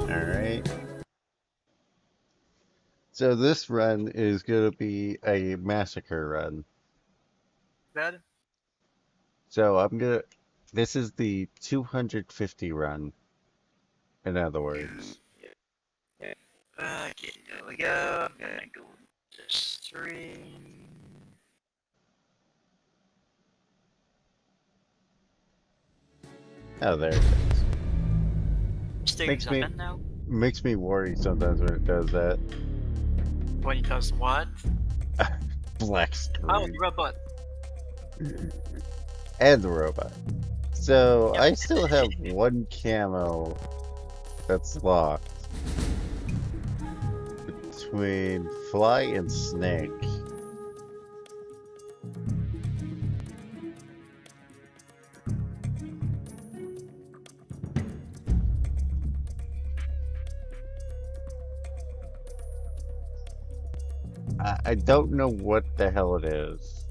Alright. So this run is gonna be a massacre run. Good. So this is the 250 run, in other words. Yeah. Okay, there we go. I'm gonna go to the stream. Oh, there it is. Streaming's Makes me open now. makes me worry sometimes when it does that. When it does what? Black Oh, the screen. robot. And the robot. So Yep. I still have one camo that's locked between fly and snake. I don't know what the hell it is.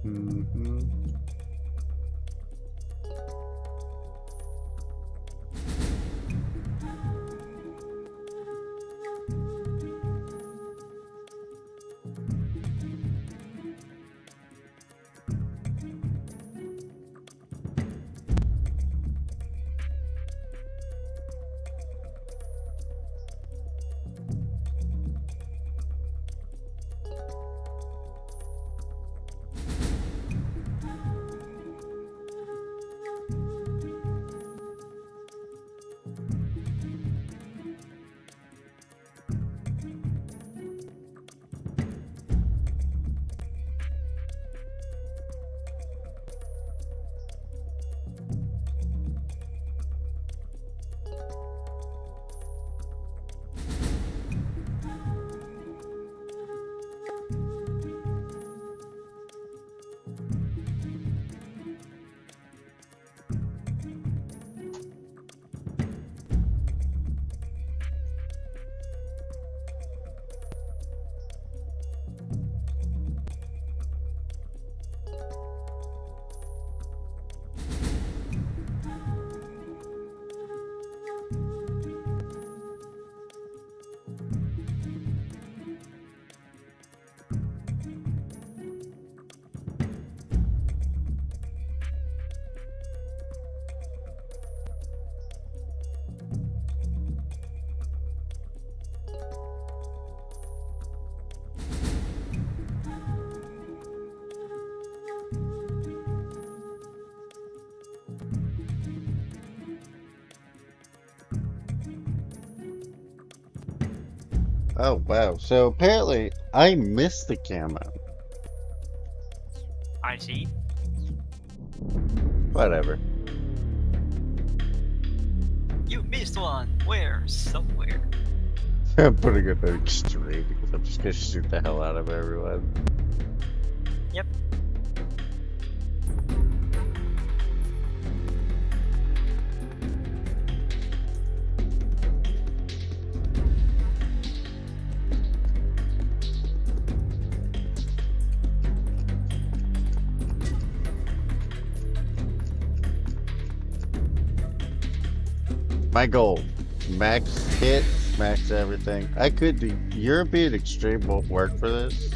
Mm-hmm. Oh wow. So apparently I missed the camo. I see. Whatever. You missed one. Where? Somewhere. I'm putting it at extreme because I'm just gonna shoot the hell out of everyone. Yep. My goal. Max hit, max everything. I could do European Extreme won't work for this.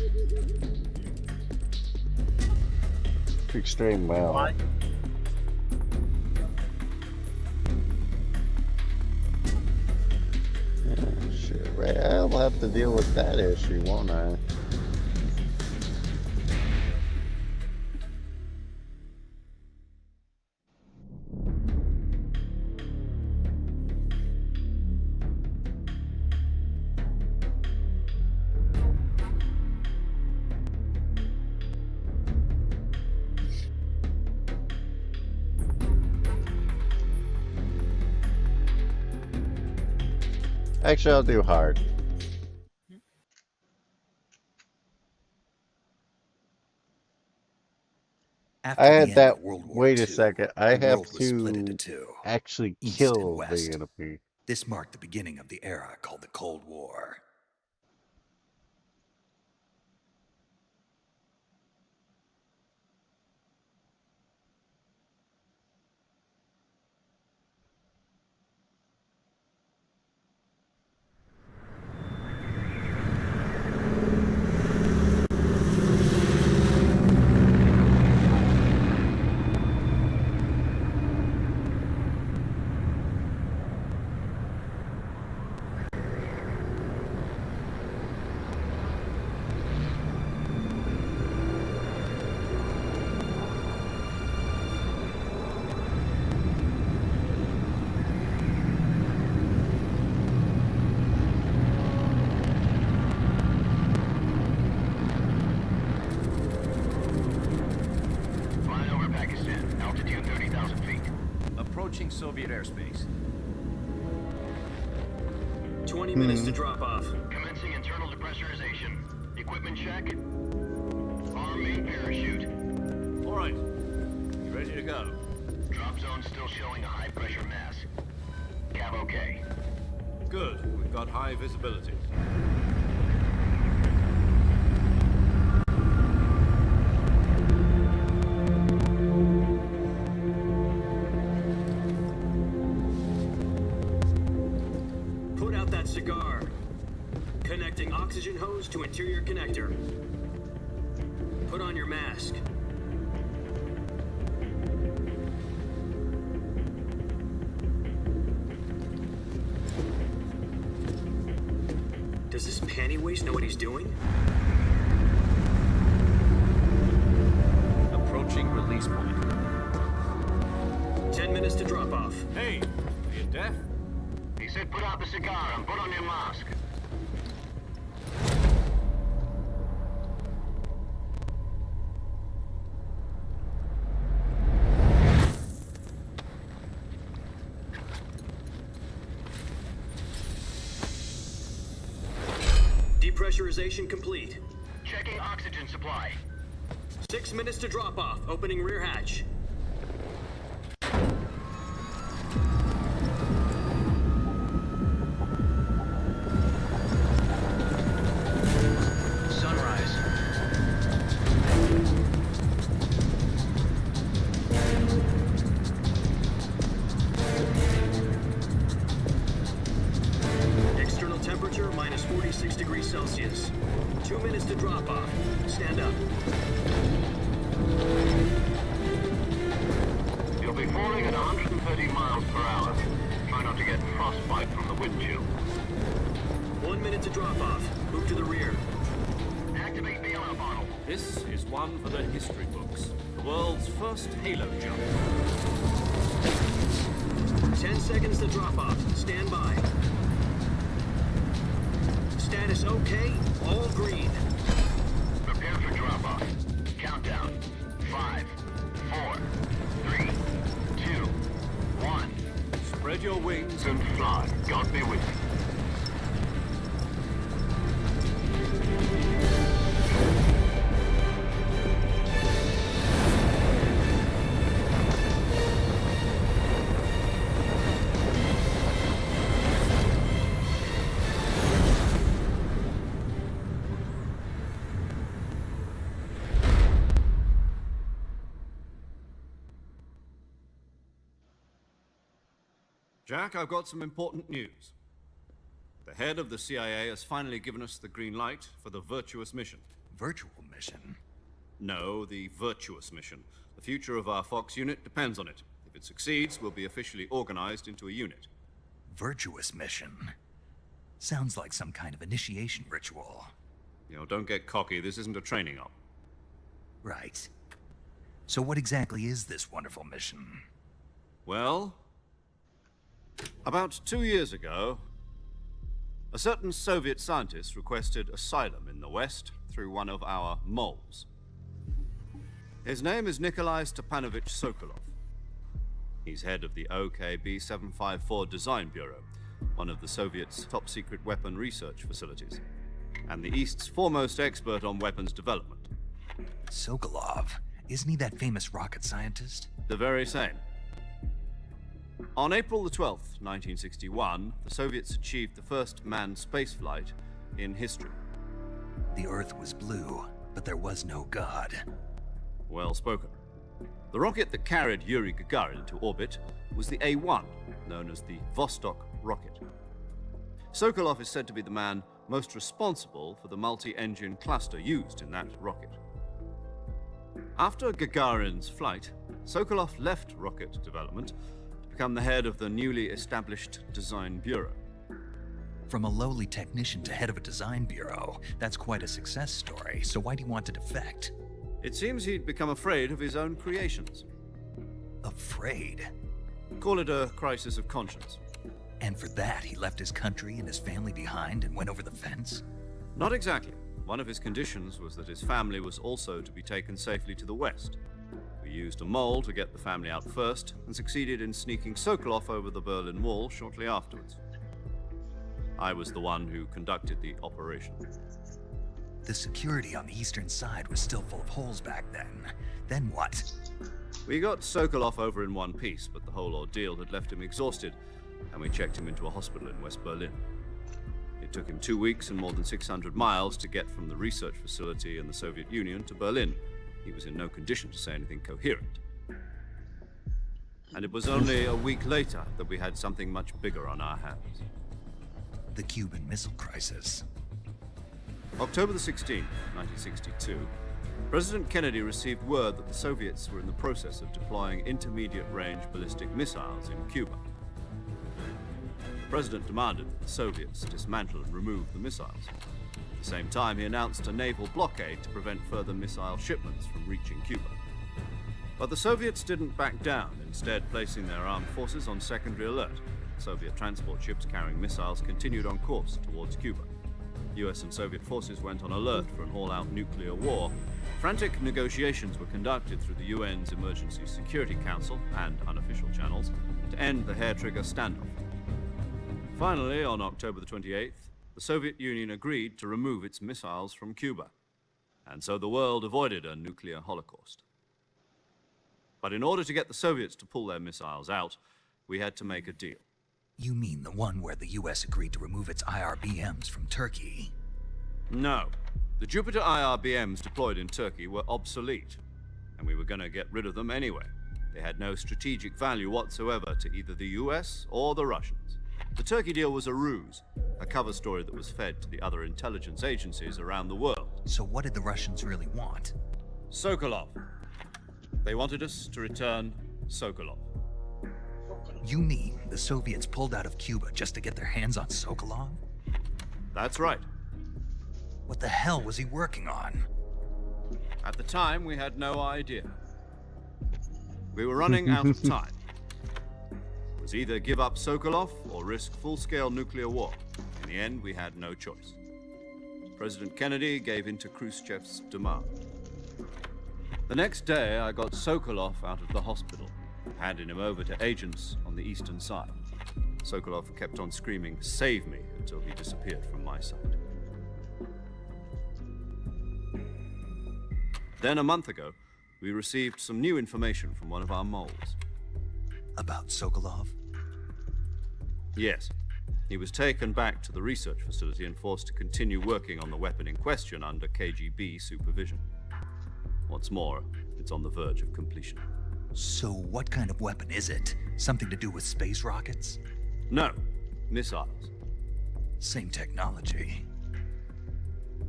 extreme well. Why? Oh, shit, right. I'll have to deal with that issue, won't I? Actually, I'll do hard. I After the had end that. of World War Wait a II, second. I the have world was split into to two, actually East and kill the West. enemy. This marked the beginning of the era called the Cold War. Flying over Pakistan, altitude 30,000 feet. Approaching Soviet airspace. 20 minutes to drop off. Commencing internal depressurization. Equipment check. Arm main parachute. All right. You ready to go? Drop zone still showing a high pressure mass. Cav okay. Good. We've got high visibility. Put out that cigar. Connecting oxygen hose to interior connector. Put on your mask. Does this panty waste know what he's doing? Approaching release point. 10 minutes to drop off. Hey, are you deaf? He said put out the cigar and put on your mask. Depressurization complete. Checking oxygen supply. 6 minutes to drop off. Opening rear hatch. Sunrise. External temperature minus 46 degrees Celsius. 2 minutes to drop off. Stand up. You'll be falling at 130 miles per hour. Try not to get frostbite from the wind chill. 1 minute to drop off. Move to the rear. Activate bailout bottle. This is one for the history books. The world's first halo jump. 10 seconds to drop off. Stand by. Status okay. All green. Prepare for drop-off. Countdown. 5, 4, 3, 2, 1. Spread your wings And fly. God be with you. Jack, I've got some important news. The head of the CIA has finally given us the green light for the virtuous mission. Virtual mission? No, the virtuous mission. The future of our Fox unit depends on it. If it succeeds, we'll be officially organized into a unit. Virtuous mission. Sounds like some kind of initiation ritual. Don't get cocky. This isn't a training op. Right. So what exactly is this wonderful mission? Well, about 2 years ago, a certain Soviet scientist requested asylum in the West through one of our moles. His name is Nikolai Stepanovich Sokolov. He's head of the OKB 754 Design Bureau, one of the Soviets' top-secret weapon research facilities, and the East's foremost expert on weapons development. Sokolov? Isn't he that famous rocket scientist? The very same. On April the 12th, 1961, the Soviets achieved the first manned spaceflight in history. The Earth was blue, but there was no God. Well spoken. The rocket that carried Yuri Gagarin into orbit was the A-1, known as the Vostok rocket. Sokolov is said to be the man most responsible for the multi-engine cluster used in that rocket. After Gagarin's flight, Sokolov left rocket development to become the head of the newly established Design Bureau. From a lowly technician to head of a design bureau, that's quite a success story, so why'd he want to defect? It seems he'd become afraid of his own creations. Afraid? Call it a crisis of conscience. And for that, he left his country and his family behind and went over the fence? Not exactly. One of his conditions was that his family was also to be taken safely to the West. We used a mole to get the family out first, and succeeded in sneaking Sokolov over the Berlin Wall shortly afterwards. I was the one who conducted the operation. The security on the eastern side was still full of holes back then. Then what? We got Sokolov over in one piece, but the whole ordeal had left him exhausted, and we checked him into a hospital in West Berlin. It took him 2 weeks and more than 600 miles to get from the research facility in the Soviet Union to Berlin. He was in no condition to say anything coherent. And it was only a week later that we had something much bigger on our hands. The Cuban Missile Crisis. October the 16th, 1962, President Kennedy received word that the Soviets were in the process of deploying intermediate-range ballistic missiles in Cuba. The President demanded that the Soviets dismantle and remove the missiles. At the same time, he announced a naval blockade to prevent further missile shipments from reaching Cuba. But the Soviets didn't back down, instead placing their armed forces on secondary alert. Soviet transport ships carrying missiles continued on course towards Cuba. US and Soviet forces went on alert for an all-out nuclear war. Frantic negotiations were conducted through the UN's Emergency Security Council and unofficial channels to end the hair-trigger standoff. Finally, on October the 28th, the Soviet Union agreed to remove its missiles from Cuba, and so the world avoided a nuclear holocaust. But in order to get the Soviets to pull their missiles out, we had to make a deal. You mean the one where the US agreed to remove its IRBMs from Turkey? No. The Jupiter IRBMs deployed in Turkey were obsolete, and we were going to get rid of them anyway. They had no strategic value whatsoever to either the US or the Russians. The Turkey deal was a ruse, a cover story that was fed to the other intelligence agencies around the world. So what did the Russians really want? Sokolov. They wanted us to return Sokolov. You mean the Soviets pulled out of Cuba just to get their hands on Sokolov? That's right. What the hell was he working on? At the time, we had no idea. We were running out of time. It was either give up Sokolov or risk full-scale nuclear war. In the end, we had no choice. President Kennedy gave in to Khrushchev's demand. The next day, I got Sokolov out of the hospital, handing him over to agents on the eastern side. Sokolov kept on screaming, "Save me," until he disappeared from my sight. Then a month ago, we received some new information from one of our moles. About Sokolov? Yes. He was taken back to the research facility and forced to continue working on the weapon in question under KGB supervision. What's more, it's on the verge of completion. So what kind of weapon is it? Something to do with space rockets? No, missiles. Same technology.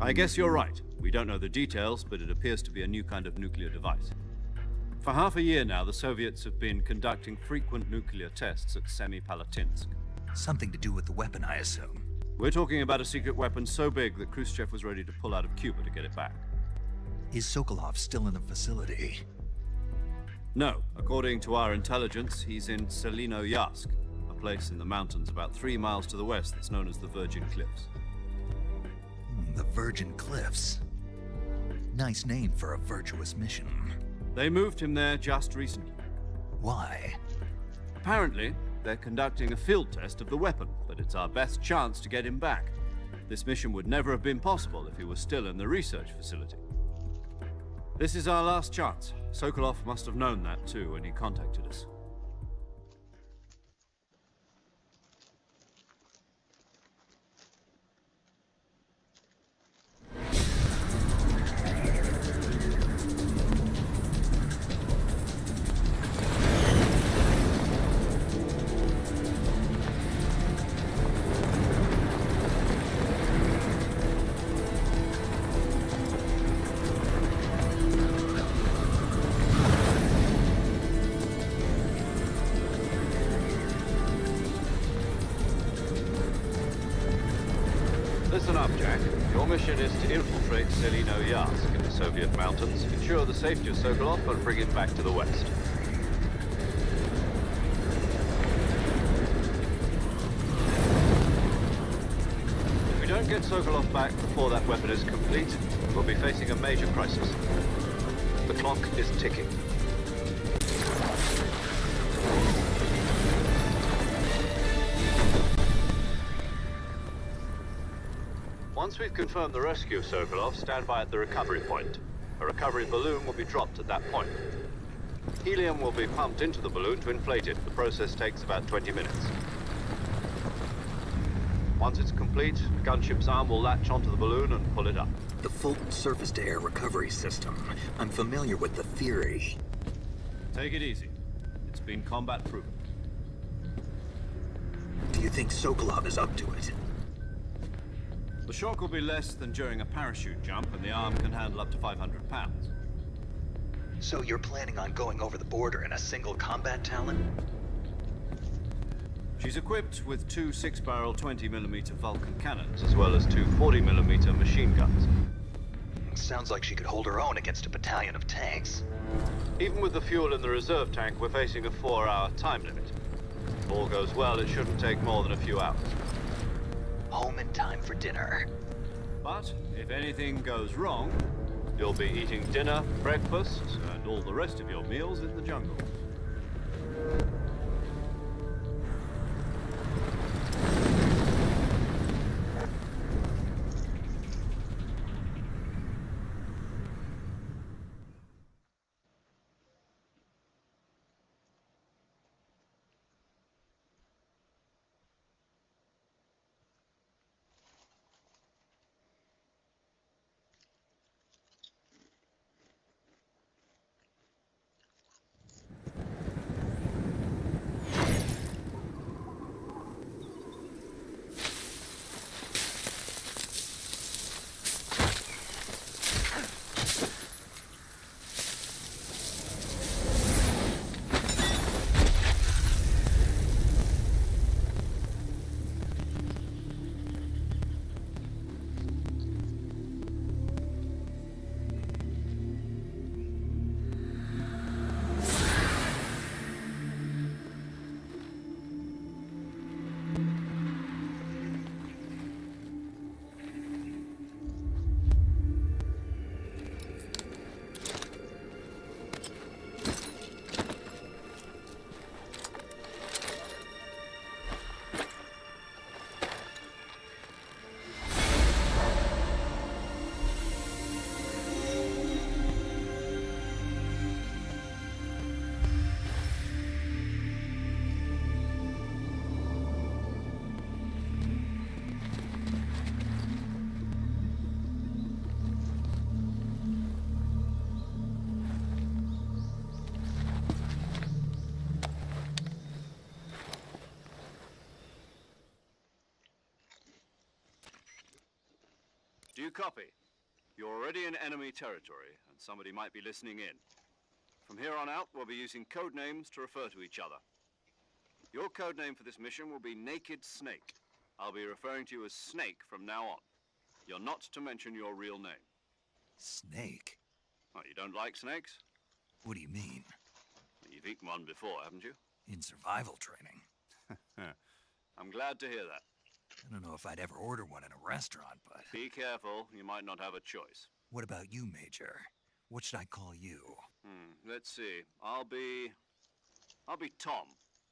I guess you're right. We don't know the details, but it appears to be a new kind of nuclear device. For half a year now, the Soviets have been conducting frequent nuclear tests at Semipalatinsk. Something to do with the weapon, I assume. We're talking about a secret weapon so big that Khrushchev was ready to pull out of Cuba to get it back. Is Sokolov still in the facility? No, according to our intelligence, he's in Selino-Yarsk, a place in the mountains about 3 miles to the west that's known as the Virgin Cliffs. The Virgin Cliffs. Nice name for a virtuous mission. They moved him there just recently. Why? Apparently, they're conducting a field test of the weapon, but it's our best chance to get him back. This mission would never have been possible if he was still in the research facility. This is our last chance. Sokolov must have known that too when he contacted us. Listen up, Jack. Your mission is to infiltrate Selino-Yarsk in the Soviet mountains, ensure the safety of Sokolov, and bring him back to the west. If we don't get Sokolov back before that weapon is complete, we'll be facing a major crisis. The clock is ticking. Once we've confirmed the rescue of Sokolov, stand by at the recovery point. A recovery balloon will be dropped at that point. Helium will be pumped into the balloon to inflate it. The process takes about 20 minutes. Once it's complete, the gunship's arm will latch onto the balloon and pull it up. The Fulton surface-to-air recovery system. I'm familiar with the theory. Take it easy. It's been combat-proven. Do you think Sokolov is up to it? The shock will be less than during a parachute jump, and the arm can handle up to 500 pounds. So you're planning on going over the border in a single combat Talon? She's equipped with 2 6-barrel 20mm Vulcan cannons, as well as 2 40mm machine guns. Sounds like she could hold her own against a battalion of tanks. Even with the fuel in the reserve tank, we're facing a 4-hour time limit. If all goes well, it shouldn't take more than a few hours. Home in time for dinner. But if anything goes wrong, you'll be eating dinner, breakfast, and all the rest of your meals in the jungle. Do you copy? You're already in enemy territory, and somebody might be listening in. From here on out, we'll be using code names to refer to each other. Your code name for this mission will be Naked Snake. I'll be referring to you as Snake from now on. You're not to mention your real name. Snake? Oh, you don't like snakes? What do you mean? You've eaten one before, haven't you? In survival training? I'm glad to hear that. I don't know if I'd ever order one in a restaurant, but... Be careful, you might not have a choice. What about you, Major? What should I call you? Let's see. I'll be Tom.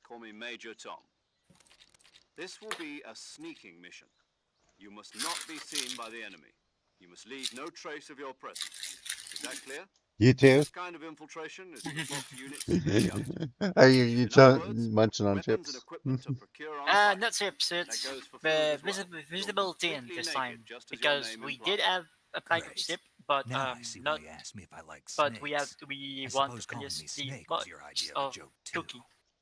Call me Major Tom. This will be a sneaking mission. You must not be seen by the enemy. You must leave no trace of your presence. Is that clear? You too? This kind of infiltration is for Fox units. Are you In other words, munching on weapons chips? and equipment to procure on site. Not chips, That it's goes for food as well. visibility Completely this naked, time. just as your Because name we implies. did have a pack of Great. chip, but Now I see not. why you asked me if I like But snakes. we I want suppose to calling finish me the Snake box was your idea of a of joke, too. cookie.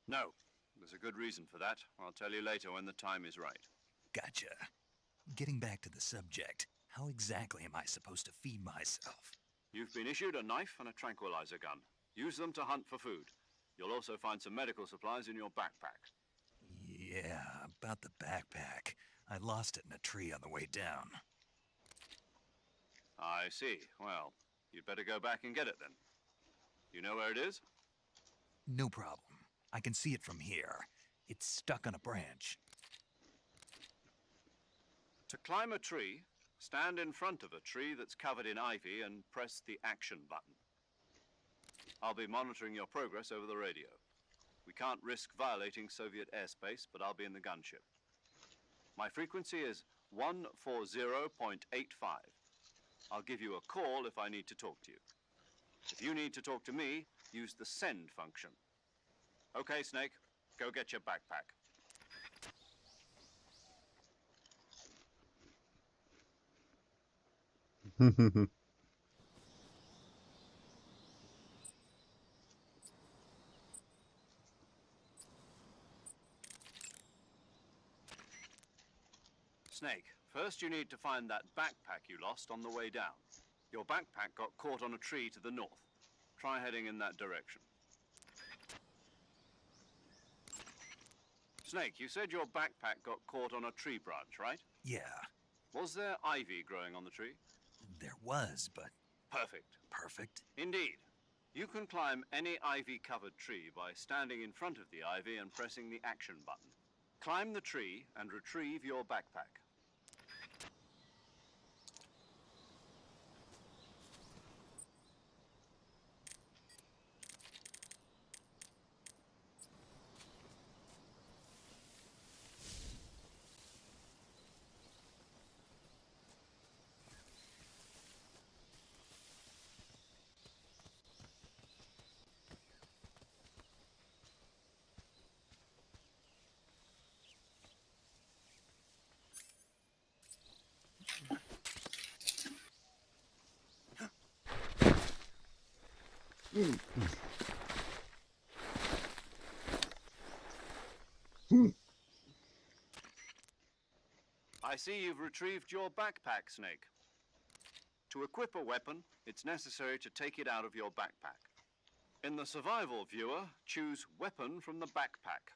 No, there's a good reason for that. I'll tell you later when the time is right. Gotcha. Getting back to the subject, how exactly am I supposed to feed myself? You've been issued a knife and a tranquilizer gun. Use them to hunt for food. You'll also find some medical supplies in your backpack. Yeah, about the backpack. I lost it in a tree on the way down. I see. Well, you'd better go back and get it then. You know where it is? No problem. I can see it from here. It's stuck on a branch. To climb a tree, stand in front of a tree that's covered in ivy and press the action button. I'll be monitoring your progress over the radio. We can't risk violating Soviet airspace, but I'll be in the gunship. My frequency is 140.85. I'll give you a call if I need to talk to you. If you need to talk to me, use the send function. Okay, Snake, go get your backpack. Snake, first you need to find that backpack you lost on the way down. Your backpack got caught on a tree to the north. Try heading in that direction. Snake, you said your backpack got caught on a tree branch, right? Yeah, Was there ivy growing on the tree? there was, but Perfect. perfect. Indeed. You can climb any ivy-covered tree by standing in front of the ivy and pressing the action button. Climb the tree and retrieve your backpack. I see you've retrieved your backpack, Snake. To equip a weapon, it's necessary to take it out of your backpack. In the survival viewer, choose Weapon from the backpack.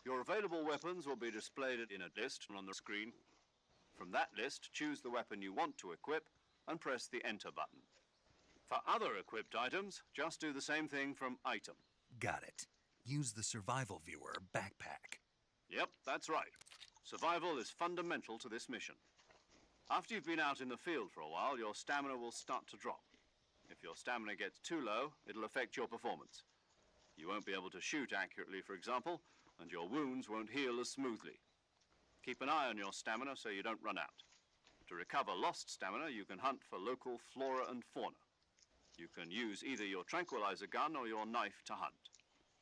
Your available weapons will be displayed in a list on the screen. From that list, choose the weapon you want to equip and press the Enter button. For other equipped items, just do the same thing from Item. Got it. Use the survival viewer backpack. Yep, that's right. Survival is fundamental to this mission. After you've been out in the field for a while, your stamina will start to drop. If your stamina gets too low, it'll affect your performance. You won't be able to shoot accurately, for example, and your wounds won't heal as smoothly. Keep an eye on your stamina so you don't run out. To recover lost stamina, you can hunt for local flora and fauna. You can use either your tranquilizer gun or your knife to hunt.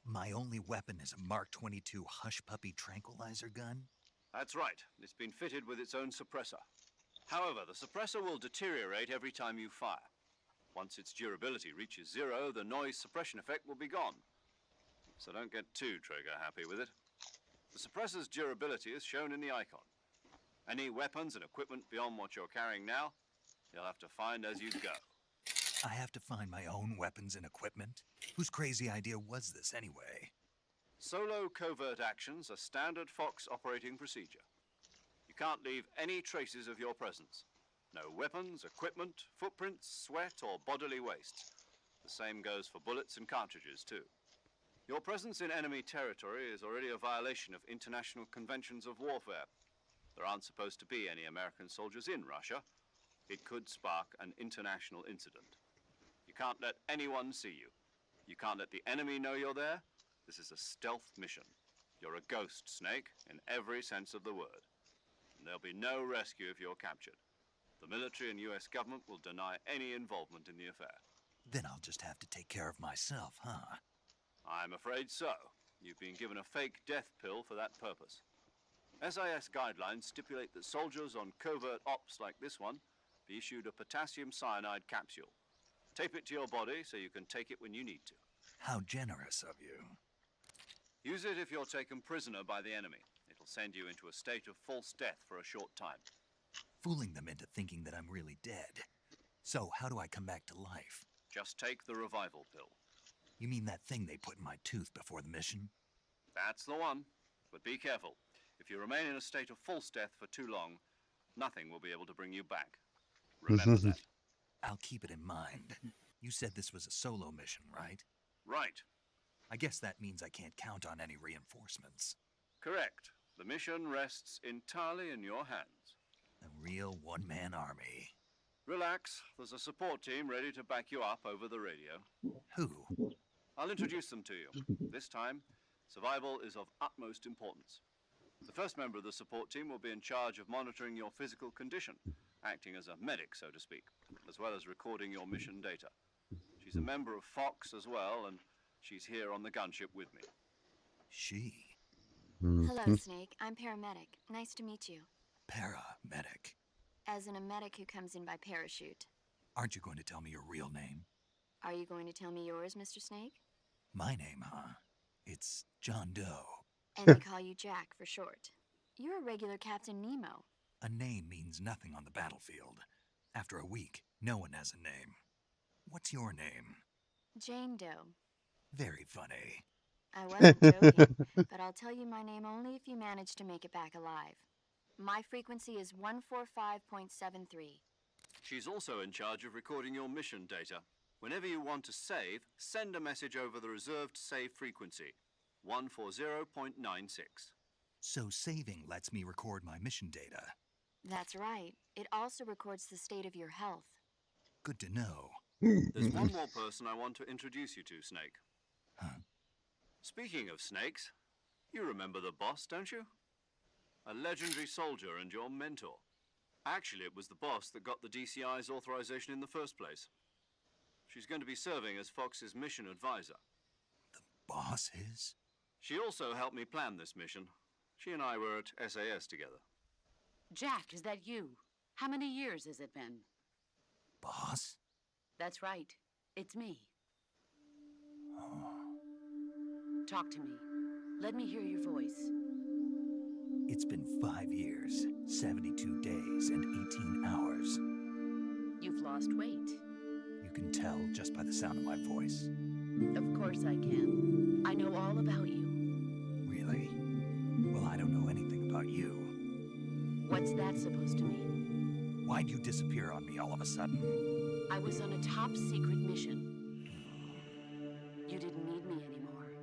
My only weapon is a Mark 22 Hush Puppy tranquilizer gun? That's right. It's been fitted with its own suppressor. However, the suppressor will deteriorate every time you fire. Once its durability reaches 0, the noise suppression effect will be gone. So don't get too trigger happy with it. The suppressor's durability is shown in the icon. Any weapons and equipment beyond what you're carrying now you'll have to find as you go. I have to find my own weapons and equipment? Whose crazy idea was this anyway? Solo covert actions are standard Fox operating procedure. You can't leave any traces of your presence. No weapons, equipment, footprints, sweat, or bodily waste. The same goes for bullets and cartridges, too. Your presence in enemy territory is already a violation of international conventions of warfare. There aren't supposed to be any American soldiers in Russia. It could spark an international incident. You can't let anyone see you. You can't let the enemy know you're there. This is a stealth mission. You're a ghost, Snake, in every sense of the word. And there'll be no rescue if you're captured. The military and US government will deny any involvement in the affair. Then I'll just have to take care of myself, huh? I'm afraid so. You've been given a fake death pill for that purpose. SIS guidelines stipulate that soldiers on covert ops like this one be issued a potassium cyanide capsule. Tape it to your body so you can take it when you need to. How generous of you. Use it if you're taken prisoner by the enemy. It'll send you into a state of false death for a short time. Fooling them into thinking that I'm really dead. So how do I come back to life? Just take the revival pill. You mean that thing they put in my tooth before the mission? That's the one. But be careful. If you remain in a state of false death for too long, nothing will be able to bring you back. Remember that. I'll keep it in mind. You said this was a solo mission, right? Right. I guess that means I can't count on any reinforcements. Correct. The mission rests entirely in your hands. A real one-man army. Relax. There's a support team ready to back you up over the radio. Who? I'll introduce them to you. This time, survival is of utmost importance. The first member of the support team will be in charge of monitoring your physical condition, acting as a medic, so to speak, as well as recording your mission data. She's a member of Fox as well, and she's here on the gunship with me. She? Hello, Snake. I'm paramedic. Nice to meet you. Paramedic. As in a medic who comes in by parachute. Aren't you going to tell me your real name? Are you going to tell me yours, Mr. Snake? My name, huh? It's John Doe. And they call you Jack for short. You're a regular Captain Nemo. A name means nothing on the battlefield. After a week, no one has a name. What's your name? Jane Doe. Very funny. I wasn't joking, but I'll tell you my name only if you manage to make it back alive. My frequency is 145.73. She's also in charge of recording your mission data. Whenever you want to save, send a message over the reserved save frequency, 140.96. So saving lets me record my mission data. That's right. It also records the state of your health. Good to know. There's one more person I want to introduce you to, Snake. Huh? Speaking of snakes, you remember the boss, don't you? A legendary soldier and your mentor. Actually, it was the boss that got the DCI's authorization in the first place. She's going to be serving as Fox's mission advisor. The boss is? She also helped me plan this mission. She and I were at SAS together. Jack, is that you? How many years has it been? Boss? That's right. It's me. Oh. Talk to me. Let me hear your voice. It's been 5 years, 72 days, and 18 hours. You've lost weight. You can tell just by the sound of my voice. Of course I can. I know all about you. Really? Well, I don't know anything about you. What's that supposed to mean? Why'd you disappear on me all of a sudden? I was on a top secret mission. You didn't need me anymore.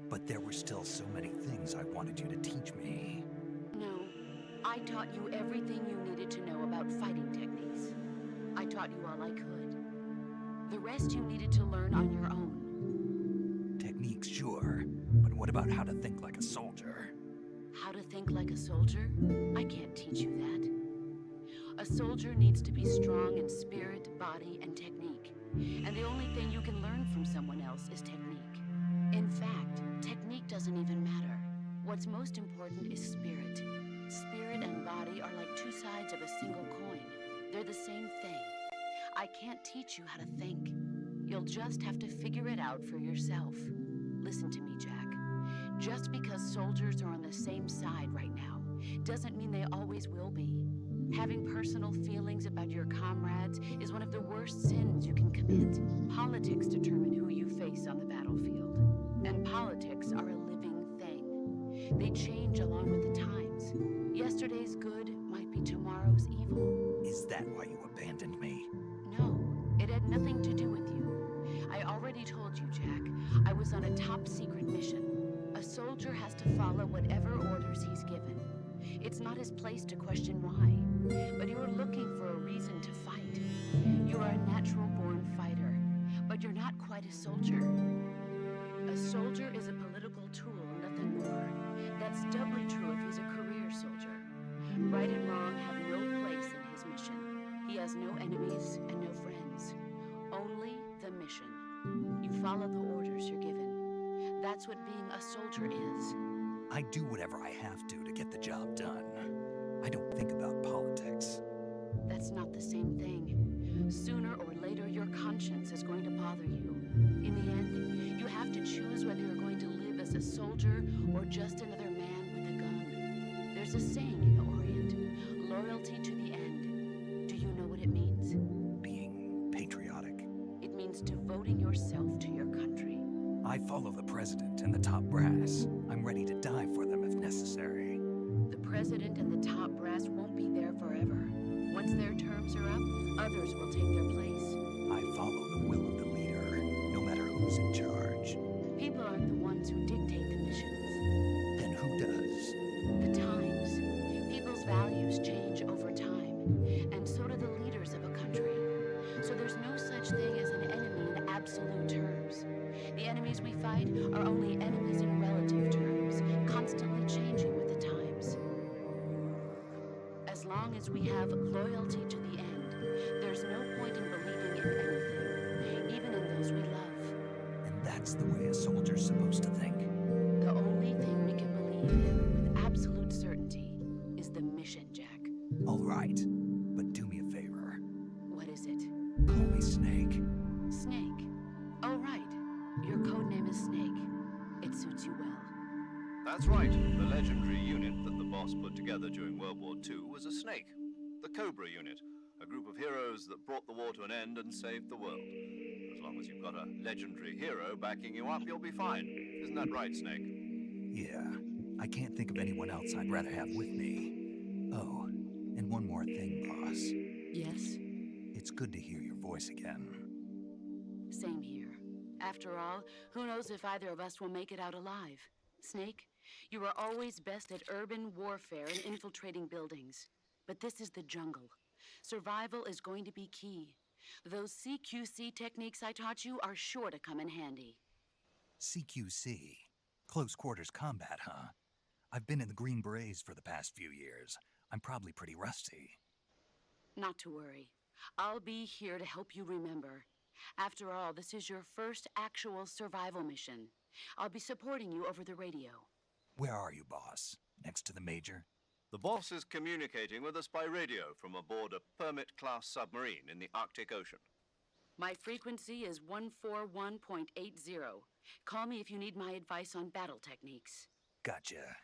But there were still so many things I wanted you to teach me. No, I taught you everything you needed to know about fighting techniques. I taught you all I could. The rest you needed to learn on your own. Techniques, sure. But what about how to think like a soldier? How to think like a soldier? I can't teach you that. A soldier needs to be strong in spirit, body, and technique. And the only thing you can learn from someone else is technique. In fact, technique doesn't even matter. What's most important is spirit. Spirit and body are like two sides of a single coin. They're the same thing. I can't teach you how to think. You'll just have to figure it out for yourself. Listen to me, Jack. Just because soldiers are on the same side right now doesn't mean they always will be. Having personal feelings about your comrades is one of the worst sins you can commit. Politics determine who you face on the battlefield. And politics are a living thing. They change along with the times. Yesterday's good might be tomorrow's evil. Is that why you abandoned me? No, it had nothing to do with you. I already told you, Jack. I was on a top-secret mission. A soldier has to follow whatever orders he's given. It's not his place to question why. But you are looking for a reason to fight. You are a natural-born fighter, but you're not quite a soldier. A soldier is a political tool, nothing more. That's doubly true if he's a career soldier. Right and wrong have no place in his mission. He has no enemies and no friends. Only the mission. You follow the orders you're given. That's what being a soldier is. I do whatever I have to get the job done. I don't think about politics. That's not the same thing. Sooner or later, your conscience is going to bother you. In the end, you have to choose whether you're going to live as a soldier or just another man with a gun. There's a saying in the Orient, loyalty to the end. Do you know what it means? Being patriotic. It means devoting yourself to your country. I follow the president and the top brass. I'm ready to die for them if necessary. The president and the top brass won't be there forever. Once their terms are up, others will take their place. I follow the will of the leader, no matter who's in charge. People aren't the ones who dictate the missions. Then who does? The times. People's values change over time, and so do the leaders of a country. So there's no such thing as an enemy in absolute terms. The enemies we fight are only enemies in relative terms, constantly changing with the times. As long as we have loyalty to the end, there's no point in believing in anything, even in those we love. And that's the way a soldier's supposed to think. The only thing we can believe in with absolute certainty is the mission, Jack. All right, but do me a favor. What is it? Call me Snake. Snake. Oh, right. Your code name is Snake. It suits you well. That's right. The legendary unit that the boss put together during World War II was a snake. The Cobra unit, a group of heroes that brought the war to an end and saved the world. As long as you've got a legendary hero backing you up, you'll be fine. Isn't that right, Snake? Yeah, I can't think of anyone else I'd rather have with me. Oh, and one more thing, boss. Yes? It's good to hear your voice again. Same here. After all, who knows if either of us will make it out alive? Snake, you are always best at urban warfare and infiltrating buildings. But this is the jungle. Survival is going to be key. Those CQC techniques I taught you are sure to come in handy. CQC? Close quarters combat, huh? I've been in the Green Berets for the past few years. I'm probably pretty rusty. Not to worry. I'll be here to help you remember. After all, this is your first actual survival mission. I'll be supporting you over the radio. Where are you, boss? Next to the major? The boss is communicating with us by radio from aboard a Permit-class submarine in the Arctic Ocean. My frequency is 141.80. Call me if you need my advice on battle techniques. Gotcha.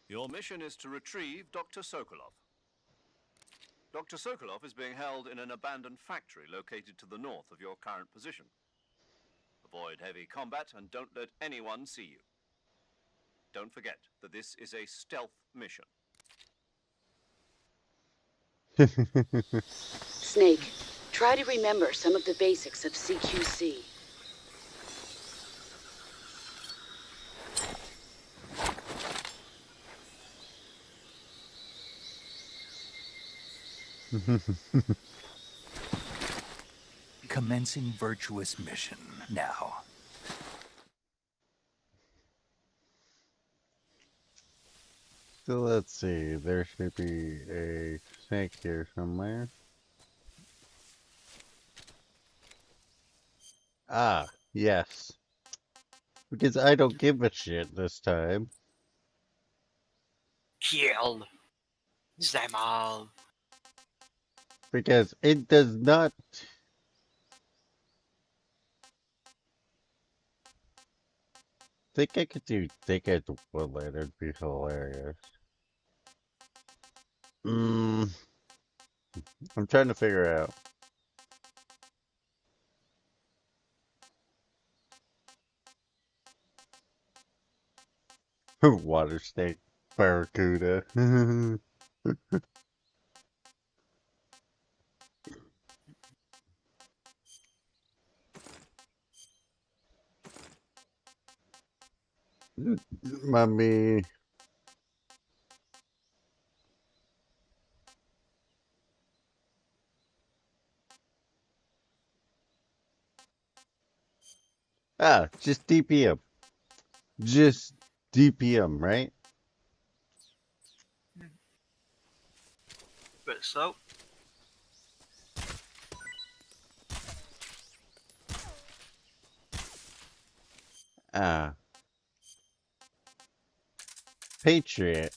Your mission is to retrieve Dr. Sokolov. Dr. Sokolov is being held in an abandoned factory located to the north of your current position. Avoid heavy combat and don't let anyone see you. Don't forget that this is a stealth mission. Snake, try to remember some of the basics of CQC. Commencing virtuous mission now. So let's see, there should be a snake here somewhere. Ah, yes. Because I don't give a shit this time. Kill them all. Because it does not... think I could do Thicket Woodland, it'd be hilarious. I'm trying to figure out. Water snake, barracuda. Mommy. Ah, just DPM. Just DPM, right? But so, Ah, Patriot.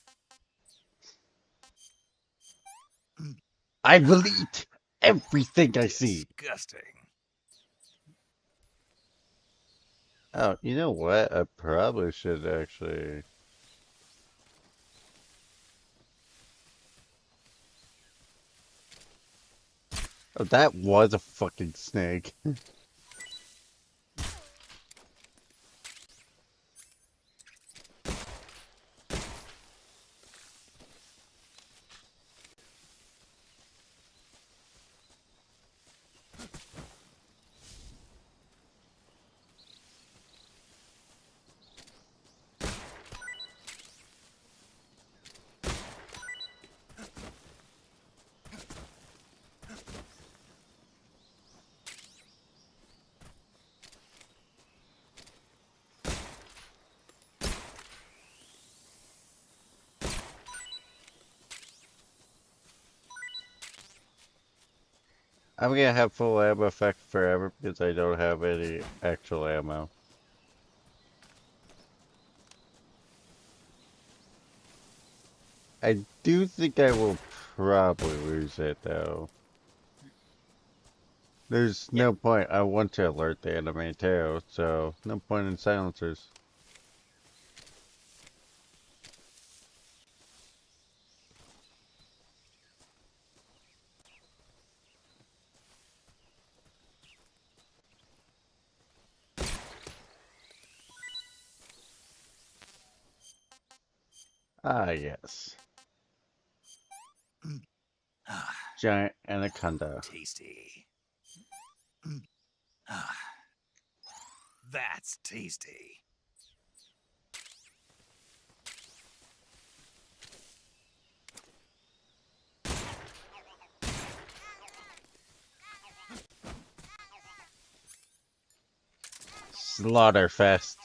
I will eat everything I see. Disgusting. Oh, you know what? I probably should actually. Oh, that was a fucking snake. I'm gonna have full ammo effect forever because I don't have any actual ammo. I do think I will probably lose it though. There's yeah. no point. I want to alert the enemy too, so no point in silencers. Ah, yes. Ah, Giant anaconda. tasty. Ah, that's tasty. Slaughterfest.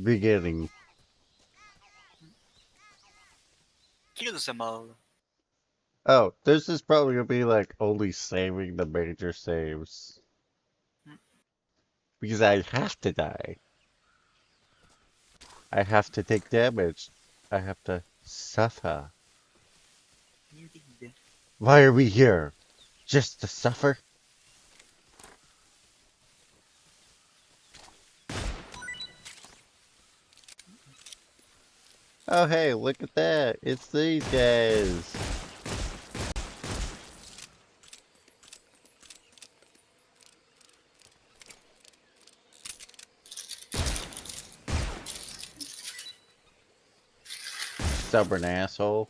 Beginning. Kill them all. Oh, this is probably gonna be like only saving the major saves. Because I have to die. I have to take damage. I have to suffer. Indeed. Why are we here? Just to suffer? Oh hey, look at that. It's these guys. Stubborn asshole.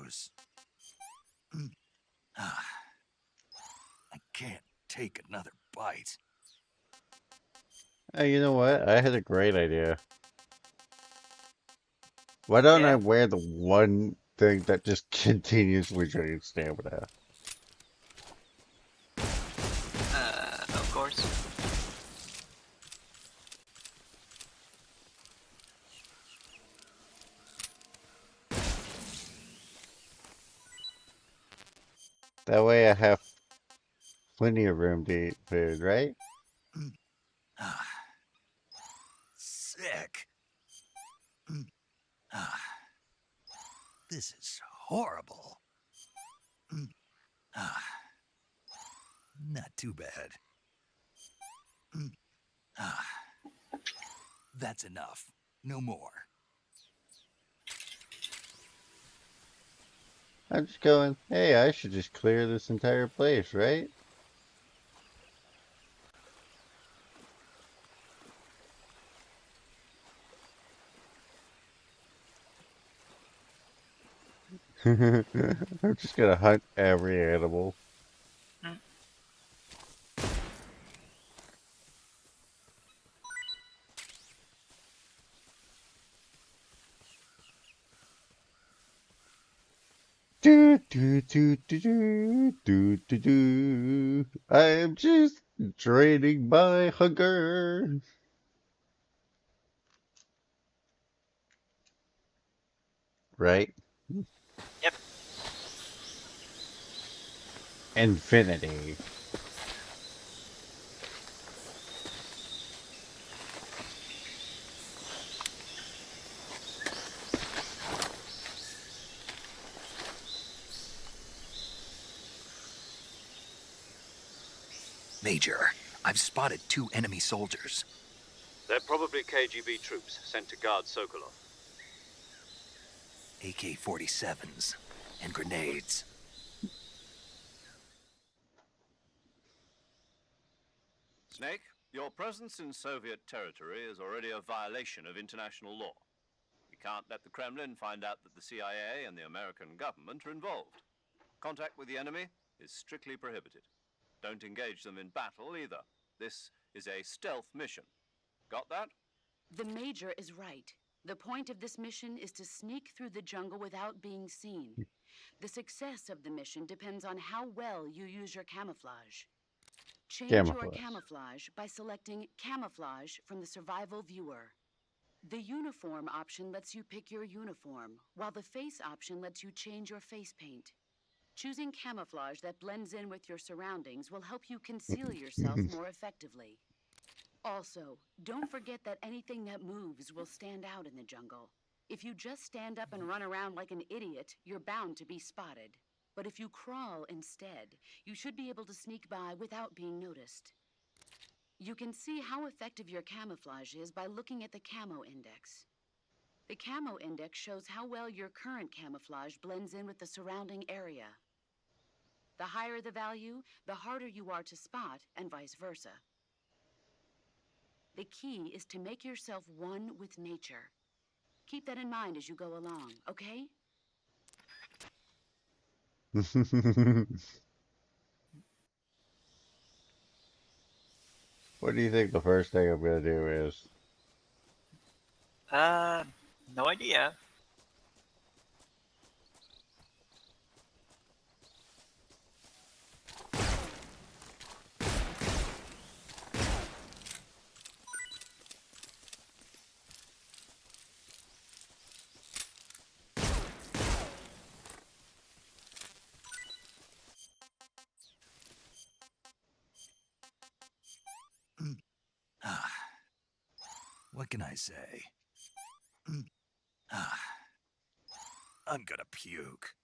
goes. I can't take another bite. Hey, you know what? I had a great idea. Why don't I Yeah. wear the one thing that just continuously drains stamina? Of course. That way I have plenty of room to eat food, right? Sick. This is horrible. Not too bad. That's enough. No more. I'm just going, hey, I should just clear this entire place, right? I'm just gonna hunt every animal. Mm. Do, do, do, do, do, do, do, do. I am just draining my hunger. Right? Yep. Infinity. Major, I've spotted 2 enemy soldiers. They're probably KGB troops sent to guard Sokolov. AK-47s and grenades. Snake, your presence in Soviet territory is already a violation of international law. We can't let the Kremlin find out that the CIA and the American government are involved. Contact with the enemy is strictly prohibited. Don't engage them in battle either. This is a stealth mission. Got that? The Major is right. The point of this mission is to sneak through the jungle without being seen. The success of the mission depends on how well you use your camouflage. Change your Camouflage. camouflage by selecting Camouflage from the Survival Viewer. The Uniform option lets you pick your uniform, while the Face option lets you change your face paint. Choosing camouflage that blends in with your surroundings will help you conceal yourself more effectively. Also, don't forget that anything that moves will stand out in the jungle. If you just stand up and run around like an idiot, you're bound to be spotted. But if you crawl instead, you should be able to sneak by without being noticed. You can see how effective your camouflage is by looking at the Camo Index. The Camo Index shows how well your current camouflage blends in with the surrounding area. The higher the value, the harder you are to spot, and vice versa. The key is to make yourself one with nature. Keep that in mind as you go along, okay? What do you think the first thing I'm gonna do is? No idea. What can I say? I'm gonna puke.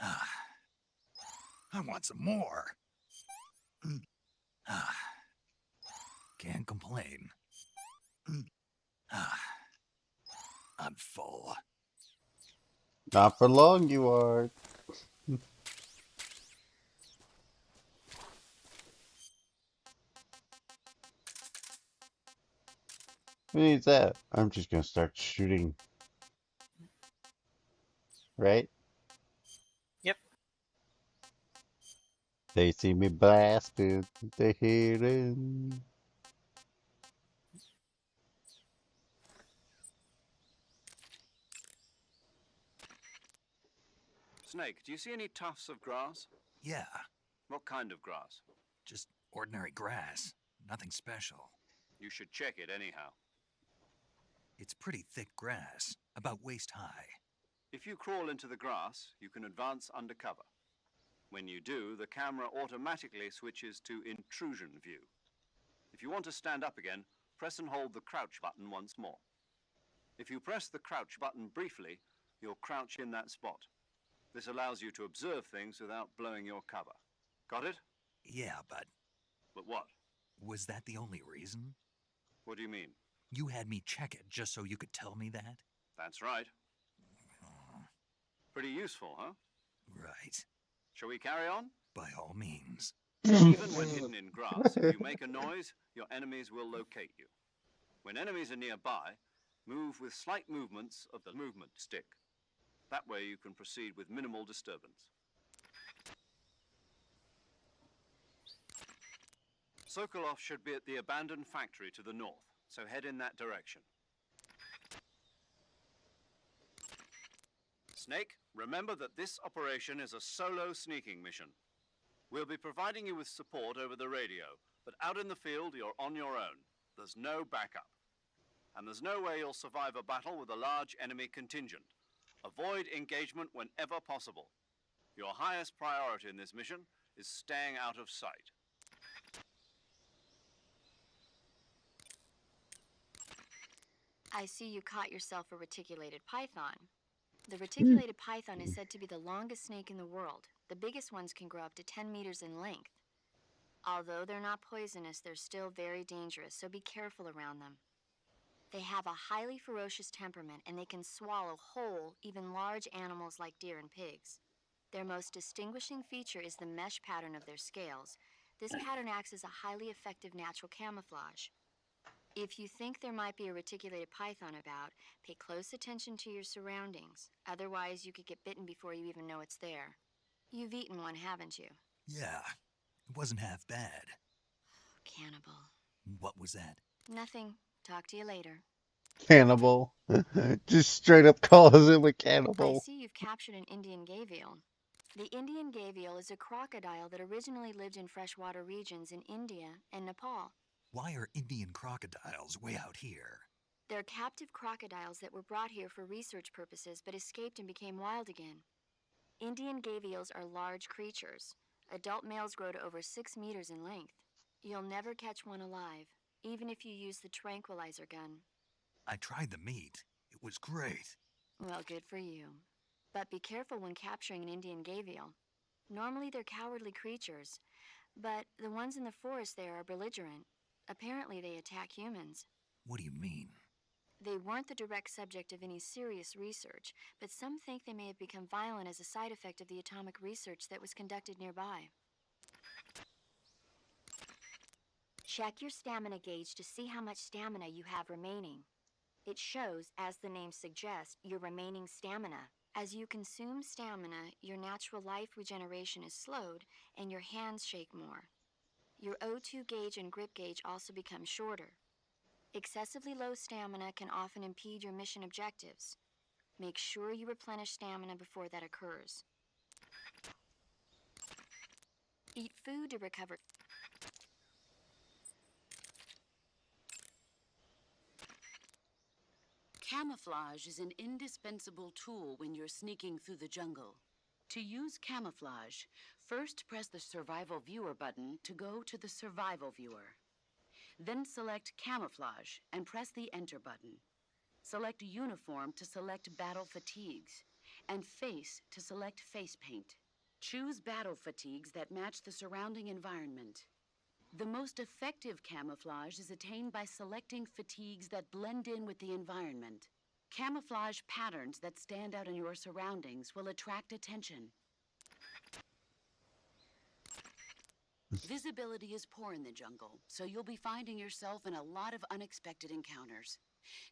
I want some more. Can't complain. I'm full. Not for long, you are. Who needs that? I'm just gonna start shooting. right? Yep. They see me blasting, they hearing. Snake, do you see any tufts of grass? Yeah, What kind of grass? just ordinary grass. Nothing special. You should check it anyhow. It's pretty thick grass, about waist high. If you crawl into the grass, you can advance undercover. When you do, the camera automatically switches to intrusion view. If you want to stand up again, press and hold the crouch button once more. If you press the crouch button briefly, you'll crouch in that spot. This allows you to observe things without blowing your cover. Got it? Yeah, but But what? was that the only reason? What do you mean? You had me check it just so you could tell me that? That's right. Oh, Pretty useful, huh? right. Shall we carry on? By all means. Even when hidden in grass, if you make a noise, your enemies will locate you. When enemies are nearby, move with slight movements of the movement stick. That way you can proceed with minimal disturbance. Sokolov should be at the abandoned factory to the north, so head in that direction. Snake, remember that this operation is a solo sneaking mission. We'll be providing you with support over the radio, but out in the field you're on your own. There's no backup. And there's no way you'll survive a battle with a large enemy contingent. Avoid engagement whenever possible. Your highest priority in this mission is staying out of sight. I see you caught yourself a reticulated python. The reticulated python is said to be the longest snake in the world. The biggest ones can grow up to 10 meters in length. Although they're not poisonous, they're still very dangerous, so be careful around them. They have a highly ferocious temperament, and they can swallow whole, even large animals like deer and pigs. Their most distinguishing feature is the mesh pattern of their scales. This pattern acts as a highly effective natural camouflage. If you think there might be a reticulated python about, pay close attention to your surroundings. Otherwise, you could get bitten before you even know it's there. You've eaten one, haven't you? Yeah, it wasn't half bad. Cannibal. What was that? Nothing. Talk to you later. Cannibal. Just straight up calls him a I cannibal. see you've captured an Indian gavial. The Indian gavial is a crocodile that originally lived in freshwater regions in India and Nepal. Why are Indian crocodiles way out here? They're captive crocodiles that were brought here for research purposes but escaped and became wild again. Indian gavials are large creatures. Adult males grow to over 6 meters in length. You'll never catch one alive, even if you use the tranquilizer gun. I tried the meat. It was great. Well, good for you. But be careful when capturing an Indian gavial. Normally they're cowardly creatures, but the ones in the forest there are belligerent. Apparently they attack humans. What do you mean? They weren't the direct subject of any serious research, but some think they may have become violent as a side effect of the atomic research that was conducted nearby. Check your stamina gauge to see how much stamina you have remaining. It shows, as the name suggests, your remaining stamina. As you consume stamina, your natural life regeneration is slowed and your hands shake more. Your O2 gauge and grip gauge also become shorter. Excessively low stamina can often impede your mission objectives. Make sure you replenish stamina before that occurs. Eat food to recover. Camouflage is an indispensable tool when you're sneaking through the jungle. To use camouflage, first press the Survival Viewer button to go to the Survival Viewer. Then select Camouflage and press the Enter button. Select Uniform to select Battle Fatigues, and Face to select Face Paint. Choose battle fatigues that match the surrounding environment. The most effective camouflage is attained by selecting fatigues that blend in with the environment. Camouflage patterns that stand out in your surroundings will attract attention. Visibility is poor in the jungle, so you'll be finding yourself in a lot of unexpected encounters.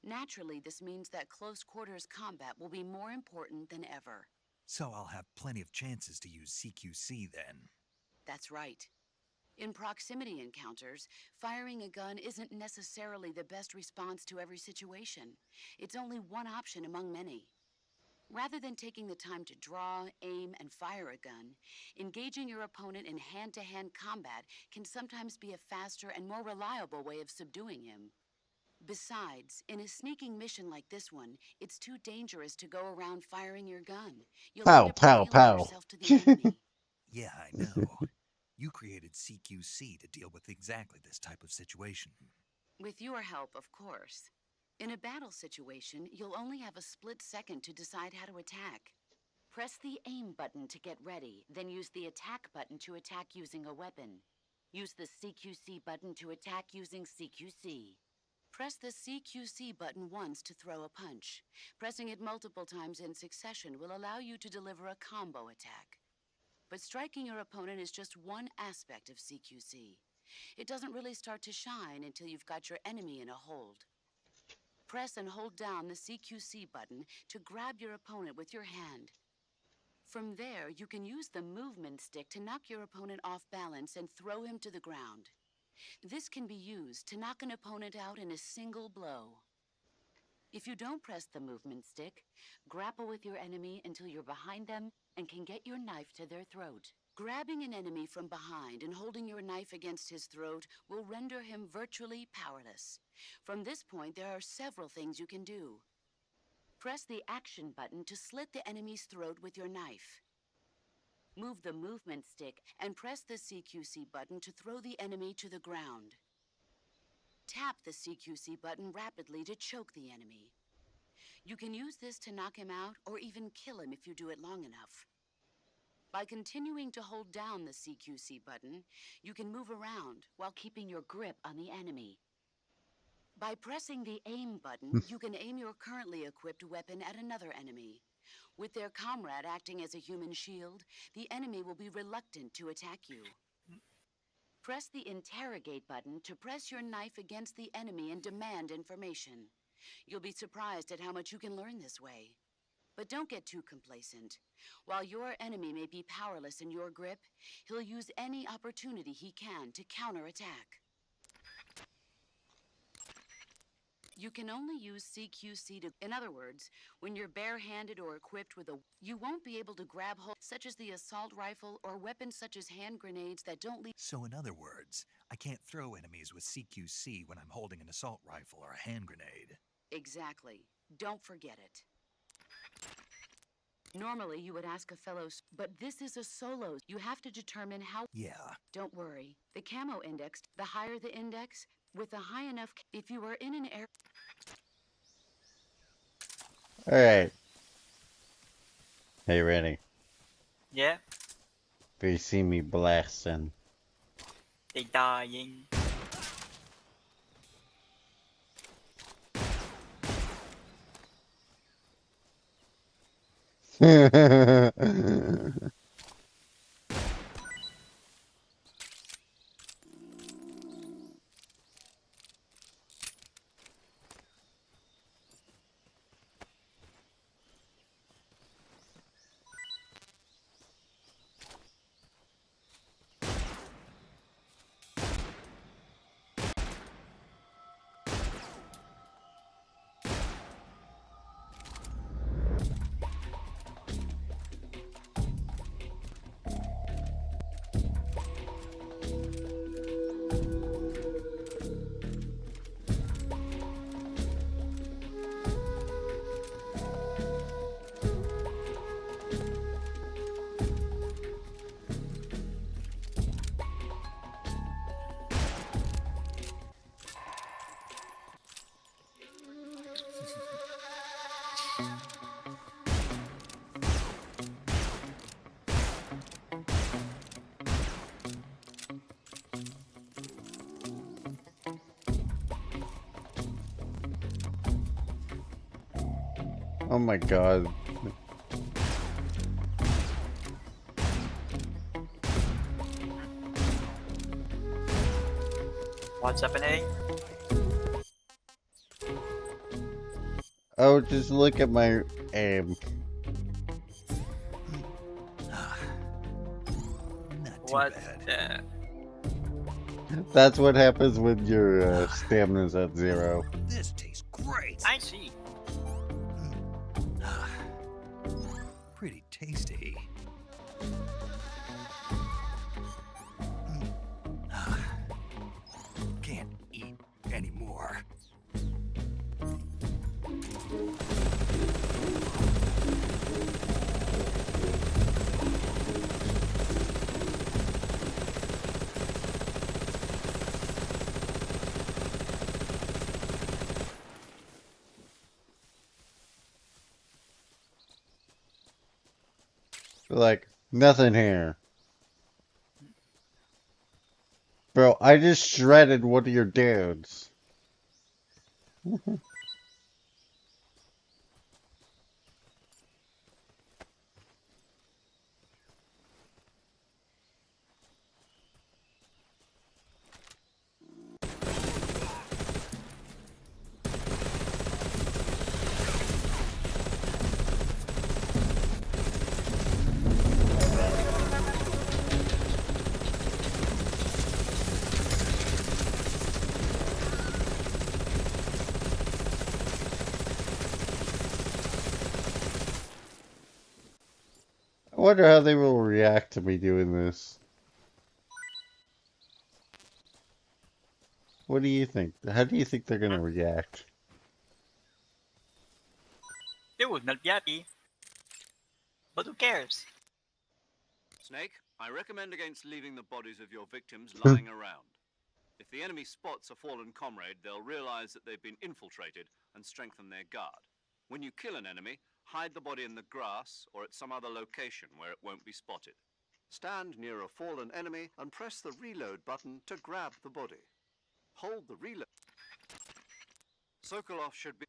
Naturally, this means that close quarters combat will be more important than ever. So I'll have plenty of chances to use CQC then. That's right. In proximity encounters, firing a gun isn't necessarily the best response to every situation. It's only one option among many. Rather than taking the time to draw, aim, and fire a gun, engaging your opponent in hand-to-hand combat can sometimes be a faster and more reliable way of subduing him. Besides, in a sneaking mission like this one, it's too dangerous to go around firing your gun. You'll Pow, end up pow, revealing pow. yourself to the enemy. Yeah, I know. You created CQC to deal with exactly this type of situation. With your help, of course. In a battle situation, you'll only have a split second to decide how to attack. Press the aim button to get ready, then use the attack button to attack using a weapon. Use the CQC button to attack using CQC. Press the CQC button once to throw a punch. Pressing it multiple times in succession will allow you to deliver a combo attack. But striking your opponent is just one aspect of CQC. It doesn't really start to shine until you've got your enemy in a hold. Press and hold down the CQC button to grab your opponent with your hand. From there, you can use the movement stick to knock your opponent off balance and throw him to the ground. This can be used to knock an opponent out in a single blow. If you don't press the movement stick, grapple with your enemy until you're behind them and can get your knife to their throat. Grabbing an enemy from behind and holding your knife against his throat will render him virtually powerless. From this point, there are several things you can do. Press the action button to slit the enemy's throat with your knife. Move the movement stick and press the CQC button to throw the enemy to the ground. Tap the CQC button rapidly to choke the enemy. You can use this to knock him out or even kill him if you do it long enough. By continuing to hold down the CQC button, you can move around while keeping your grip on the enemy. By pressing the aim button, you can aim your currently equipped weapon at another enemy. With their comrade acting as a human shield, the enemy will be reluctant to attack you. Press the interrogate button to press your knife against the enemy and demand information. You'll be surprised at how much you can learn this way. But don't get too complacent. While your enemy may be powerless in your grip, he'll use any opportunity he can to counterattack. You can only use CQC to... In other words, when you're barehanded or equipped with a... You won't be able to grab hold, such as the assault rifle or weapons such as hand grenades that don't leave... So in other words, I can't throw enemies with CQC when I'm holding an assault rifle or a hand grenade. Exactly. Don't forget it. Normally, you would ask a fellow, but this is a solo. You have to determine how... Yeah. Don't worry. The camo index, the higher the index, with a high enough... If you are in an air... Alright. Hey, Randy. Yeah, If you see me blasting. they dying. Oh my god. What's happening? Oh, just look at my aim. Not too What bad. That's what happens when your stamina's at 0. This tastes great. I see. Pretty tasty. Can't eat anymore. Like, nothing here. Bro, I just shredded one of your dudes. I wonder how they will react to me doing this. What do you think? How do you think they're gonna react? They would not be happy. But who cares? Snake, I recommend against leaving the bodies of your victims lying around. If the enemy spots a fallen comrade, they'll realize that they've been infiltrated and strengthen their guard. When you kill an enemy, hide the body in the grass or at some other location where it won't be spotted. Stand near a fallen enemy and press the reload button to grab the body. Hold the reload. Sokolov should be...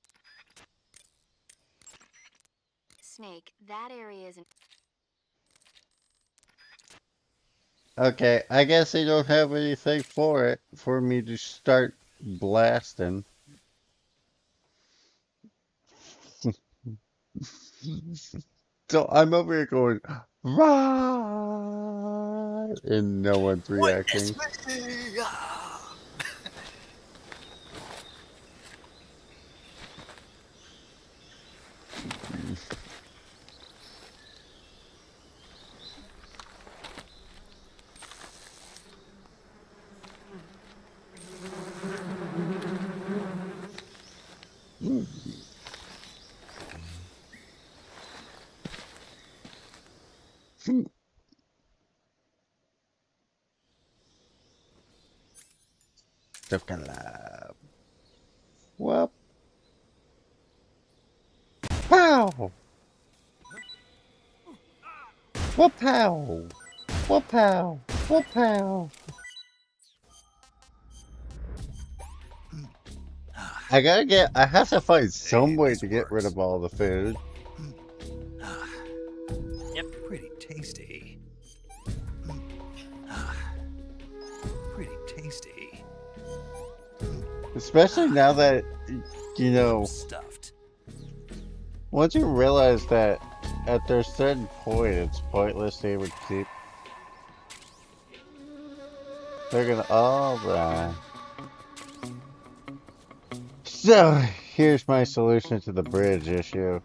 Snake, that area isn't. Okay, I guess they don't have anything for it for me to start blasting. So I'm over here going, rah, and no one's reacting. Chocolate. Whoop. Pow! Whoop pow! Whoop pow! Whoop pow! I have to find some way to get rid of all the food. Yep. Pretty tasty. Pretty tasty. Especially now that, you know, Stuffed. once you realize that at their certain point it's pointless to even keep, they're gonna, alright. So, here's my solution to the bridge issue.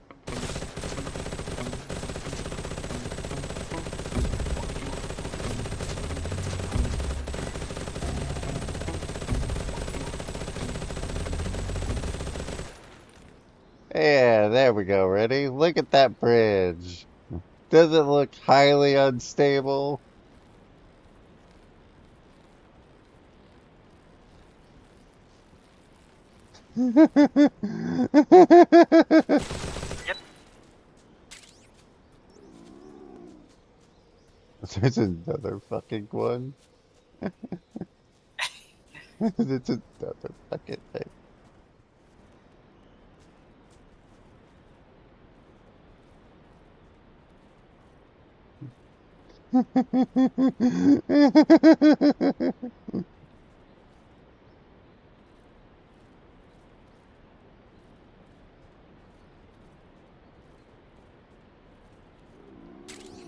Yeah, there we go, ready? Look at that bridge. Does it look highly unstable? Yep. There's another fucking one. It's another fucking thing.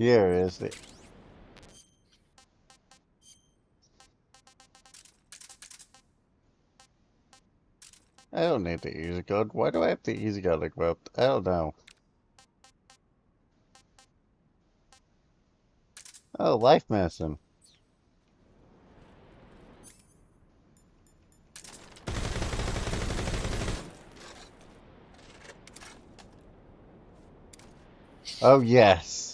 here, is it? I don't need the easy gun. Why do I have the easy gun equipped? I don't know. Oh, life medicine. Oh, yes.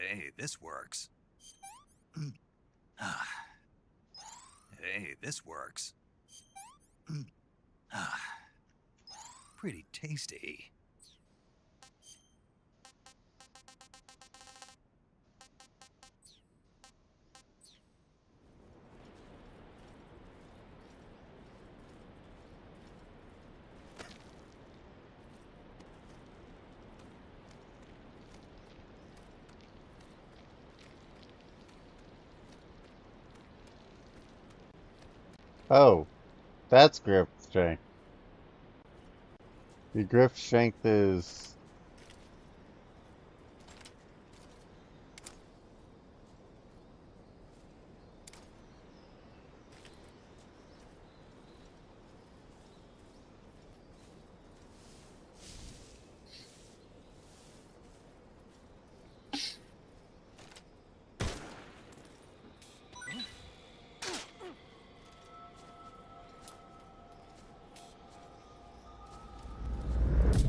Hey, this works. Hey, this works. Pretty tasty. Oh, that's grip strength. The grip strength is...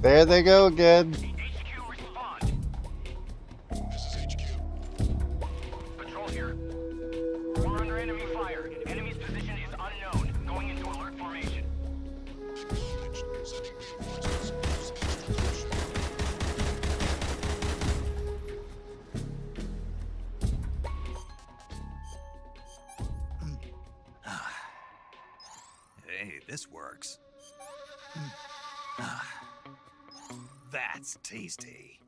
There they go again. HQ respond. This is HQ. Patrol here. We're under enemy fire. Enemy's position is unknown. Going into alert formation. Hey, this works. That's tasty.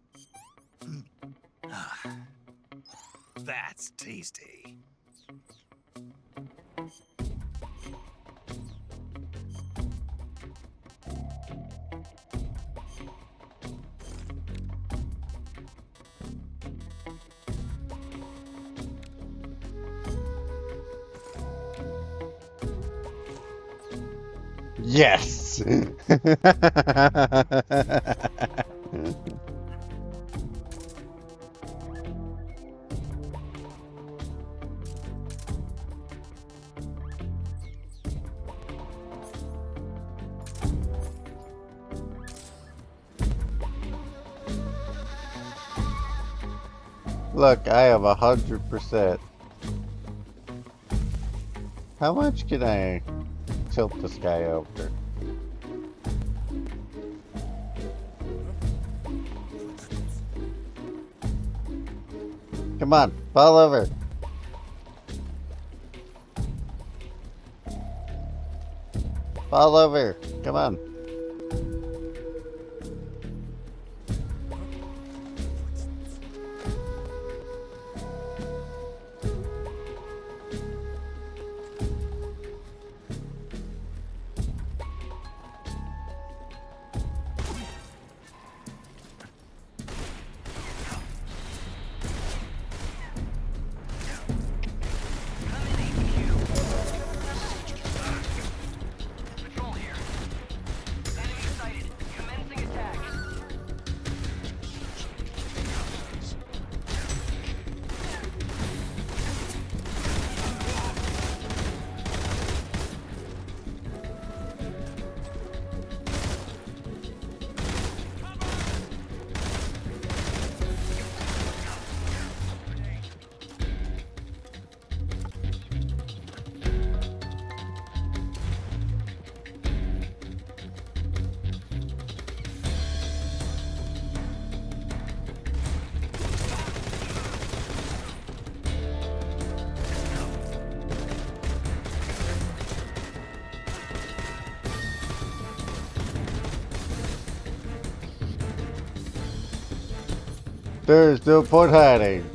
That's tasty. Yes! Look, I have 100%. How much can I tilt this guy over? Come on, fall over. Fall over. Come on. Patrol here. There's no point hiding.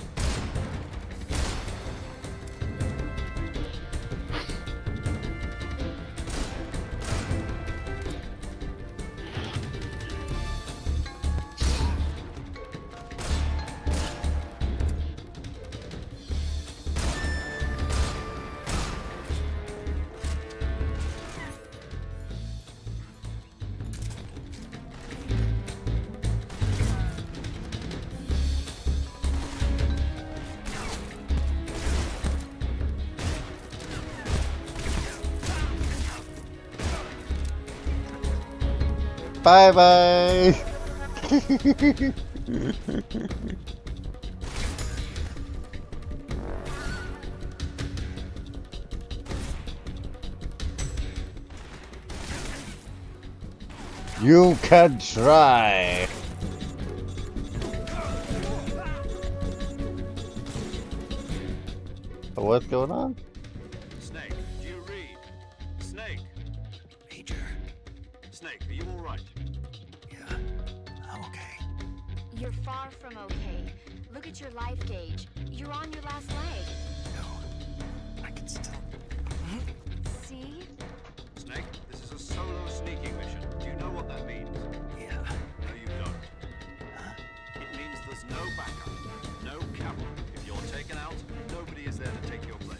Bye bye. You can try. What's going on? Snake, do you read? Snake! Major. Snake, are you alright? Yeah, I'm okay. You're far from okay. Look at your life gauge. You're on your last leg. No, I can still. See? Snake, this is a solo sneaking mission. Do you know what that means? Yeah. No, you don't. Huh? It means there's no backup, no cavalry. If you're taken out, nobody is there to take your place.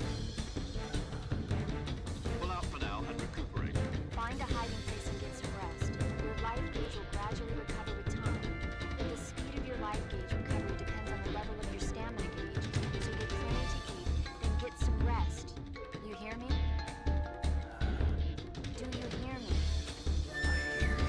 Pull out for now and recuperate. Find a hiding place and get some rest. Your life gauge will gradually recover with time. But the speed of your life gauge recovery depends on the level of your stamina gauge. So get plenty to eat, then get some rest. You hear me? Do you hear me? I hear you.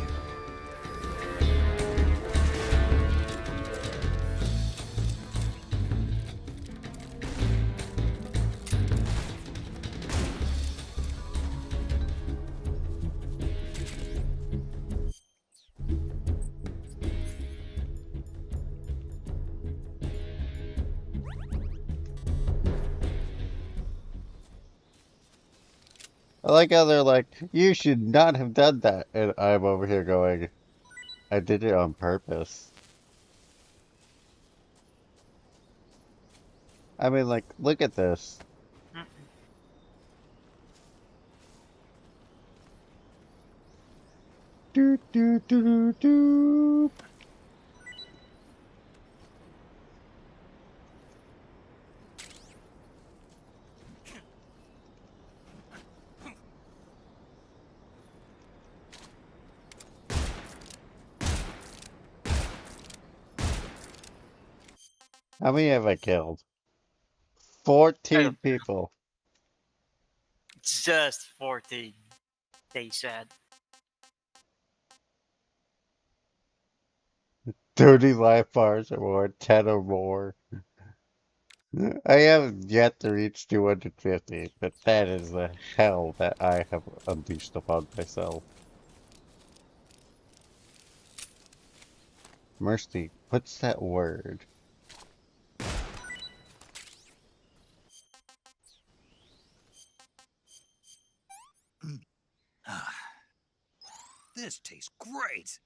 I like how they're like, you should not have done that. And I'm over here going, I did it on purpose. I mean, like, look at this. Do, do, do, do, do. How many have I killed? I 14 don't know. people. It's just 14, they said. 30 life bars or more, 10 or more. I haven't yet to reach 250, but that is the hell that I have unleashed upon myself. Mercy, what's that word? Ah, this tastes great.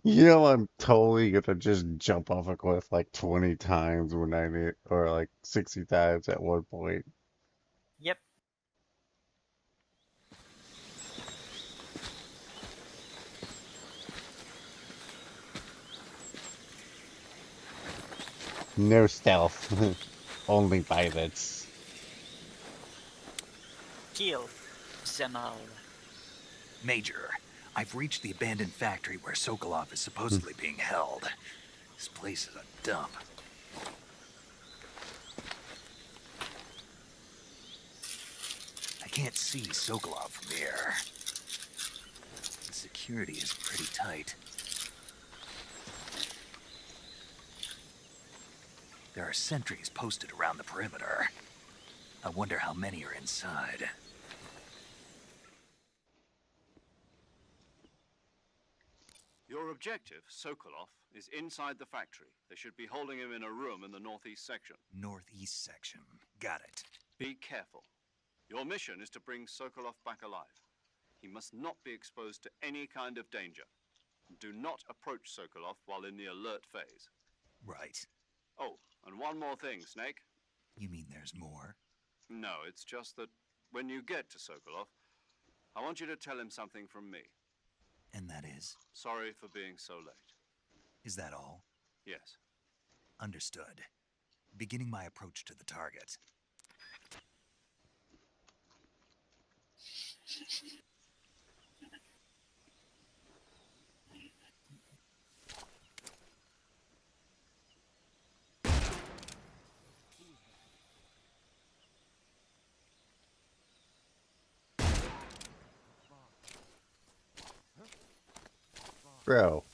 You know, I'm totally gonna just jump off a cliff like 20 times when I need, or like 60 times at one point. Yep. No stealth, only violence. Kill them all. Major, I've reached the abandoned factory where Sokolov is supposedly being held. This place is a dump. I can't see Sokolov from here. The security is pretty tight. There are sentries posted around the perimeter. I wonder how many are inside. Your objective, Sokolov, is inside the factory. They should be holding him in a room in the northeast section. Northeast section. Got it. Be careful. Your mission is to bring Sokolov back alive. He must not be exposed to any kind of danger. Do not approach Sokolov while in the alert phase. Right. Oh, and one more thing, Snake. You mean there's more? No, it's just that when you get to Sokolov, I want you to tell him something from me. And that is? Sorry for being so late. Is that all? Yes. Understood. Beginning my approach to the target. Bro.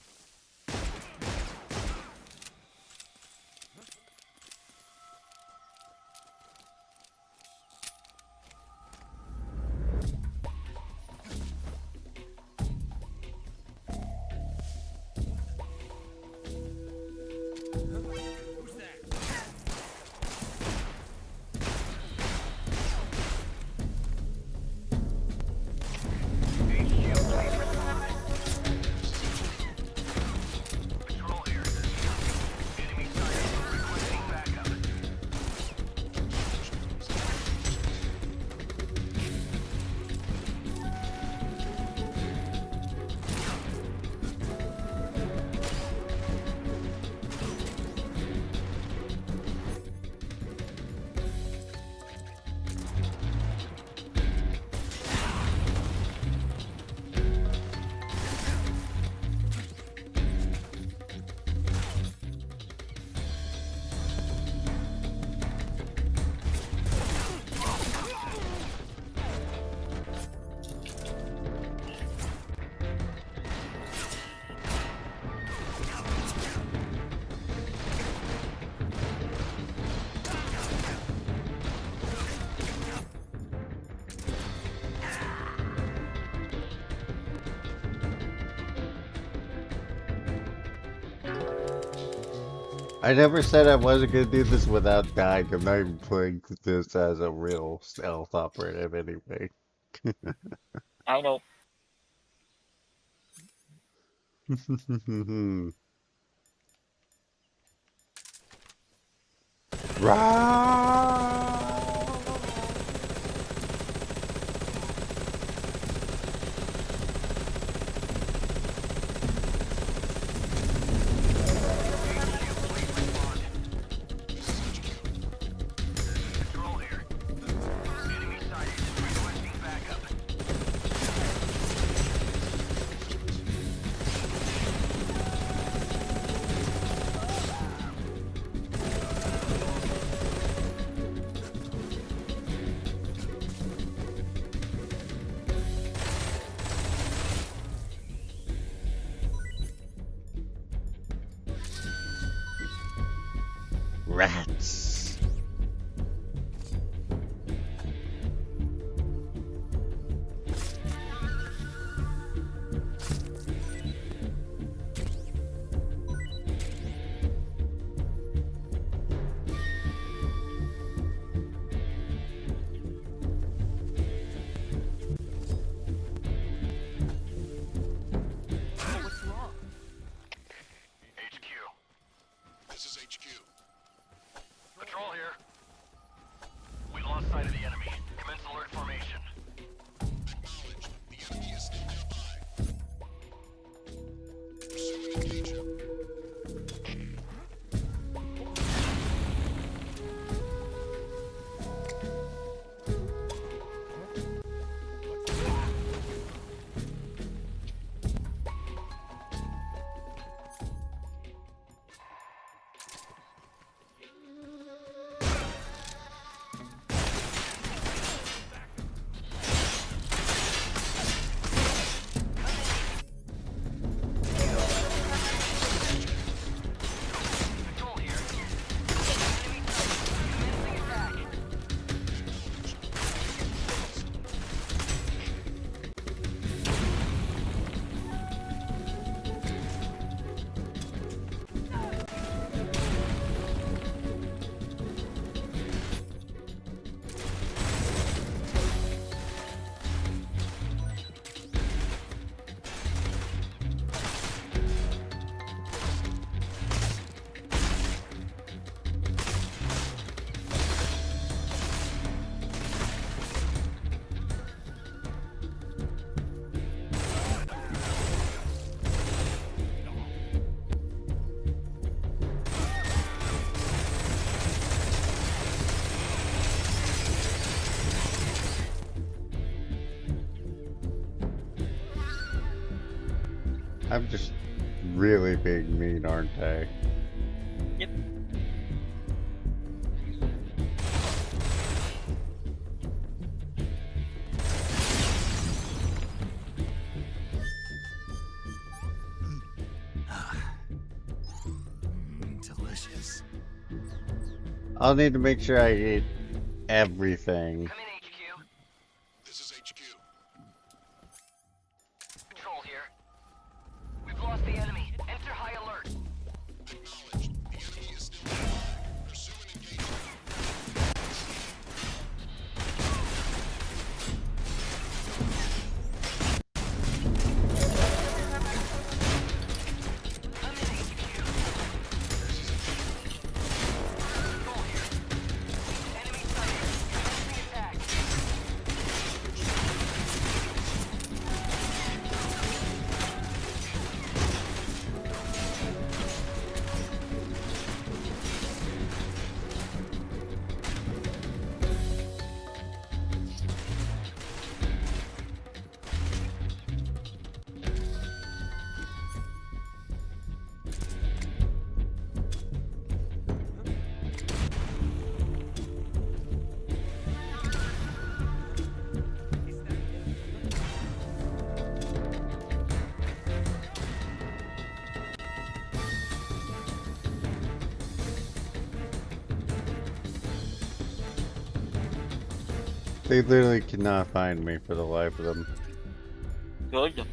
Control here. Enemy scientists requesting backup. I never said I wasn't gonna do this without dying. I'm not even playing this as a real stealth operative anyway. I know. Control here. Enemy scientists requesting backup. Rats. What's wrong? HQ. This is HQ. Patrol here. We lost sight of the enemy. Commence alert formation. Acknowledged. The enemy is still nearby. Pursue and engage him. I'm just really being mean, aren't I? Yep. Delicious. I'll need to make sure I eat everything. Come in, HQ. This is HQ. Control here. We've lost the enemy. Enter high alert. Acknowledged. The enemy is still there. Pursue and engage. Come in, HQ. Control here. Enemy sighted. Commencing attack. They literally cannot find me for the life of them. Good.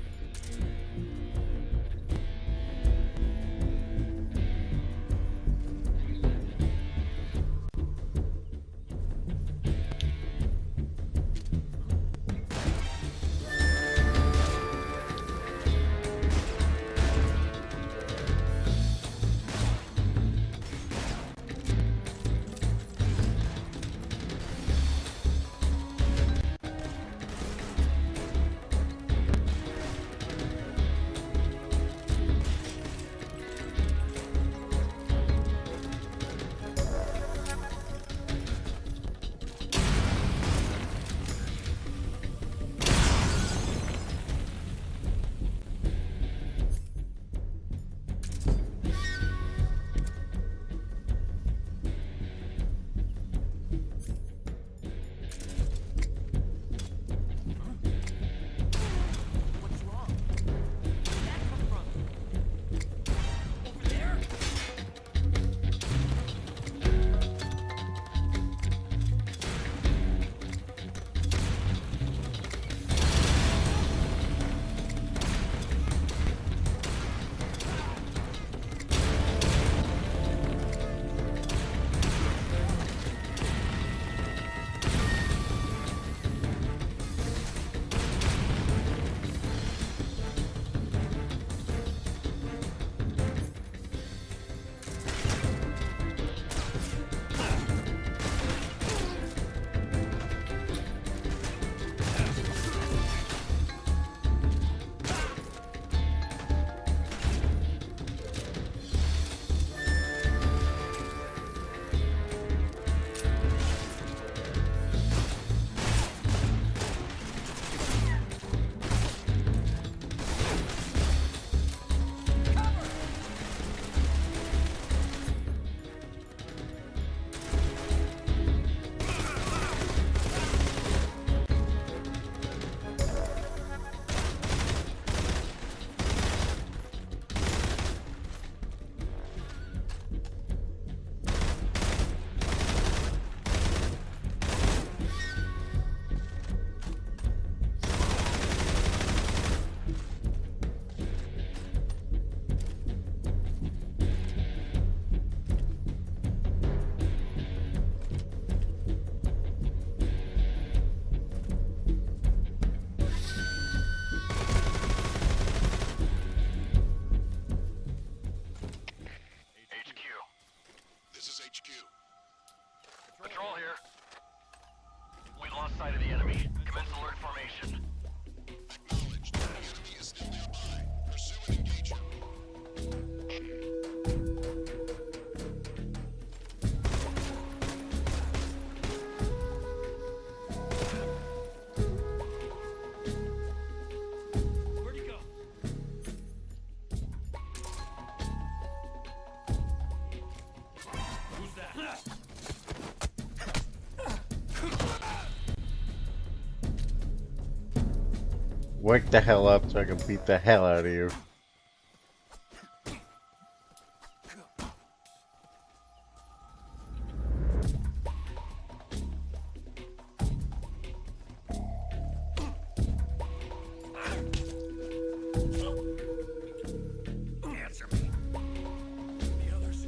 Wake the hell up so I can beat the hell out of you. Answer me. The others.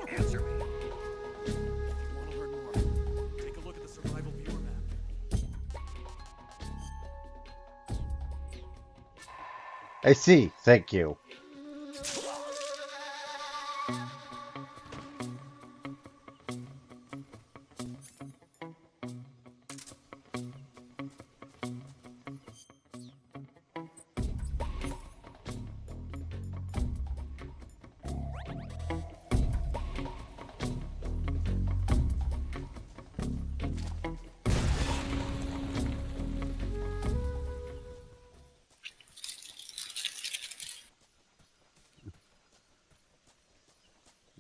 Answer me. If you want to learn more, take a look at the survival viewer map. I see. Thank you.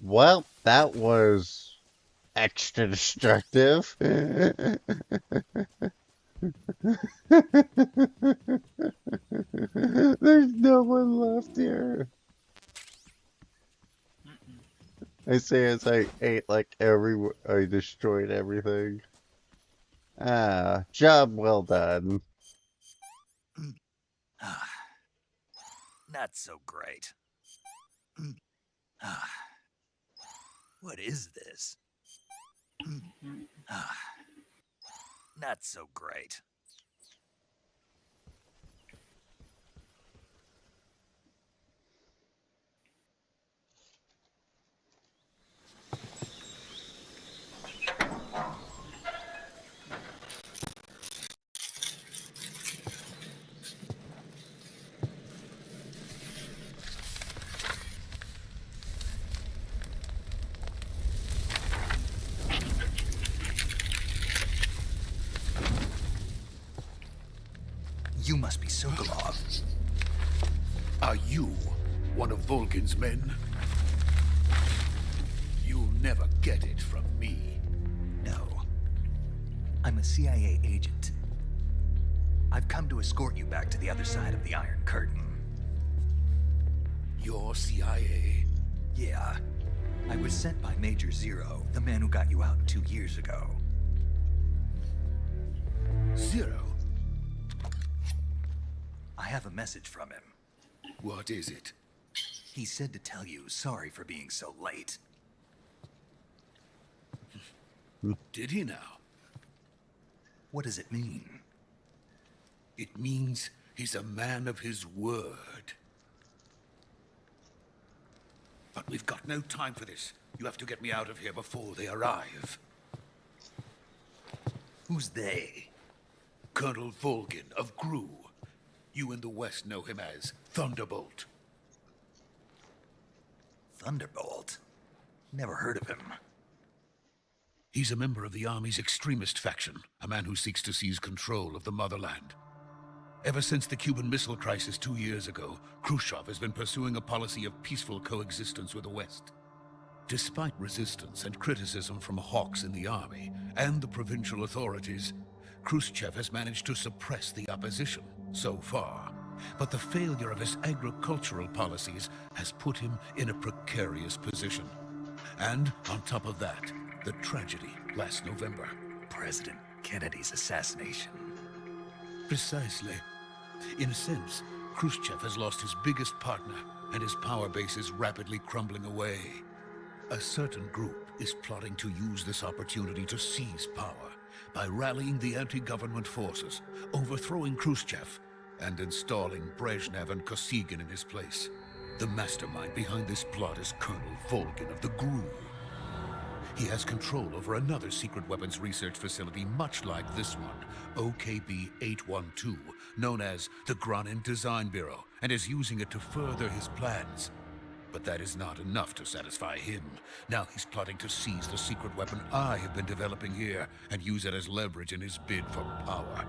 Well, that was extra destructive. There's no one left here. I say as I ate like I destroyed everything. Ah, job well done. Not so great. What is this? Not so great. You must be Sokolov. Are you one of Volgin's men? You'll never get it from me. No. I'm a CIA agent. I've come to escort you back to the other side of the Iron Curtain. You're CIA? Yeah. I was sent by Major Zero, the man who got you out 2 years ago. Zero? I have a message from him. What is it? He said to tell you sorry for being so late. Did he now? What does it mean? It means he's a man of his word. But we've got no time for this. You have to get me out of here before they arrive. Who's they? Colonel Volgin of GRU. You in the West know him as Thunderbolt. Thunderbolt? Never heard of him. He's a member of the Army's extremist faction, a man who seeks to seize control of the motherland. Ever since the Cuban Missile Crisis 2 years ago, Khrushchev has been pursuing a policy of peaceful coexistence with the West. Despite resistance and criticism from hawks in the army and the provincial authorities, Khrushchev has managed to suppress the opposition so far. But the failure of his agricultural policies has put him in a precarious position. And on top of that, the tragedy last November. President Kennedy's assassination. Precisely. In a sense, Khrushchev has lost his biggest partner, and his power base is rapidly crumbling away. A certain group is plotting to use this opportunity to seize power by rallying the anti-government forces, overthrowing Khrushchev, and installing Brezhnev and Kosygin in his place. The mastermind behind this plot is Colonel Volgin of the GRU. He has control over another secret weapons research facility much like this one, OKB-812, known as the Granin Design Bureau, and is using it to further his plans. But that is not enough to satisfy him. Now he's plotting to seize the secret weapon I have been developing here and use it as leverage in his bid for power.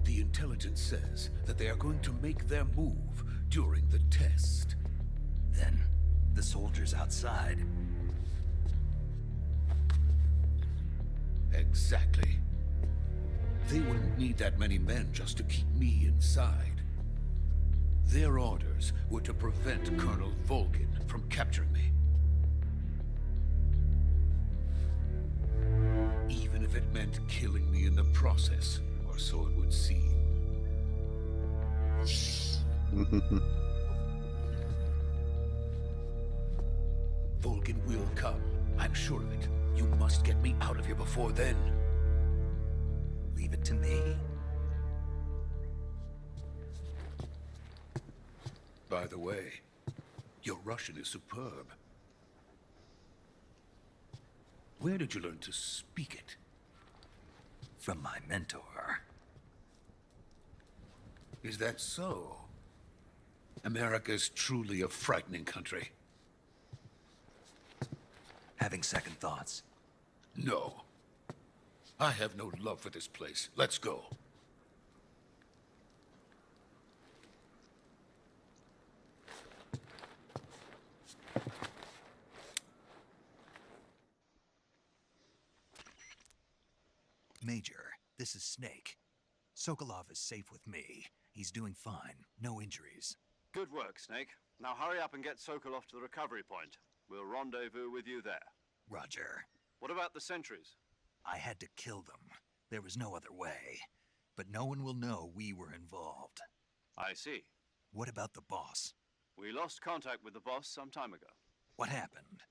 The The intelligence says that they are going to make their move during the test. Then, the soldiers outside. Exactly. They wouldn't need that many men just to keep me inside. Their orders were to prevent Colonel Volgin from capturing me. Even if it meant killing me in the process, or so it would seem. Volgin will come. I'm sure of it. You must get me out of here before then. Leave it to me. By the way, your Russian is superb. Where did you learn to speak it? From my mentor. Is that so? America's truly a frightening country. Having second thoughts. No. I have no love for this place. Let's go. Major, this is Snake. Sokolov is safe with me. He's doing fine. No injuries. Good work, Snake. Now hurry up and get Sokolov to the recovery point. We'll rendezvous with you there. Roger. What about the sentries? I had to kill them. There was no other way. But no one will know we were involved. I see. What about the boss? We lost contact with the boss some time ago. What happened?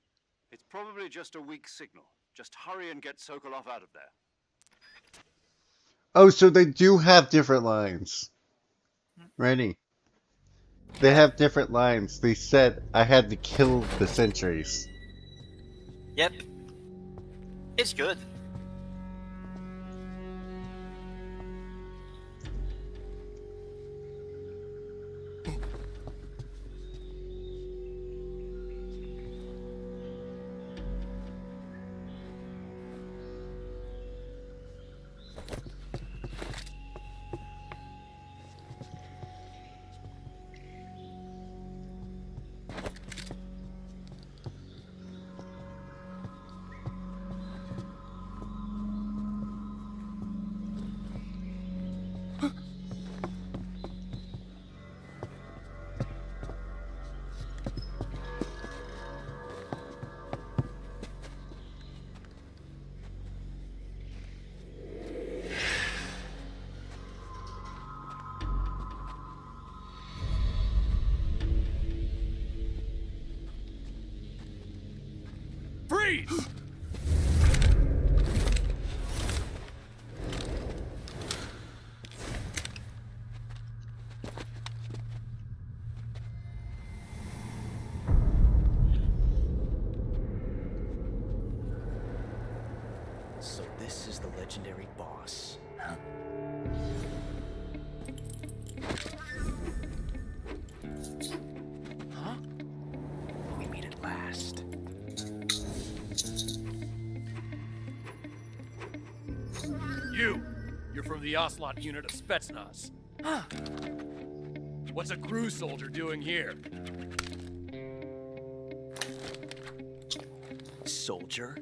It's probably just a weak signal. Just hurry and get Sokolov out of there. Oh, so they do have different lines. Rennie. They have different lines. They said I had to kill the sentries. Yep. It's good. Freeze! So this is the legendary boss. Huh? Huh? We meet at last. You're from the Ocelot unit of Spetsnaz. Huh. What's a crew soldier doing here? Soldier?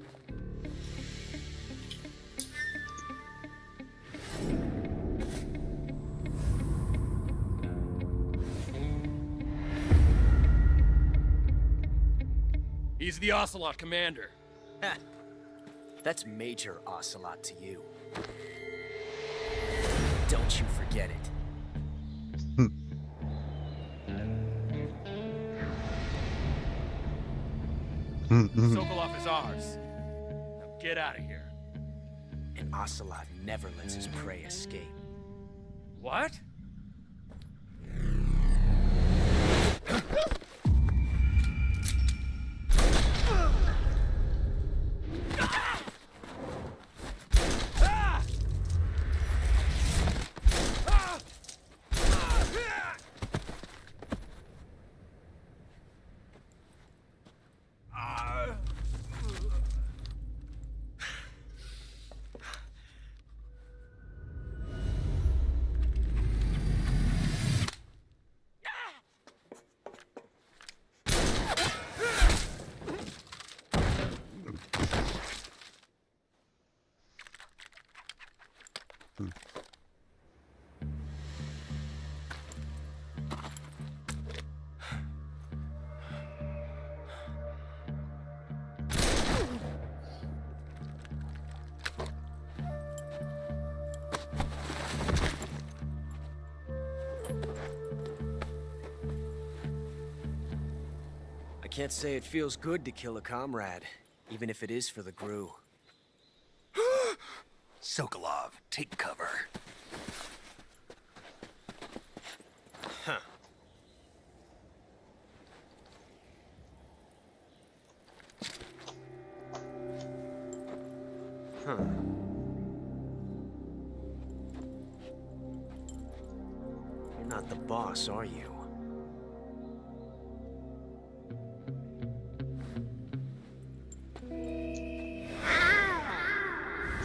He's the Ocelot commander. Heh. That's Major Ocelot to you. Don't you forget it. Sokolov is ours. Now get out of here. And Ocelot never lets his prey escape. What? Can't say it feels good to kill a comrade, even if it is for the GRU. Sokolov, take cover. Huh. Huh. You're not the boss, are you?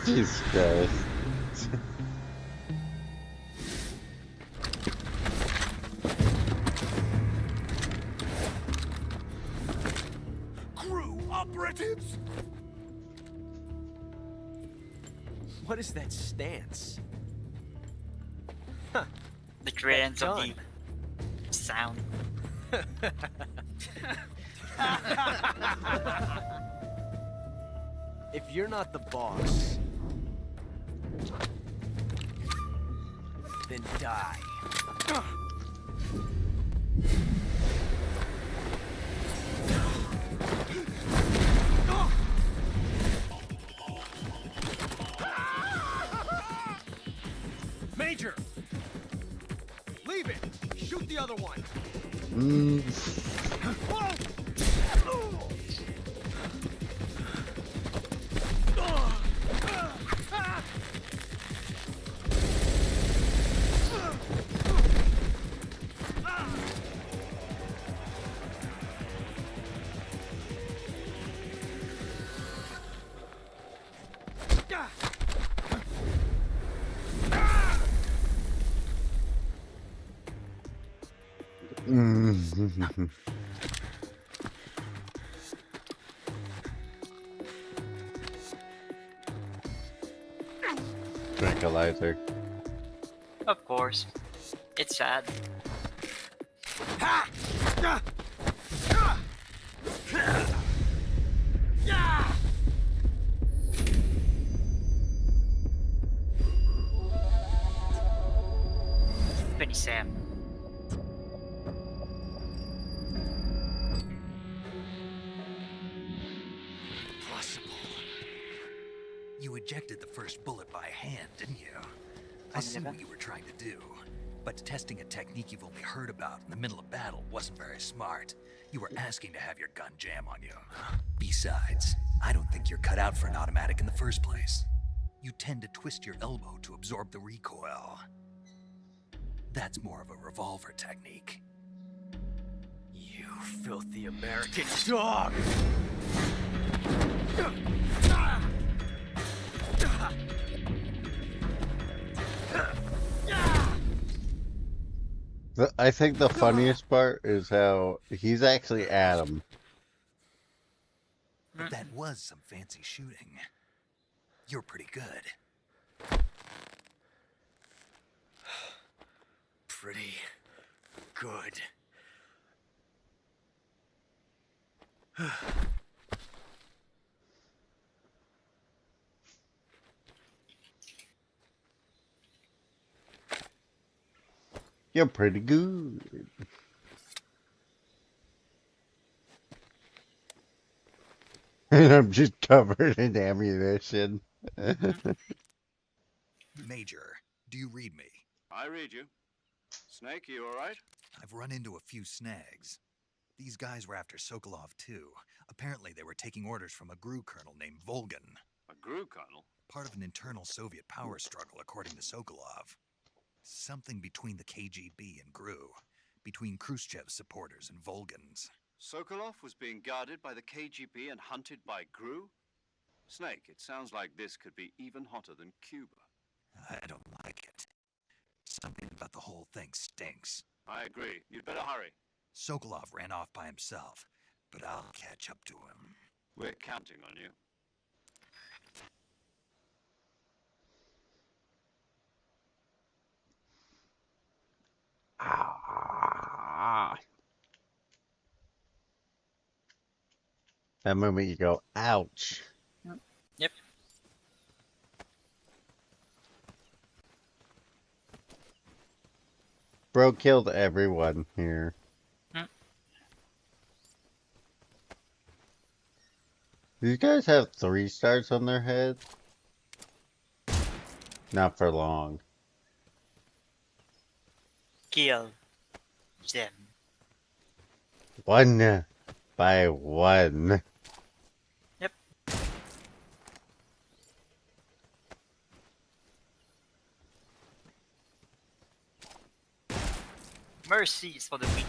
Jesus Christ. Crew operatives! What is that stance? Huh. The gradients of Done. the sound. If you're not the boss, then die. Major! Leave it! Shoot the other one! Tranquilizer. Of course. It's sad. Penny Sam. Impossible. You ejected the first bullet by hand, didn't you? I see what you were trying to do. But testing a technique you've only heard about in the middle of battle wasn't very smart. You were asking to have your gun jam on you. Besides, I don't think you're cut out for an automatic in the first place. You tend to twist your elbow to absorb the recoil. That's more of a revolver technique. You filthy American dog! I think the funniest part is how he's actually Adam. But that was some fancy shooting. You're pretty good. Pretty good. You're pretty good. And I'm just covered in ammunition. Major, do you read me? I read you. Snake, you all right? I've run into a few snags. These guys were after Sokolov too. Apparently they were taking orders from a GRU colonel named Volgan. A GRU colonel? Part of an internal Soviet power struggle, according to Sokolov. Something between the KGB and GRU. Between Khrushchev's supporters and Volgan's. Sokolov was being guarded by the KGB and hunted by GRU? Snake, it sounds like this could be even hotter than Cuba. I don't like it. Something about the whole thing stinks. I agree. You'd better hurry. Sokolov ran off by himself, but I'll catch up to him. We're counting on you. Ah. That moment you go, ouch. Yep. Bro killed everyone here. These guys have 3 stars on their head? Not for long. Kill them. One by one. Yep. Mercy is for the weak.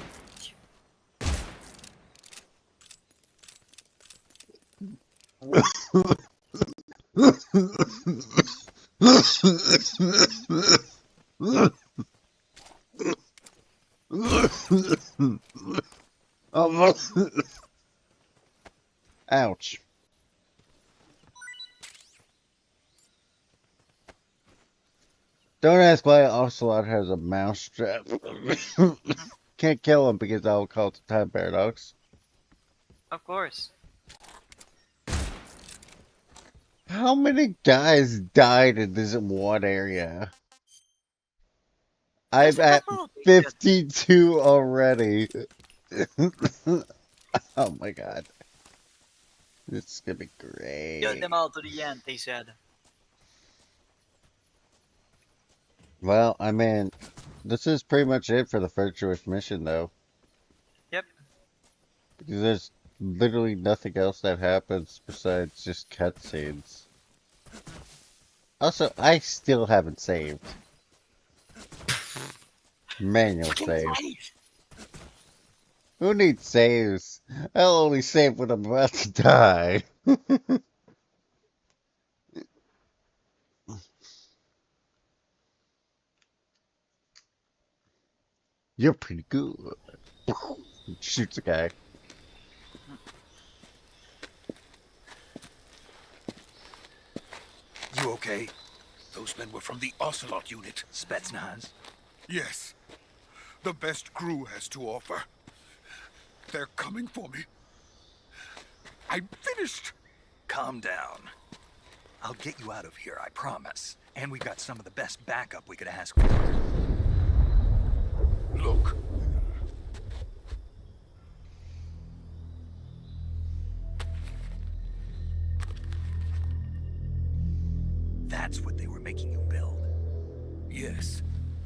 Ouch. Don't ask why Ocelot has a mouse trap. Can't kill him because I'll call it the time paradox. Of course. How many guys died in this one area? I'm at 52 already. Oh my god. This is gonna be great. Kill them all to the end, they said. Well, I mean, this is pretty much it for the virtuous mission, though. Yep. Because there's literally nothing else that happens besides just cutscenes. Also, I still haven't saved. Manual save. Who needs saves? I'll only save when I'm about to die. You're pretty good. Shoots a guy. You okay? Those men were from the Ocelot unit. Spetsnaz? Yes. The best crew has to offer. They're coming for me. I'm finished. Calm down. I'll get you out of here, I promise. And we've got some of the best backup we could ask for. Look. That's what they were making you build. Yes.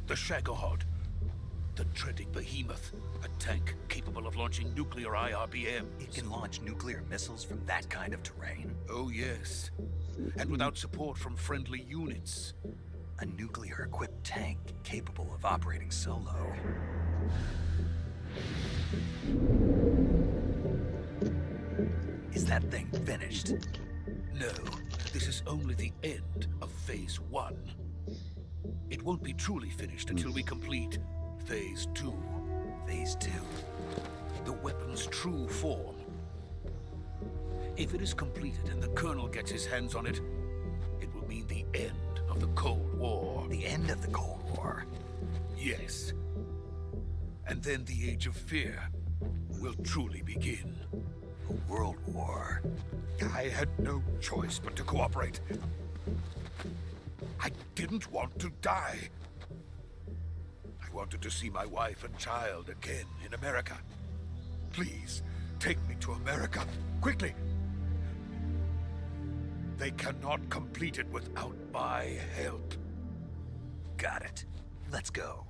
The Shagohod. The dreaded behemoth. A tank capable of launching nuclear IRBM. It can launch nuclear missiles from that kind of terrain? Oh, yes. And without support from friendly units. A nuclear-equipped tank capable of operating solo. Is that thing finished? No, this is only the end of Phase 1. It won't be truly finished until we complete Phase 2. Phase 2? The weapon's true form. If it is completed and the Colonel gets his hands on it, it will mean the end of the Cold War. The end of the Cold War? Yes. And then the Age of Fear will truly begin. A world war. I had no choice but to cooperate. I didn't want to die. I wanted to see my wife and child again in America. Please, take me to America, quickly. They cannot complete it without my help. Got it. Let's go.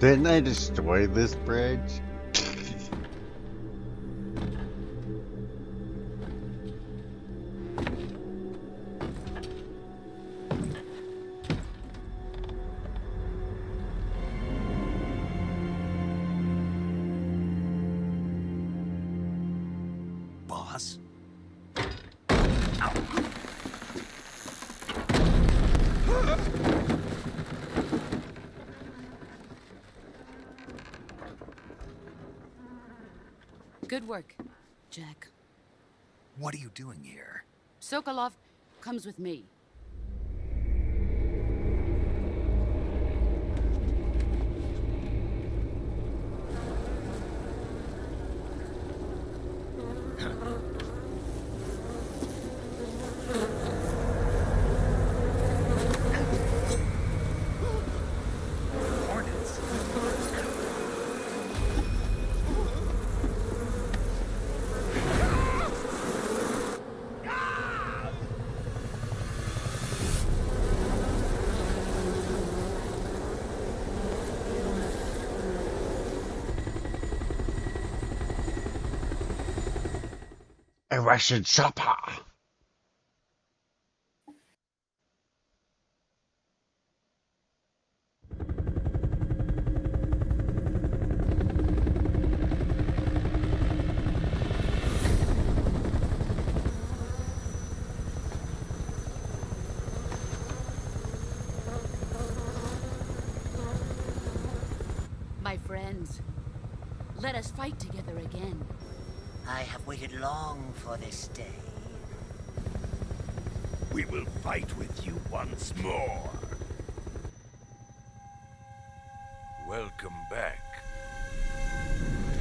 Didn't I destroy this bridge? boss. Good work, Jack. What are you doing here? Sokolov comes with me. Hornets? A Russian chopper. My friends, let us fight together again. I have waited long for this day. We will fight with you once more. Welcome back,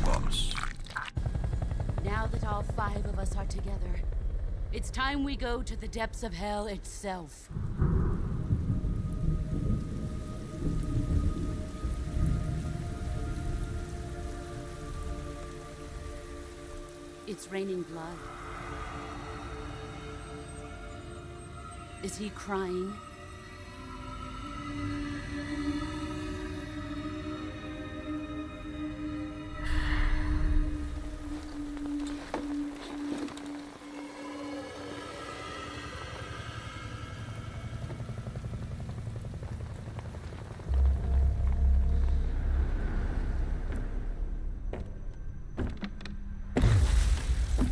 boss. Now that all 5 of us are together, it's time we go to the depths of hell itself. It's raining blood. Is he crying?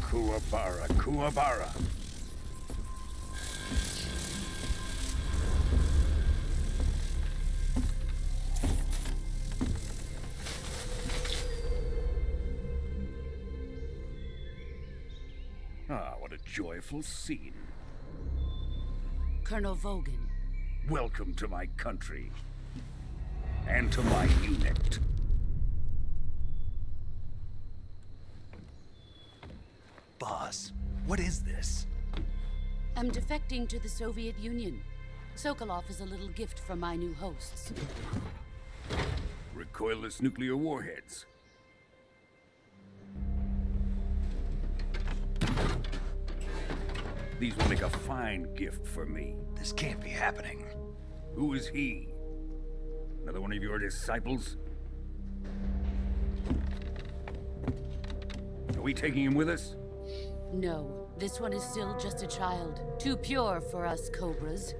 Kuwabara, Kuwabara. Ah, what a joyful scene. Colonel Vogan. Welcome to my country. And to my unit. Boss, what is this? I'm defecting to the Soviet Union. Sokolov is a little gift from my new hosts. Recoilless nuclear warheads. These will make a fine gift for me. This can't be happening. Who is he? Another one of your disciples? Are we taking him with us? No, this one is still just a child. Too pure for us Cobras.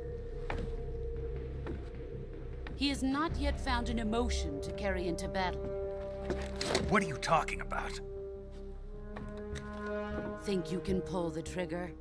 He has not yet found an emotion to carry into battle. What are you talking about? Think you can pull the trigger?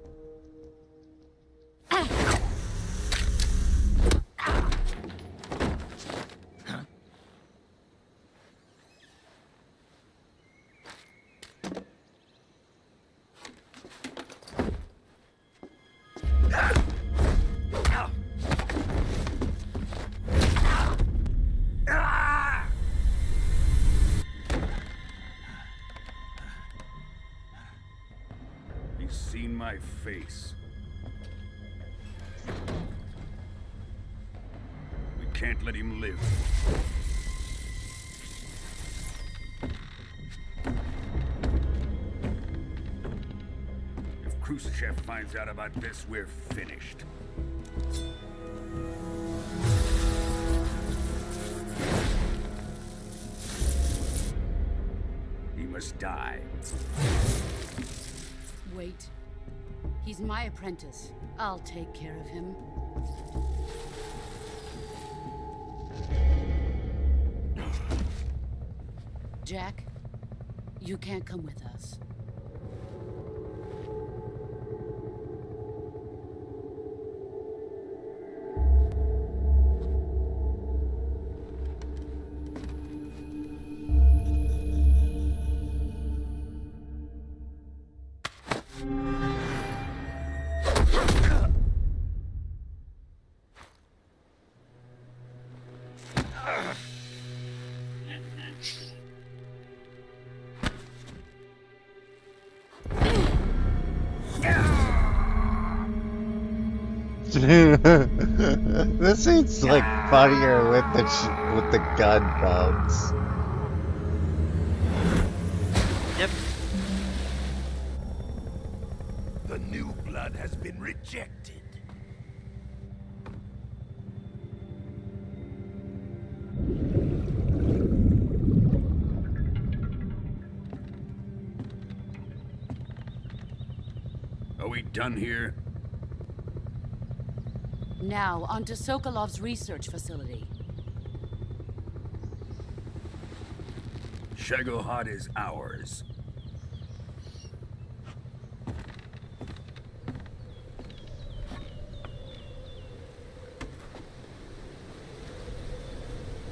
He's seen my face. We can't let him live. If Khrushchev finds out about this, we're finished. He must die. Wait. He's my apprentice. I'll take care of him. Jack, you can't come with us. This seems like funnier with the gun mounts. Yep. The new blood has been rejected. Are we done here? Now, on to Sokolov's research facility. Shagohod is ours.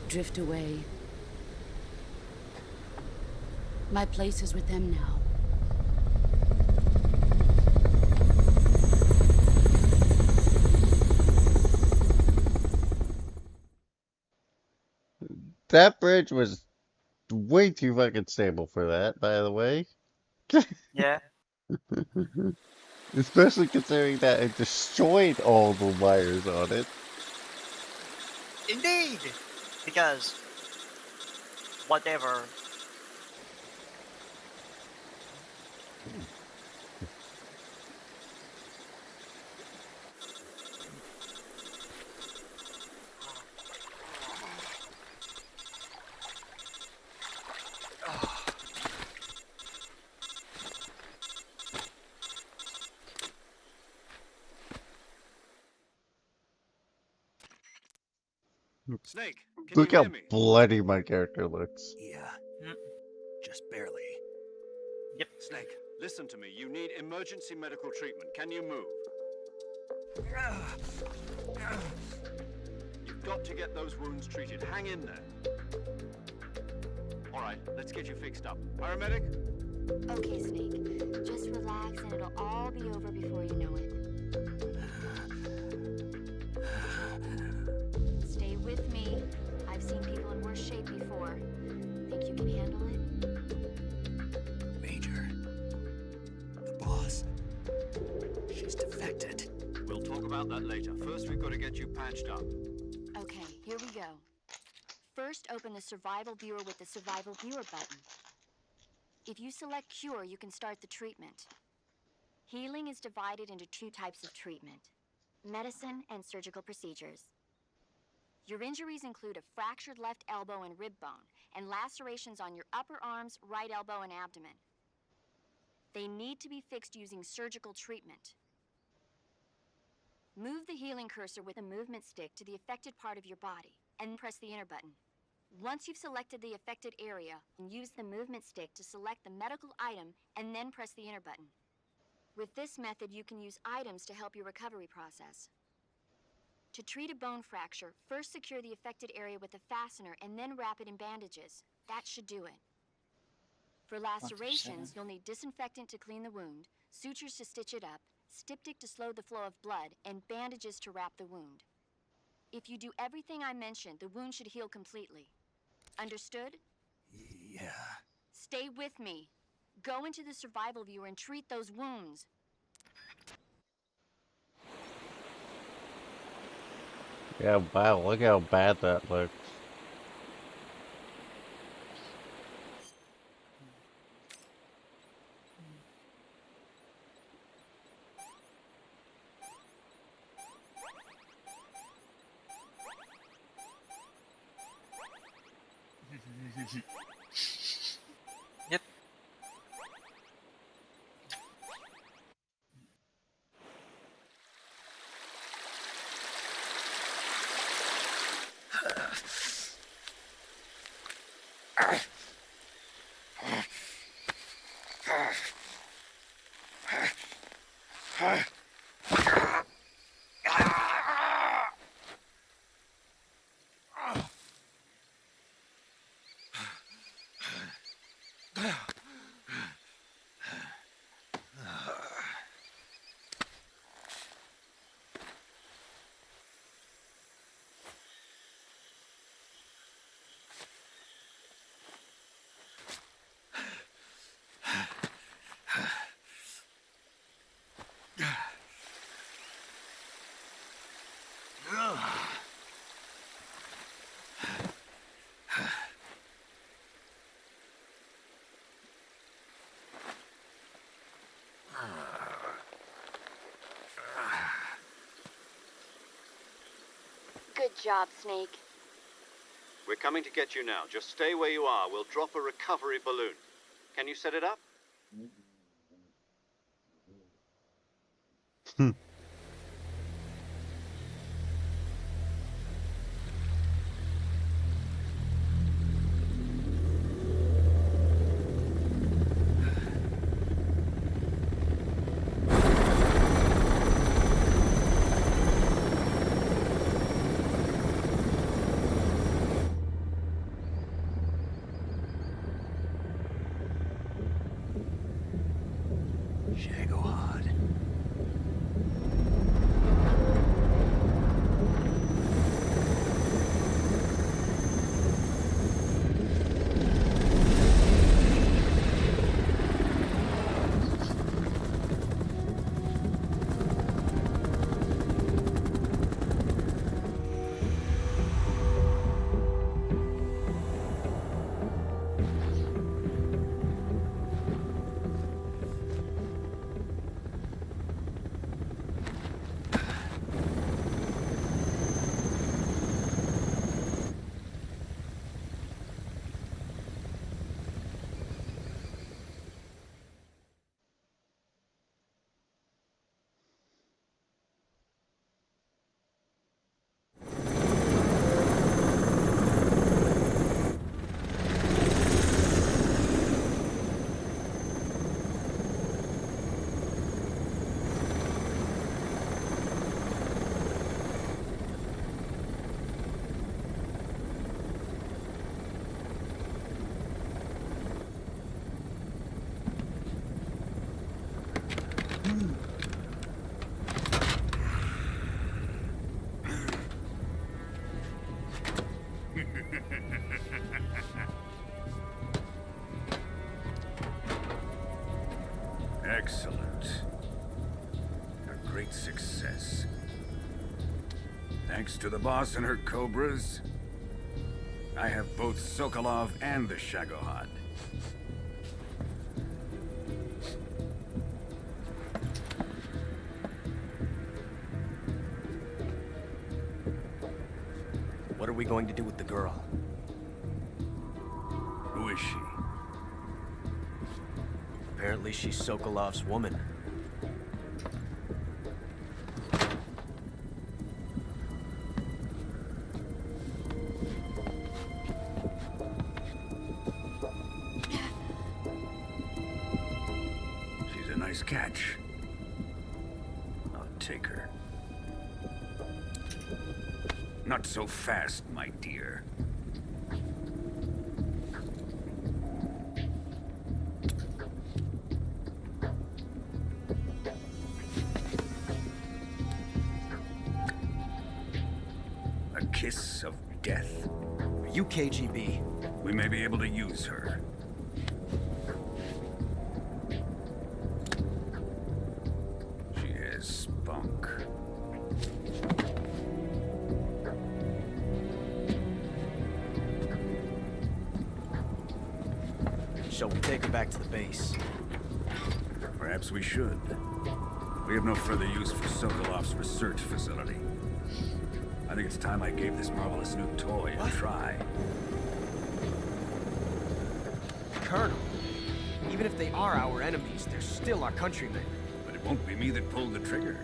Drift away. My place is with them now. That bridge was way too fucking stable for that, by the way. Yeah. Especially considering that it destroyed all the wires on it. Indeed. Because whatever. Snake, can Look you how hear me? bloody my character looks. Yeah, Mm, just barely. Yep. Snake, listen to me. You need emergency medical treatment. Can you move? You've got to get those wounds treated. Hang in there. All right, let's get you fixed up. Paramedic? Okay, Snake. Just relax and it'll all be over before you know it. Stay with me. I've seen people in worse shape before. Think you can handle it? Major. The boss. She's defected. We'll talk about that later. First, we've got to get you patched up. Okay, here we go. First, open the survival viewer with the survival viewer button. If you select cure, you can start the treatment. Healing is divided into two types of treatment: medicine and surgical procedures. Your injuries include a fractured left elbow and rib bone, and lacerations on your upper arms, right elbow, and abdomen. They need to be fixed using surgical treatment. Move the healing cursor with a movement stick to the affected part of your body, and press the enter button. Once you've selected the affected area, use the movement stick to select the medical item, and then press the enter button. With this method, you can use items to help your recovery process. To treat a bone fracture, first secure the affected area with a fastener and then wrap it in bandages. That should do it. For lacerations, you'll need disinfectant to clean the wound, sutures to stitch it up, styptic to slow the flow of blood, and bandages to wrap the wound. If you do everything I mentioned, the wound should heal completely. Understood? Yeah. Stay with me. Go into the survival viewer and treat those wounds. Yeah, wow, look how bad that looks. Yep. job, Snake. We're coming to get you now. Just stay where you are. We'll drop a recovery balloon. Can you set it up? Shagohod. Excellent. A great success. Thanks to the boss and her cobras, I have both Sokolov and the Shagohod. What are we going to do with the girl? Who is she? Apparently she's Sokolov's woman. She's a nice catch. I'll take her. Not so fast, my dear. A kiss of death. Are you KGB? We may be able to use her. She has spunk. Shall we take her back to the base? Perhaps we should. We have no further use for Sokolov's research facility. I think it's time I gave this marvelous new toy a try. Colonel, even if they are our enemies, they're still our countrymen. But it won't be me that pulled the trigger.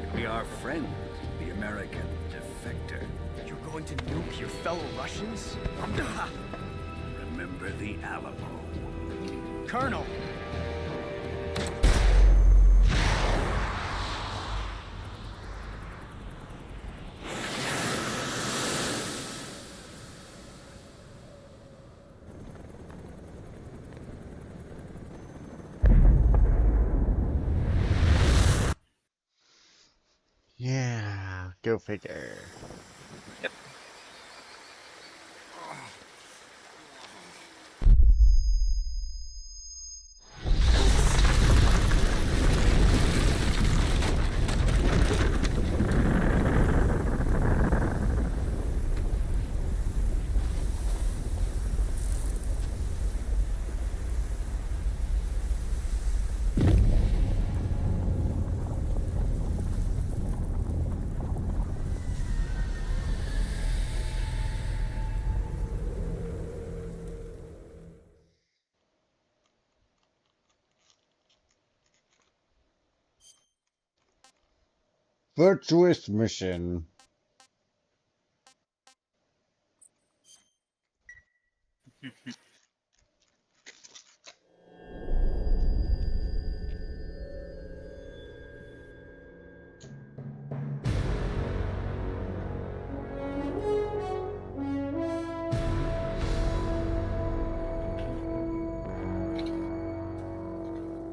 It'll be our friend, the American defector. You're going to nuke your fellow Russians? Remember the Alamo. Colonel! Yeah, go figure. Yep. Virtuous mission.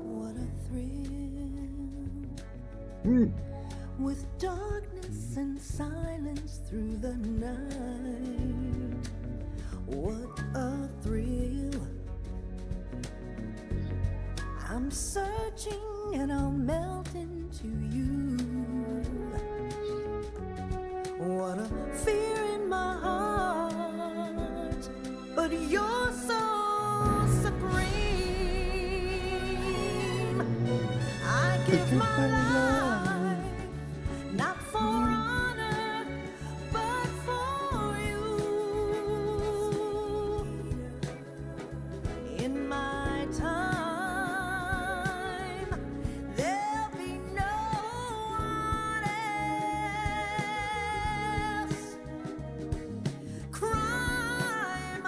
What a thrill. With darkness and silence through the night. What a thrill. I'm searching and I'll melt into you. What a fear in my heart, but you're so supreme. I give my life, not for honor, but for you. In my time, there'll be no one else. Crime,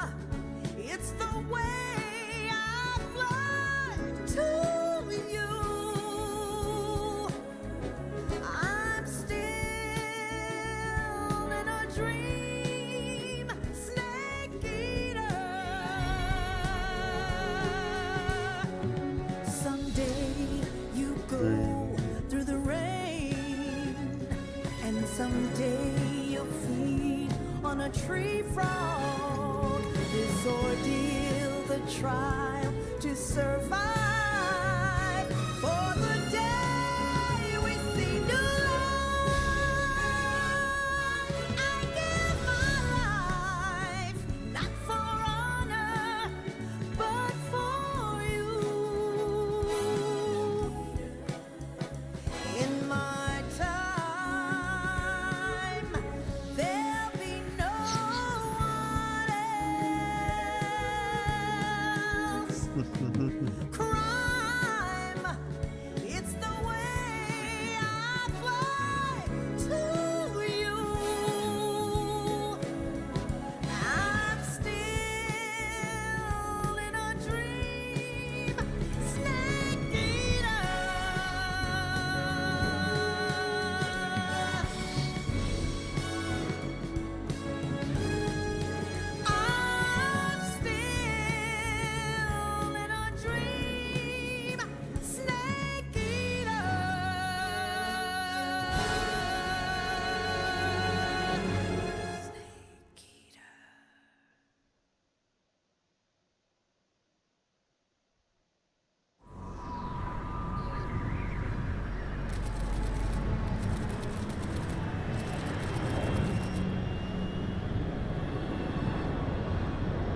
it's the way I fly to you. I'm still in a dream, snake eater. Someday you go through the rain, and someday you'll feed on a tree frog. This ordeal, the trial to survive, for the day we see new light. I give my life, not for honor, but for you. In my time, there'll be no one else. Crime, it's the way I fly to you. I'm still in a dream, snake eater. I'm still in a dream, snake eater.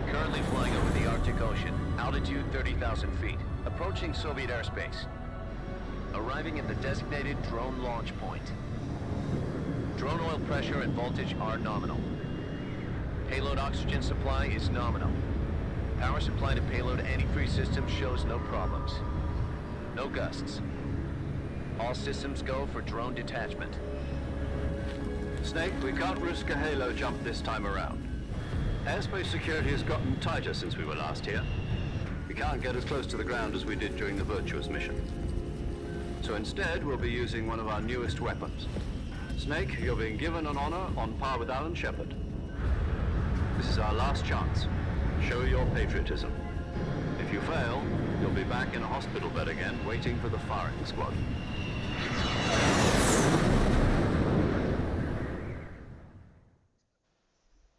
Currently flying over the Arctic Ocean, altitude 30,000 feet, approaching Soviet airspace. Arriving at the designated drone launch point. Drone oil pressure and voltage are nominal. Payload oxygen supply is nominal. Power supply to payload antifreeze system shows no problems. No gusts. All systems go for drone detachment. Snake, we can't risk a halo jump this time around. Airspace security has gotten tighter since we were last here. We can't get as close to the ground as we did during the Virtuous mission. So instead, we'll be using one of our newest weapons. Snake, you're being given an honor on par with Alan Shepard. This is our last chance. Show your patriotism. If you fail, you'll be back in a hospital bed again, waiting for the firing squad.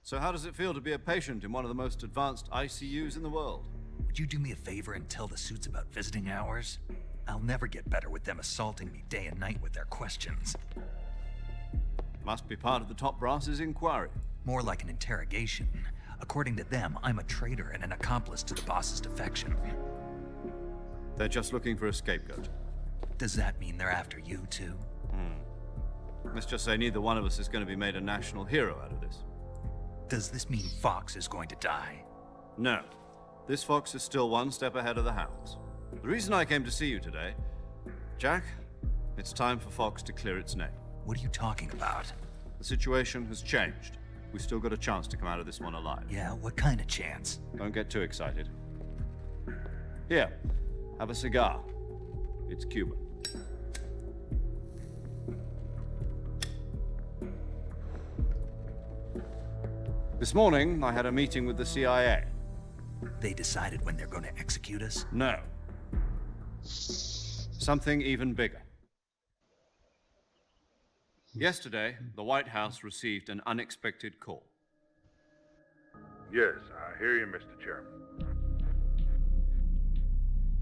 So how does it feel to be a patient in one of the most advanced ICUs in the world? Would you do me a favor and tell the suits about visiting hours? I'll never get better with them assaulting me day and night with their questions. Must be part of the top brass's inquiry. More like an interrogation. According to them, I'm a traitor and an accomplice to the boss's defection. They're just looking for a scapegoat. Does that mean they're after you, too? Let's just say neither one of us is going to be made a national hero out of this. Does this mean Fox is going to die? No. This fox is still one step ahead of the hounds. The reason I came to see you today, Jack, it's time for Fox to clear its name. What are you talking about? The situation has changed. We've still got a chance to come out of this one alive. Yeah, what kind of chance? Don't get too excited. Here, have a cigar. It's Cuban. This morning, I had a meeting with the CIA. They decided when they're going to execute us? No. Something even bigger. Yesterday, the White House received an unexpected call. Yes, I hear you, Mr. Chairman.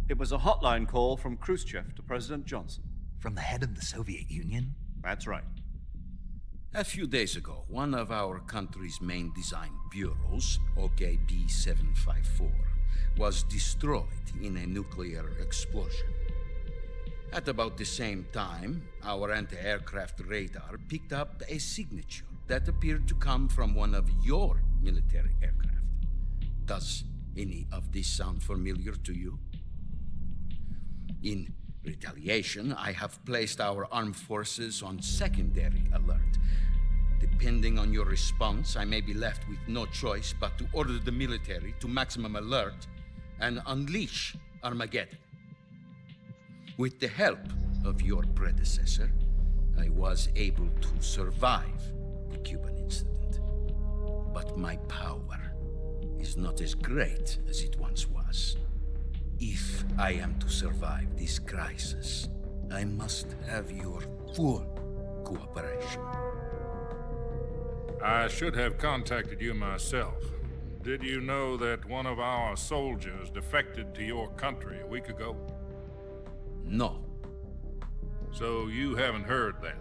It was a hotline call from Khrushchev to President Johnson. From the head of the Soviet Union? That's right. A few days ago, one of our country's main design bureaus, OKB 754, was destroyed in a nuclear explosion. At about the same time, our anti-aircraft radar picked up a signature that appeared to come from one of your military aircraft. Does any of this sound familiar to you? In retaliation, I have placed our armed forces on secondary alert. Depending on your response, I may be left with no choice but to order the military to maximum alert and unleash Armageddon. With the help of your predecessor, I was able to survive the Cuban incident. But my power is not as great as it once was. If I am to survive this crisis, I must have your full cooperation. I should have contacted you myself. Did you know that one of our soldiers defected to your country a week ago? No. So you haven't heard then.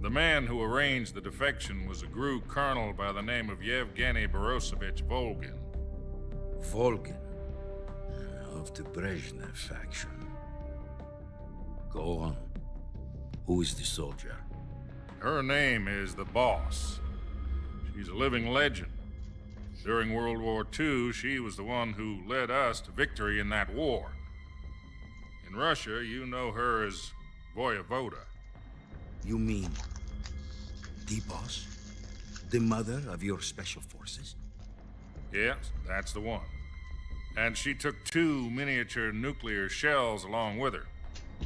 The man who arranged the defection was a GRU colonel by the name of Yevgeny Borosovich Volgin. Volgin? Of the Brezhnev faction. Go on. Who is the soldier? Her name is the Boss. She's a living legend. During World War II, she was the one who led us to victory in that war. In Russia, you know her as Voyevoda. You mean the Boss? The mother of your special forces? Yes, that's the one. And she took 2 miniature nuclear shells along with her.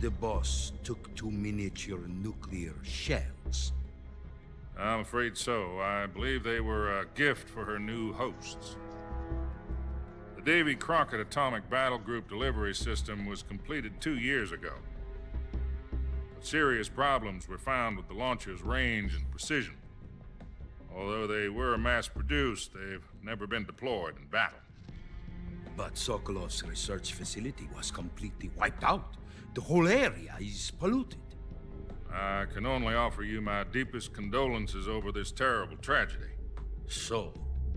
The Boss took 2 miniature nuclear shells? I'm afraid so. I believe they were a gift for her new hosts. The Davy Crockett Atomic Battle Group delivery system was completed 2 years ago. But serious problems were found with the launcher's range and precision. Although they were mass-produced, they've never been deployed in battle. But Sokolov's research facility was completely wiped out. The whole area is polluted. I can only offer you my deepest condolences over this terrible tragedy. So,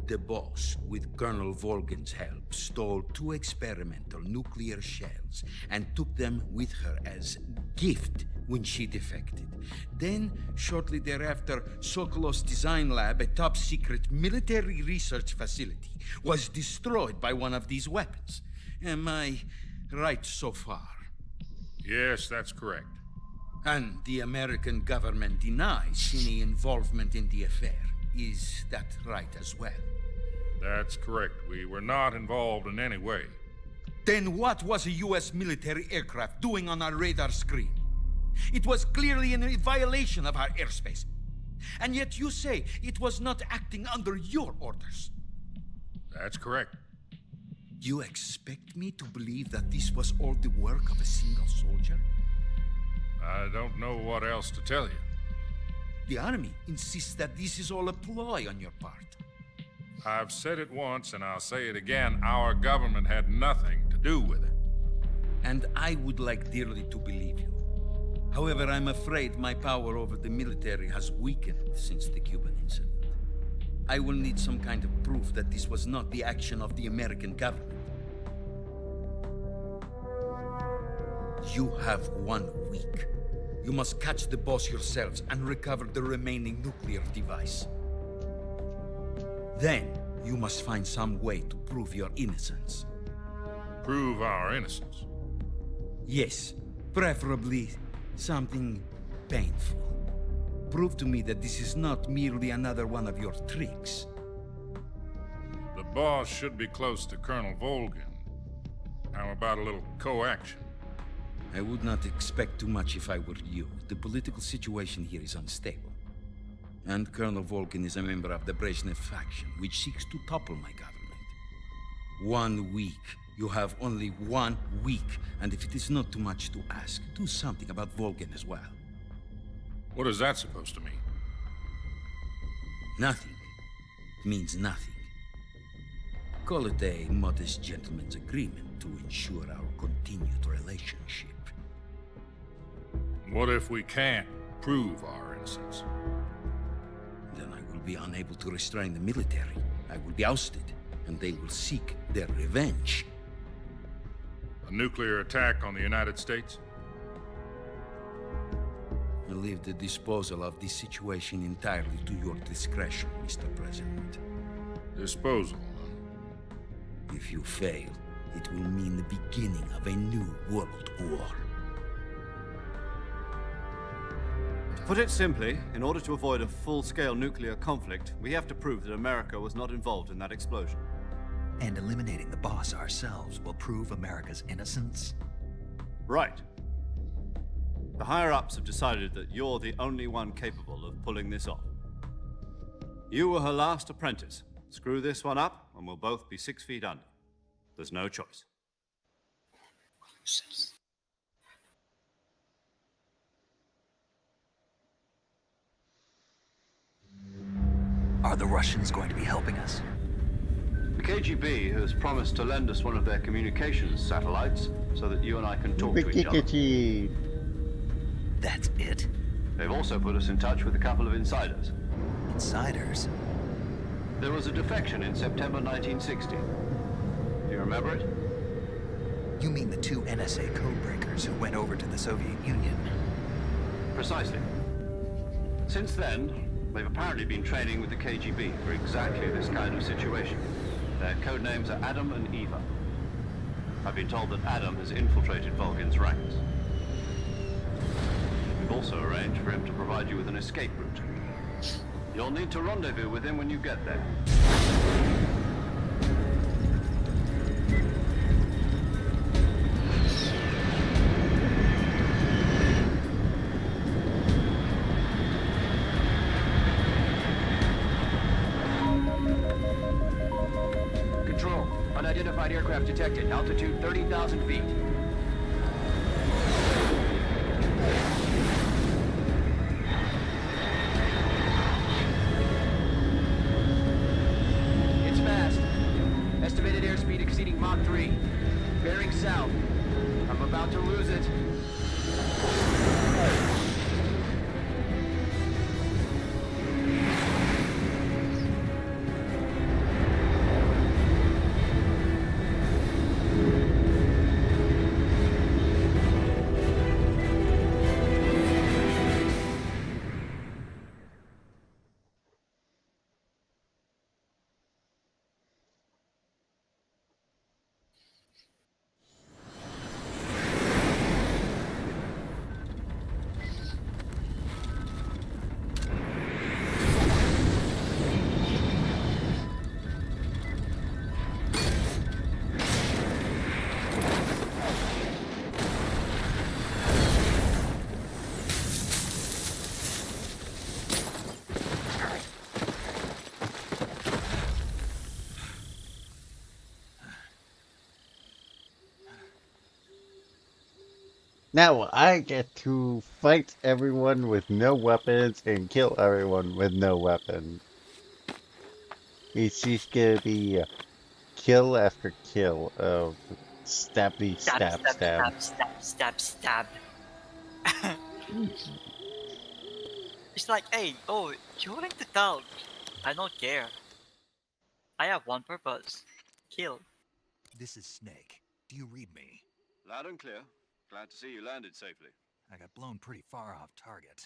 the Boss, with Colonel Volgin's help, stole 2 experimental nuclear shells and took them with her as gift when she defected. Then, shortly thereafter, Sokolov's design lab, a top-secret military research facility, was destroyed by one of these weapons. Am I right so far? Yes, that's correct. And the American government denies any involvement in the affair. Is that right as well? That's correct. We were not involved in any way. Then what was a U.S. military aircraft doing on our radar screen? It was clearly in violation of our airspace. And yet you say it was not acting under your orders. That's correct. You expect me to believe that this was all the work of a single soldier? I don't know what else to tell you. The Army insists that this is all a ploy on your part. I've said it once, and I'll say it again. Our government had nothing to do with it. And I would like dearly to believe you. However, I'm afraid my power over the military has weakened since the Cuban incident. I will need some kind of proof that this was not the action of the American government. You have 1 week. You must catch the Boss yourselves and recover the remaining nuclear device. Then, you must find some way to prove your innocence. Prove our innocence? Yes, preferably something painful. Prove to me that this is not merely another one of your tricks. The boss should be close to Colonel Volgin. How about a little co-action? I would not expect too much if I were you. The political situation here is unstable. And Colonel Volgin is a member of the Brezhnev faction, which seeks to topple my government. 1 week. You have only 1 week. And if it is not too much to ask, do something about Volgin as well. What is that supposed to mean? Nothing. It means nothing. Call it a modest gentleman's agreement to ensure our continued relationship. What if we can't prove our innocence? Then I will be unable to restrain the military. I will be ousted, and they will seek their revenge. A nuclear attack on the United States? I leave the disposal of this situation entirely to your discretion, Mr. President. Disposal? If you fail, it will mean the beginning of a new world war. To put it simply, in order to avoid a full-scale nuclear conflict, we have to prove that America was not involved in that explosion. And eliminating the boss ourselves will prove America's innocence? Right. The higher-ups have decided that you're the only one capable of pulling this off. You were her last apprentice. Screw this one up, and we'll both be 6 feet under. There's no choice. Are the Russians going to be helping us? The KGB has promised to lend us one of their communications satellites so that you and I can talk to each other. That's it? They've also put us in touch with a couple of insiders. Insiders? There was a defection in September 1960. Do you remember it? You mean the 2 NSA codebreakers who went over to the Soviet Union? Precisely. Since then, they've apparently been training with the KGB for exactly this kind of situation. Their code names are Adam and Eva. I've been told that Adam has infiltrated Volgin's ranks. We've also arranged for him to provide you with an escape route. You'll need to rendezvous with him when you get there. Control. Unidentified aircraft detected. Altitude 30,000 feet. It's fast. Estimated airspeed exceeding Mach 3. Bearing south. I'm about to lose it. Now I get to fight everyone with no weapons and kill everyone with no weapons. It's just gonna be kill after kill of stabby stab stab. Stab. It's like, hey, oh, you're willing to tell. I don't care. I have one purpose. Kill. This is Snake. Do you read me? Loud and clear. Glad to see you landed safely. I got blown pretty far off target.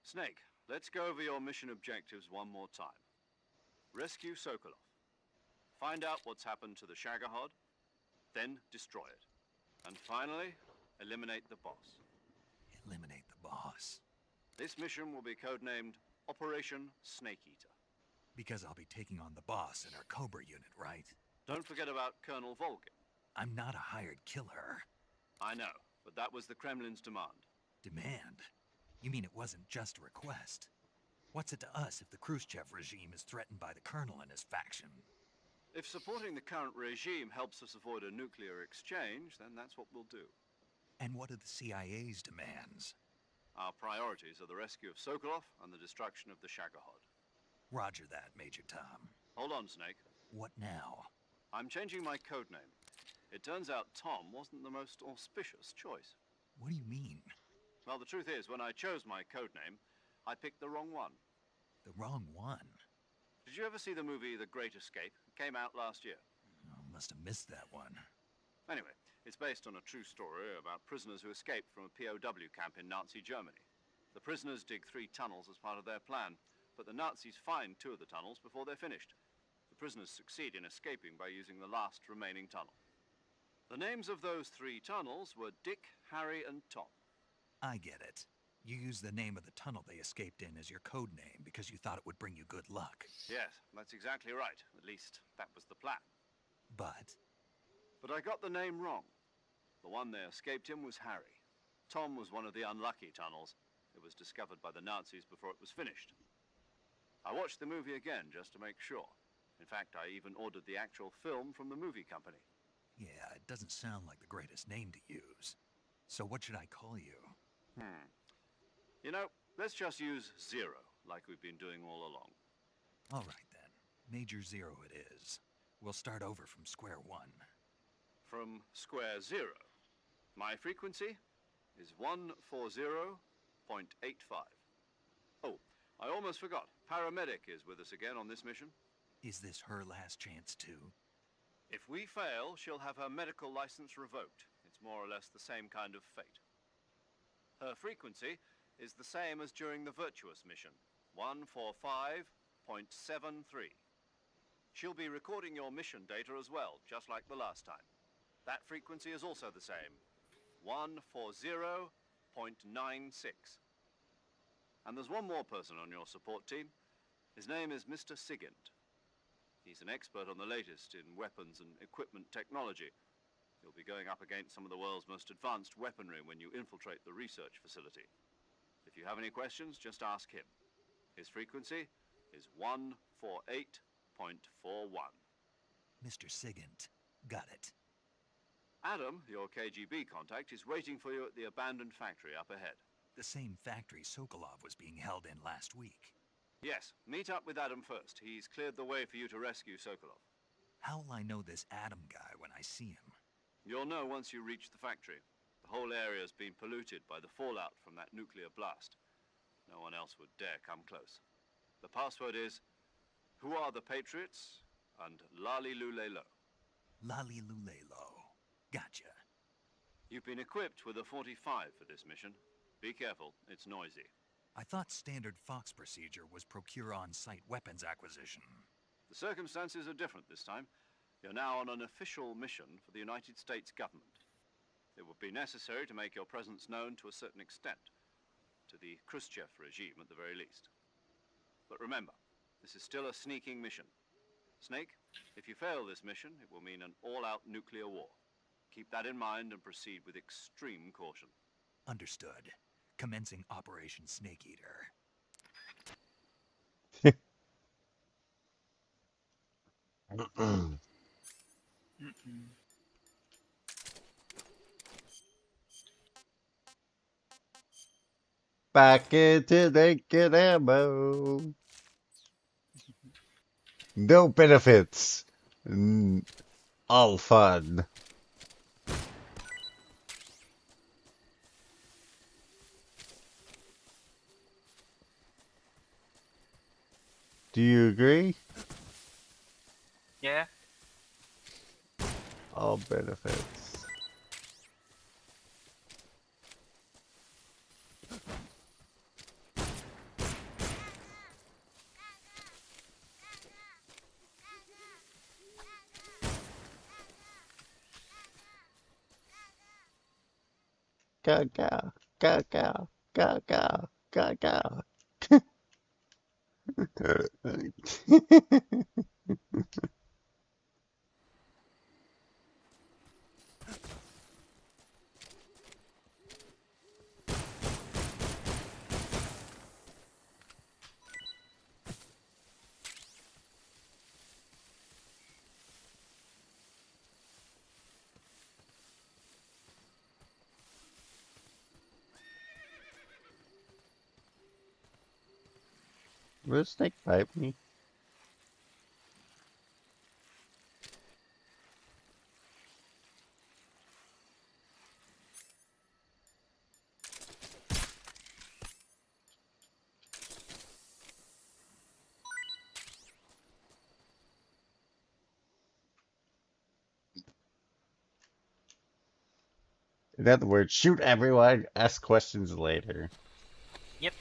Snake, let's go over your mission objectives one more time. Rescue Sokolov. Find out what's happened to the Shagohod, then destroy it. And finally, eliminate the boss. Eliminate the boss. This mission will be codenamed Operation Snake Eater. Because I'll be taking on the boss in our Cobra unit, right? Don't forget about Colonel Volgin. I'm not a hired killer. I know, but that was the Kremlin's demand. Demand? You mean it wasn't just a request? What's it to us if the Khrushchev regime is threatened by the Colonel and his faction? If supporting the current regime helps us avoid a nuclear exchange, then that's what we'll do. And what are the CIA's demands? Our priorities are the rescue of Sokolov and the destruction of the Shagohod. Roger that, Major Tom. Hold on, Snake. What now? I'm changing my codename. It turns out Tom wasn't the most auspicious choice. What do you mean? Well, the truth is, when I chose my codename, I picked the wrong one. The wrong one? Did you ever see the movie The Great Escape? It came out last year. Oh, must have missed that one. Anyway, it's based on a true story about prisoners who escaped from a POW camp in Nazi Germany. The prisoners dig 3 tunnels as part of their plan, but the Nazis find 2 of the tunnels before they're finished. The prisoners succeed in escaping by using the last remaining tunnel. The names of those 3 tunnels were Dick, Harry, and Tom. I get it. You used the name of the tunnel they escaped in as your code name because you thought it would bring you good luck. Yes, that's exactly right. At least, that was the plan. But I got the name wrong. The one they escaped in was Harry. Tom was one of the unlucky tunnels. It was discovered by the Nazis before it was finished. I watched the movie again just to make sure. In fact, I even ordered the actual film from the movie company. yeah, it doesn't sound like the greatest name to use. So what should I call you? You know, let's just use Zero, like we've been doing all along. All right then. Major Zero it is. We'll start over from square one. From square 0. My frequency is 140.85. Oh, I almost forgot. Paramedic is with us again on this mission. Is this her last chance too? If we fail, she'll have her medical license revoked. It's more or less the same kind of fate. Her frequency is the same as during the Virtuous mission, 145.73. She'll be recording your mission data as well, just like the last time. That frequency is also the same, 140.96. And there's one more person on your support team. His name is Mr. Sigint. He's an expert on the latest in weapons and equipment technology. You'll be going up against some of the world's most advanced weaponry when you infiltrate the research facility. If you have any questions, just ask him. His frequency is 148.41. Mr. Sigint. Got it. Adam, your KGB contact, is waiting for you at the abandoned factory up ahead. The same factory Sokolov was being held in last week. Yes, meet up with Adam first. He's cleared the way for you to rescue Sokolov. How will I know this Adam guy when I see him? You'll know once you reach the factory. The whole area's been polluted by the fallout from that nuclear blast. No one else would dare come close. The password is, "Who are the Patriots?" and Lali Lulelo. Lali Lulelo. Gotcha. You've been equipped with a 45 for this mission. Be careful, it's noisy. I thought standard Fox procedure was procure on-site weapons acquisition. The circumstances are different this time. You're now on an official mission for the United States government. It would be necessary to make your presence known to a certain extent, to the Khrushchev regime at the very least. But remember, this is still a sneaking mission. Snake, if you fail this mission, it will mean an all-out nuclear war. Keep that in mind and proceed with extreme caution. Understood. Commencing Operation Snake Eater. Back into naked ammo. No benefits. All fun. Do you agree? Yeah. All benefits. Gaga, gaga, gaga, go. Will Snake bite me? In other words, shoot everyone, ask questions later. Yep.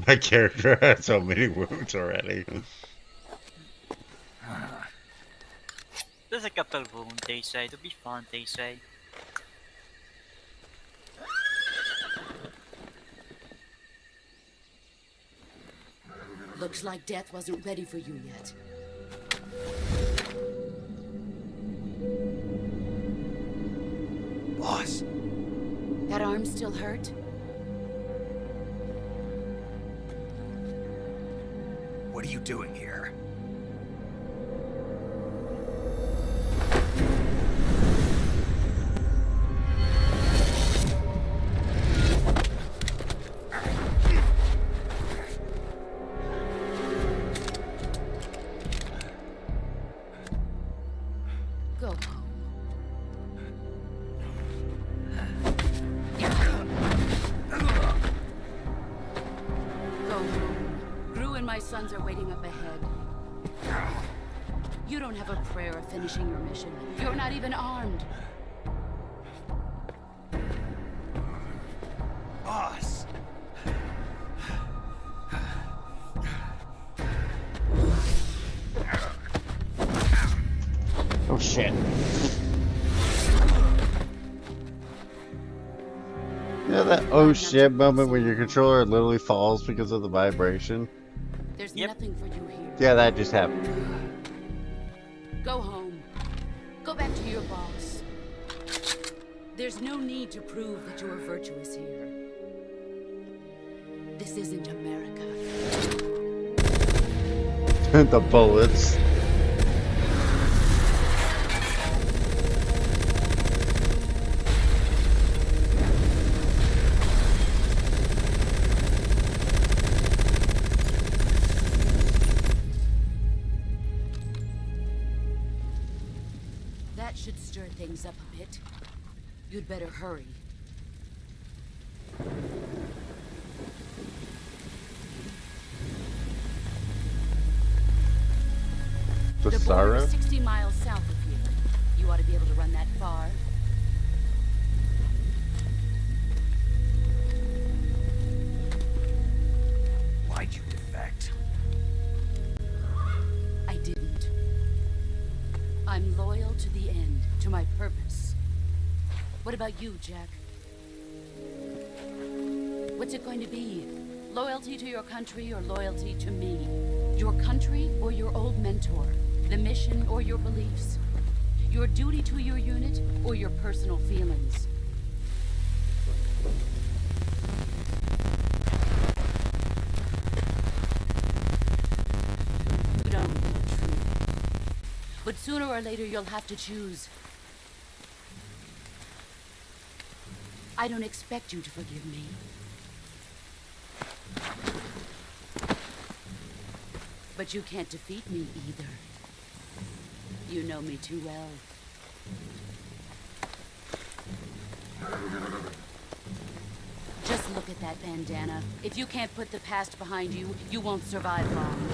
My character has so many wounds already. There's a couple wounds, they say. To be fun, they say. Looks like death wasn't ready for you yet. Boss. That arm still hurt? What are you doing here? Go home. Go home. Gru and my sons are waiting up ahead. You don't have a prayer of finishing your mission. You're not even armed. Boss. Oh shit. You know that oh shit moment when your controller literally falls because of the vibration? There's nothing for you here. Yeah, that just happened. Go home. Go back to your boss. There's no need to prove that you are virtuous here. This isn't America. The bullets. That should stir things up a bit. You'd better hurry. The border sorrow? is 60 miles south of here. You ought to be able to run that far. Why'd you defect? I didn't. I'm loyal to the end, to my purpose. What about you, Jack? What's it going to be? Loyalty to your country or loyalty to me? Your country or your old mentor? The mission or your beliefs? Your duty to your unit or your personal feelings? You don't know the truth. But sooner or later you'll have to choose. I don't expect you to forgive me. But you can't defeat me either. You know me too well. Just look at that bandana. If you can't put the past behind you, you won't survive long.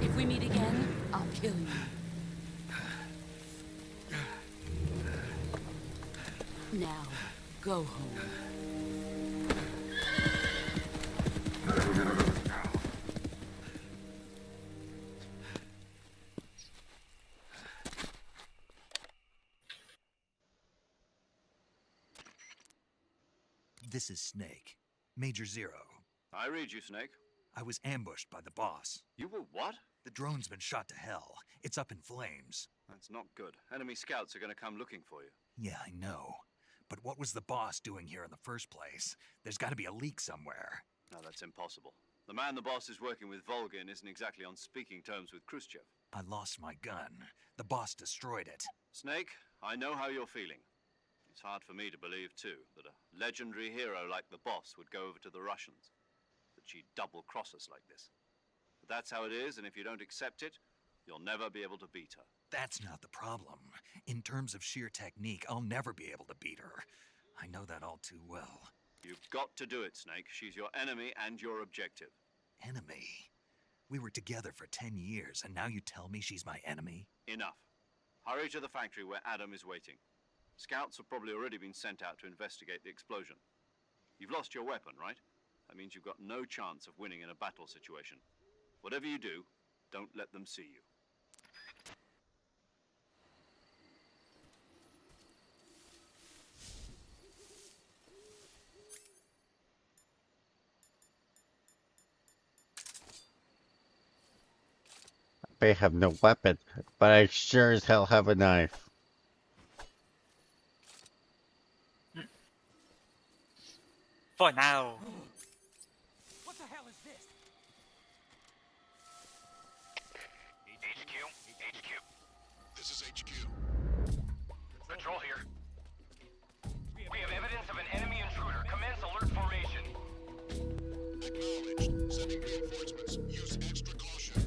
If we meet again, I'll kill you. Now, Now, go home. This is Snake. Major Zero. I read you, Snake. I was ambushed by the boss. You were what? The drone's been shot to hell. It's up in flames. That's not good. Enemy scouts are going to come looking for you. Yeah, I know. But what was the boss doing here in the first place? There's got to be a leak somewhere. No, that's impossible. The man the boss is working with, Volgin, isn't exactly on speaking terms with Khrushchev. I lost my gun. The boss destroyed it. Snake, I know how you're feeling. It's hard for me to believe, too, that a legendary hero like the boss would go over to the Russians. That she'd double-cross us like this. But that's how it is, and if you don't accept it, you'll never be able to beat her. That's not the problem. In terms of sheer technique, I'll never be able to beat her. I know that all too well. You've got to do it, Snake. She's your enemy and your objective. Enemy? We were together for 10 years, and now you tell me she's my enemy? Enough. Hurry to the factory where Adam is waiting. Scouts have probably already been sent out to investigate the explosion. You've lost your weapon, right? That means you've got no chance of winning in a battle situation. Whatever you do, don't let them see you. I may have no weapon, but I sure as hell have a knife. For now. What the hell is this? HQ. This is HQ. Patrol here. We have evidence of an enemy intruder. Commence alert formation. Acknowledged. Sending reinforcements. Use extra caution.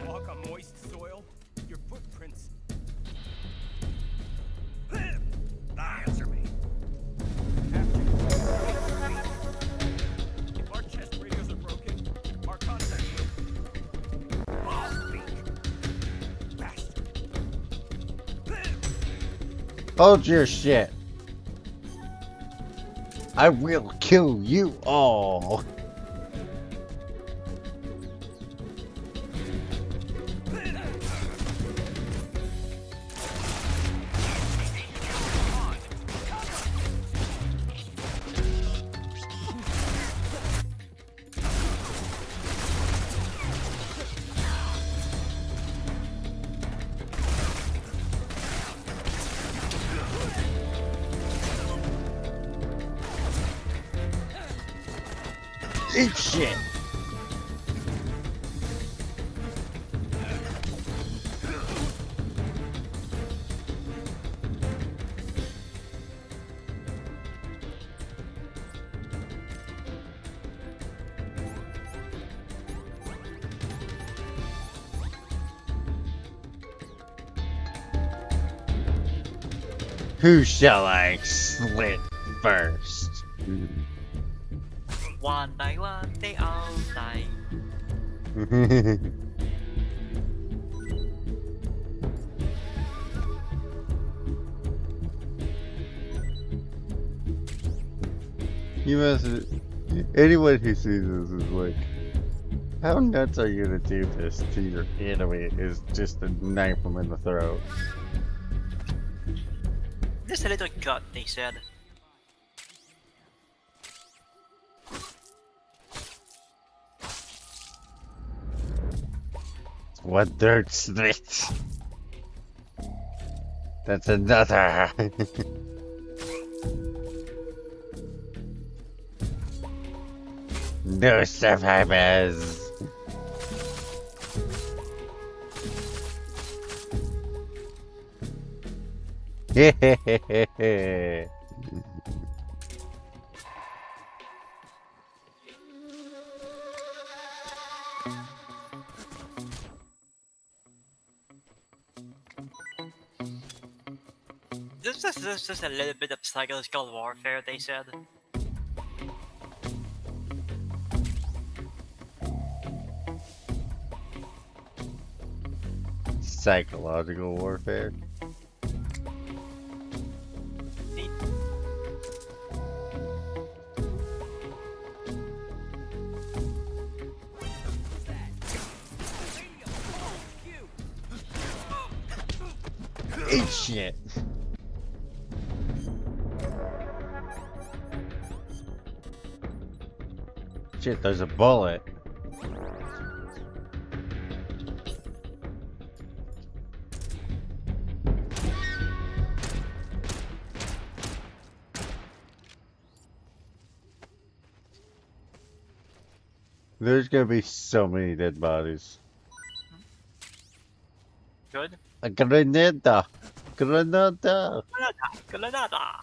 Walk on moist soil? Your footprints. Answer me. If our chest radios are broken, our contact will. Hold your shit. I will kill you all. Eat shit. Who shall I slit first? One by one, they all die. You must. Anyone who sees this is like, how nuts are you to do this to your enemy? Is just to knife them in the throat. Just a little cut, they said. One third slit. That's another. No survivors. Hehehehe. This is just a little bit of psychological warfare, they said. Psychological warfare. Eat shit. Shit, there's a bullet. There's gonna be so many dead bodies. Good. A grenada! Grenada! Granada!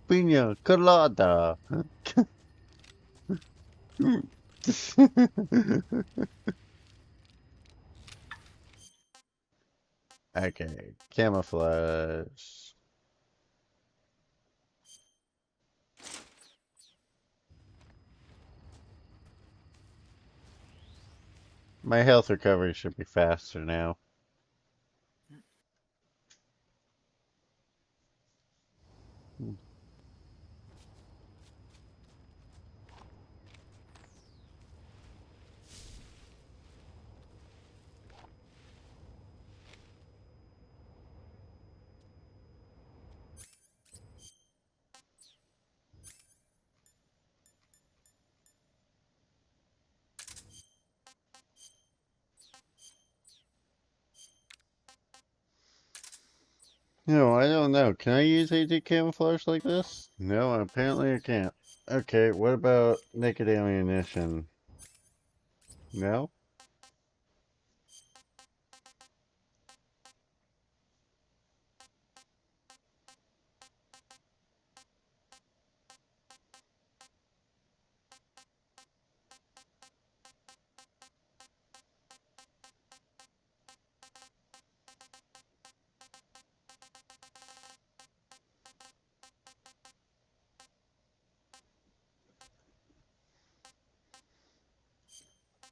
Pina colada! Okay, camouflage. My health recovery should be faster now. No, I don't know. Can I use AD camouflage like this? No, apparently I can't. Okay, what about naked ammunition? No?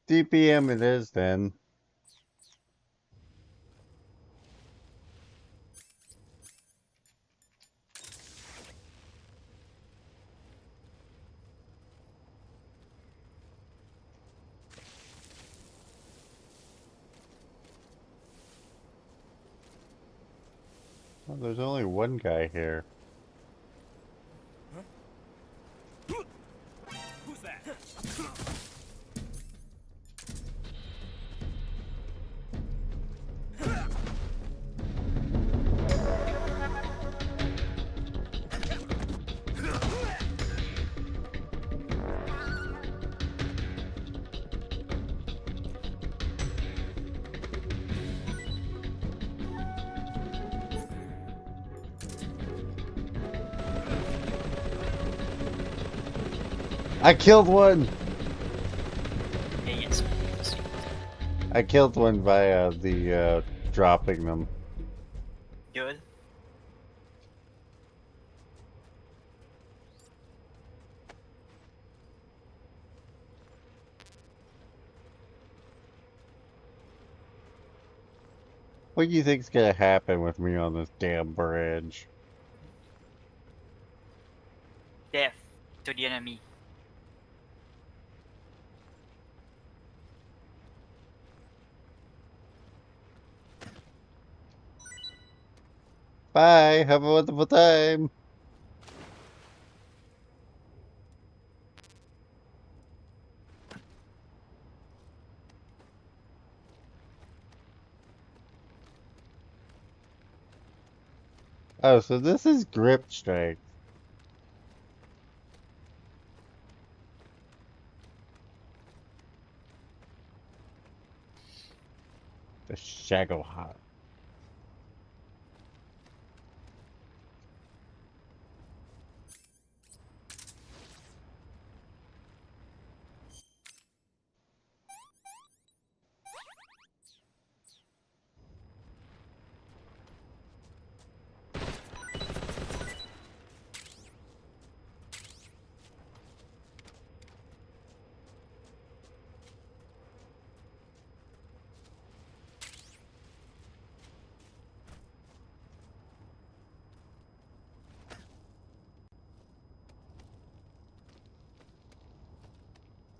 DPM it is then. Oh, there's only one guy here. Who's that? I killed one! Yeah, yes. I killed one via the dropping them. Good. What do you think's gonna happen with me on this damn bridge? Death to the enemy. Bye, have a wonderful time! Oh, so this is grip strength. The Shagohot.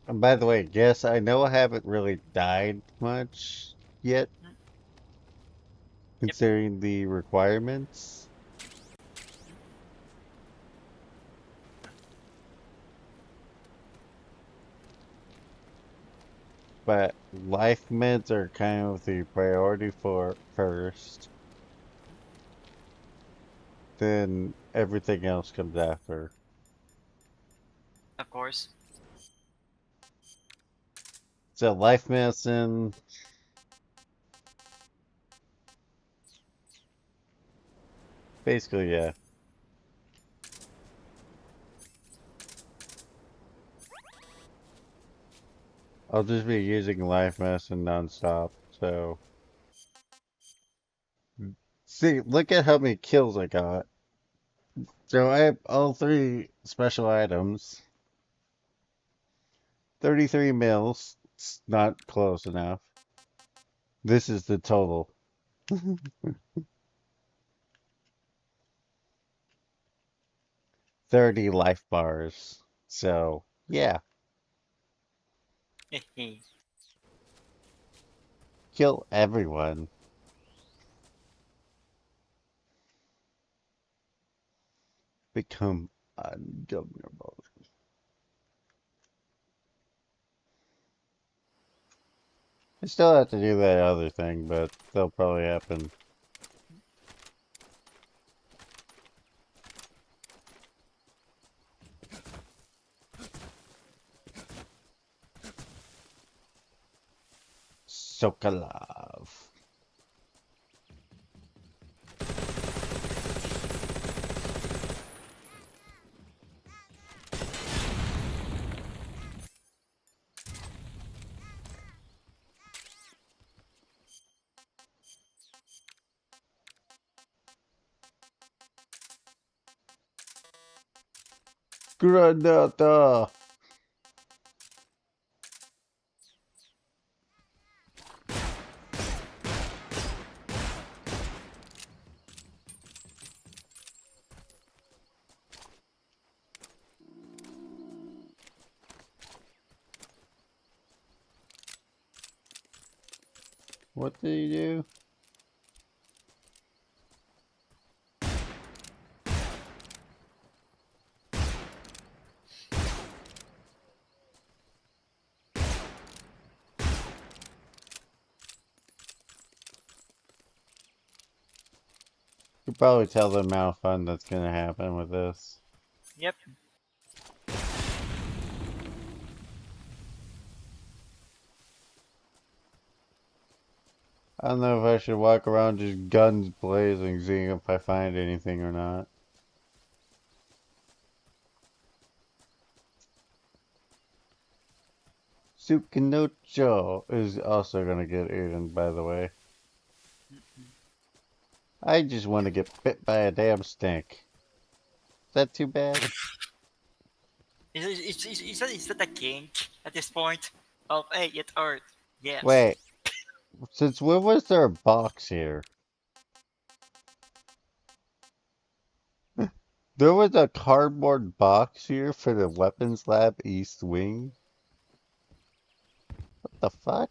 And by the way, yes, I know I haven't really died much yet, considering the requirements. But life meds are kind of the priority for first, then everything else comes after. Of course. So life medicine, basically, yeah. I'll just be using life medicine nonstop, so. See, look at how many kills I got. So I have all three special items. 33 mils. It's not close enough. This is the total. 30 life bars. So, yeah. Kill everyone. Become ungovernable. I still have to do that other thing, but that'll probably happen. Sokolov. Granada. What did he do? You could probably tell the amount of fun that's gonna happen with this. Yep. I don't know if I should walk around just guns blazing, seeing if I find anything or not. Sukinocho is also gonna get eaten, by the way. I just want to get bit by a damn snake. Is that too bad? Is that a kink at this point? Oh, hey, it hurt. Yes. Wait, since when was there a box here? There was a cardboard box here for the weapons lab east wing? What the fuck?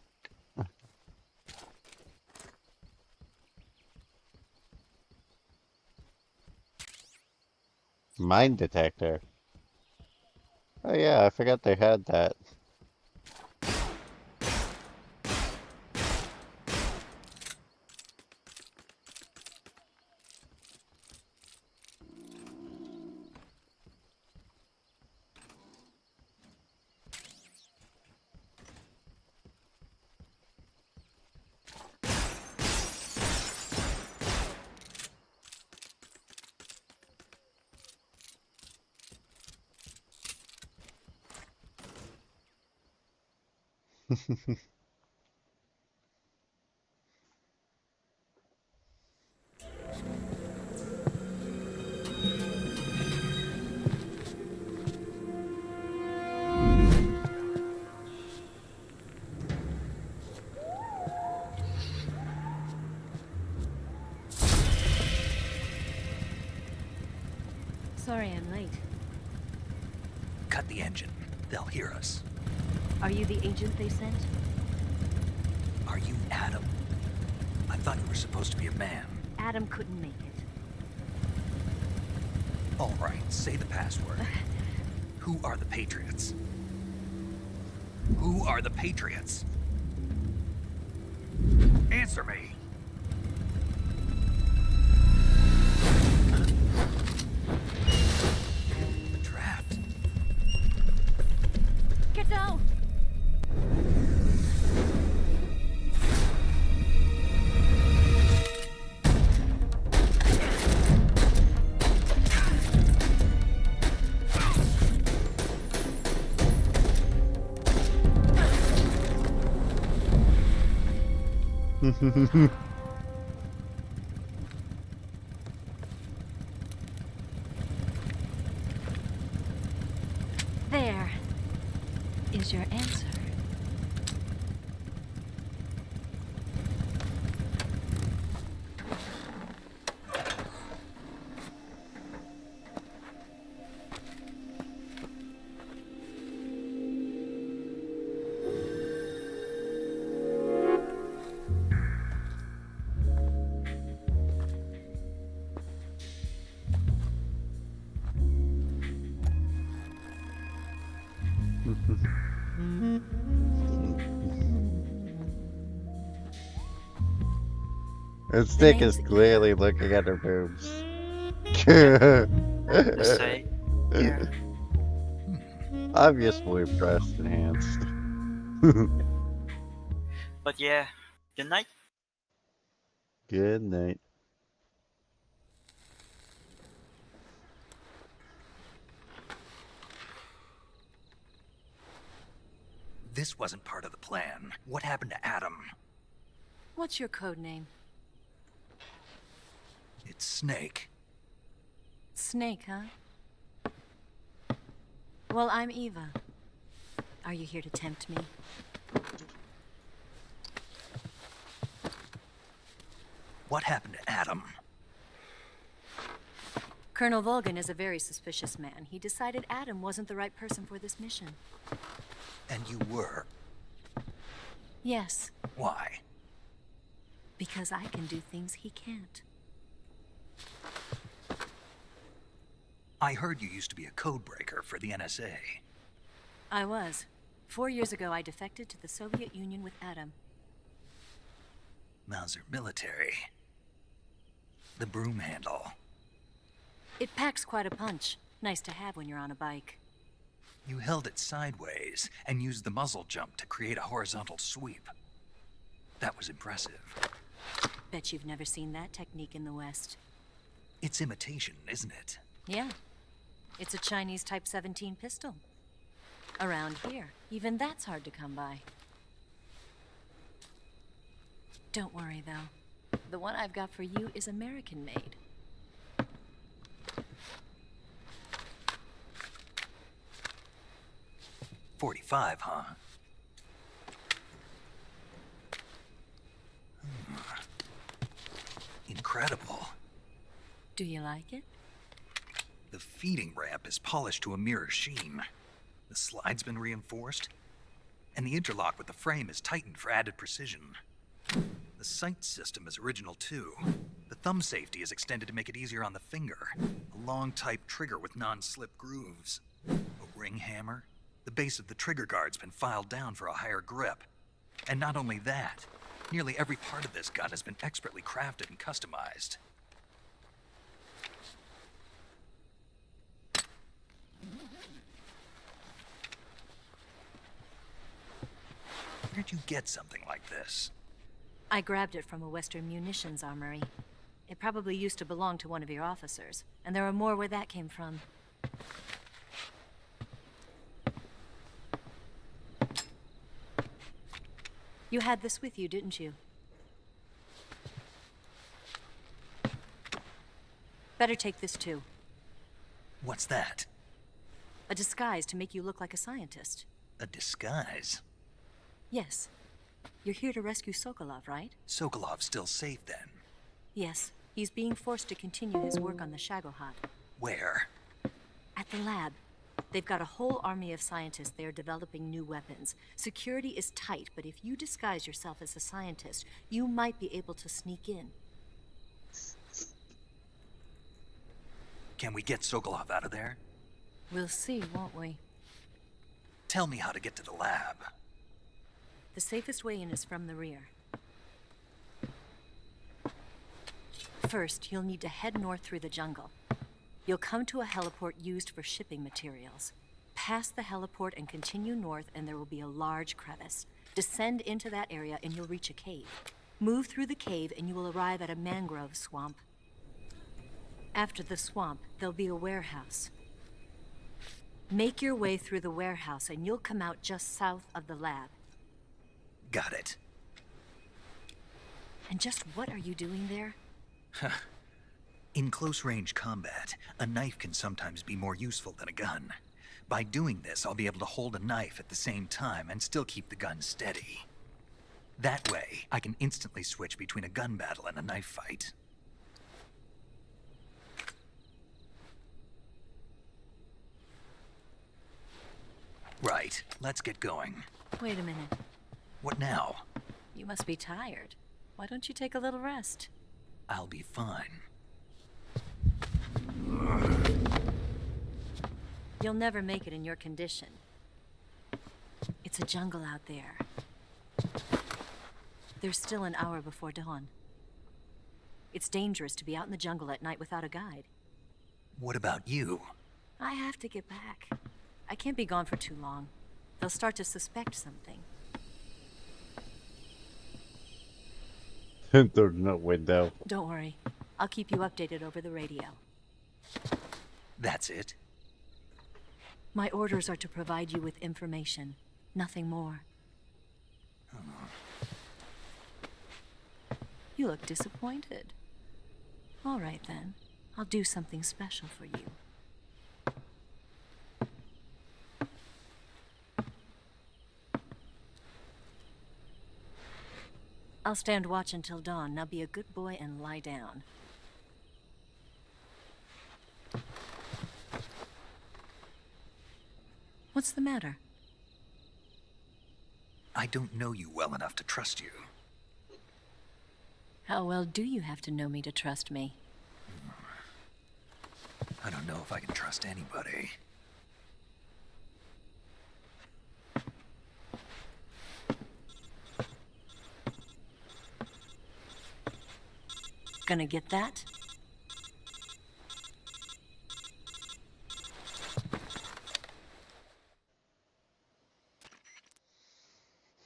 Mine detector. Oh yeah, I forgot they had that. Sorry I'm late. Cut the engine. They'll hear us. Are you the agent they sent? Are you Adam? I thought you were supposed to be a man. Adam couldn't make it. All right, say the password. Who are the Patriots? Who are the Patriots? Answer me. Trapped. Get down! There is your answer. And Stick is clearly looking at her boobs. Just say, yeah. Obviously breast enhanced. But yeah, good night. Good night. This wasn't part of the plan. What happened to Adam? What's your code name? It's Snake. Snake, huh? Well, I'm Eva. Are you here to tempt me? What happened to Adam? Colonel Volgan is a very suspicious man. He decided Adam wasn't the right person for this mission. And you were? Yes. Why? Because I can do things he can't. I heard you used to be a codebreaker for the NSA. I was. 4 years ago, I defected to the Soviet Union with Adam. Mauser military. The broom handle. It packs quite a punch. Nice to have when you're on a bike. You held it sideways and used the muzzle jump to create a horizontal sweep. That was impressive. Bet you've never seen that technique in the West. It's imitation, isn't it? Yeah. It's a Chinese Type 17 pistol. Around here, even that's hard to come by. Don't worry, though. The one I've got for you is American-made. .45, huh? Incredible. Do you like it? The feeding ramp is polished to a mirror sheen. The slide's been reinforced, and the interlock with the frame is tightened for added precision. The sight system is original too. The thumb safety is extended to make it easier on the finger. A long type trigger with non-slip grooves. A ring hammer. The base of the trigger guard's been filed down for a higher grip. And not only that, nearly every part of this gun has been expertly crafted and customized. Where'd you get something like this? I grabbed it from a Western munitions armory. It probably used to belong to one of your officers, and there are more where that came from. You had this with you, didn't you? Better take this too. What's that? A disguise to make you look like a scientist. A disguise? Yes. You're here to rescue Sokolov, right? Sokolov's still safe then? Yes. He's being forced to continue his work on the Shagohod. Where? At the lab. They've got a whole army of scientists there developing new weapons. Security is tight, but if you disguise yourself as a scientist, you might be able to sneak in. Can we get Sokolov out of there? We'll see, won't we? Tell me how to get to the lab. The safest way in is from the rear. First, you'll need to head north through the jungle. You'll come to a heliport used for shipping materials. Pass the heliport and continue north, and there will be a large crevice. Descend into that area and you'll reach a cave. Move through the cave and you will arrive at a mangrove swamp. After the swamp, there'll be a warehouse. Make your way through the warehouse and you'll come out just south of the lab. Got it. And just what are you doing there? In close-range combat, a knife can sometimes be more useful than a gun. By doing this, I'll be able to hold a knife at the same time and still keep the gun steady. That way, I can instantly switch between a gun battle and a knife fight. Right, let's get going. Wait a minute. What now? You must be tired. Why don't you take a little rest? I'll be fine. You'll never make it in your condition. It's a jungle out there. There's still an hour before dawn. It's dangerous to be out in the jungle at night without a guide. What about you? I have to get back. I can't be gone for too long. They'll start to suspect something. There's no window. Don't worry. I'll keep you updated over the radio. That's it? My orders are to provide you with information. Nothing more. You look disappointed. All right then. I'll do something special for you. I'll stand watch until dawn. Now be a good boy and lie down. What's the matter? I don't know you well enough to trust you. How well do you have to know me to trust me? I don't know if I can trust anybody. Gonna get that?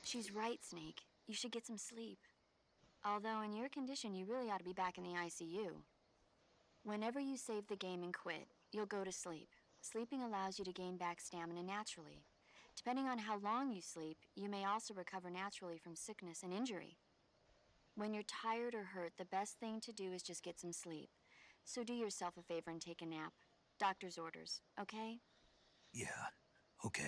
She's right, Snake. You should get some sleep. Although in your condition, you really ought to be back in the ICU. Whenever you save the game and quit, you'll go to sleep. Sleeping allows you to gain back stamina naturally. Depending on how long you sleep, you may also recover naturally from sickness and injury. When you're tired or hurt, the best thing to do is just get some sleep. So do yourself a favor and take a nap. Doctor's orders, okay? Yeah, okay.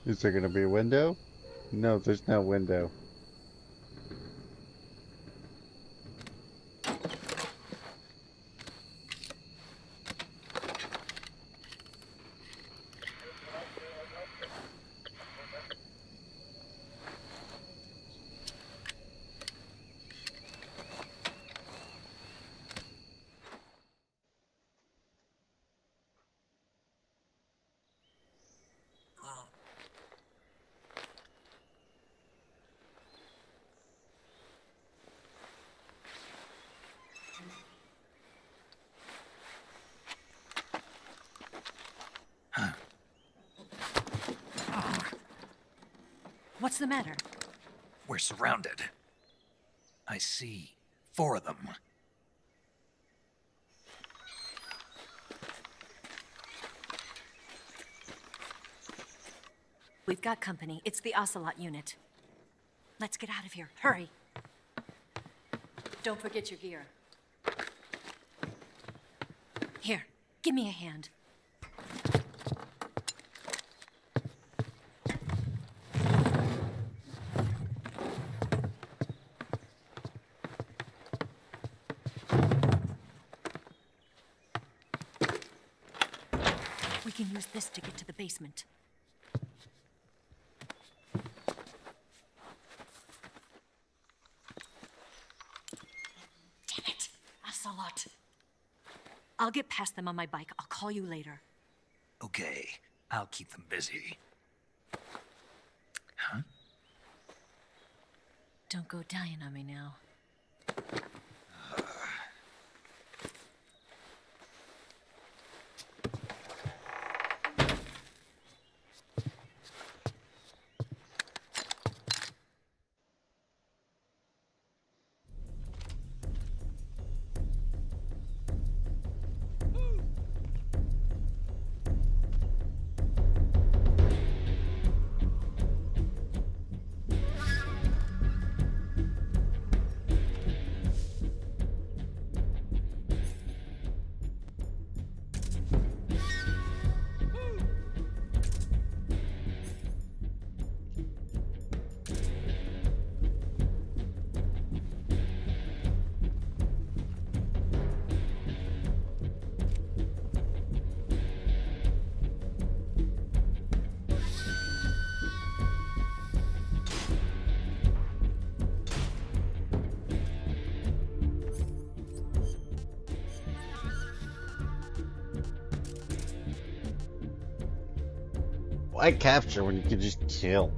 Is there gonna be a window? No, there's no window. What's the matter? We're surrounded. I see 4 of them. We've got company. It's the Ocelot unit. Let's get out of here. Hurry. Don't forget your gear. Here, give me a hand. We can use this to get to the basement. Damn it! Ocelot. I'll get past them on my bike. I'll call you later. Okay, I'll keep them busy. Huh? Don't go dying on me now. Why capture when you can just kill?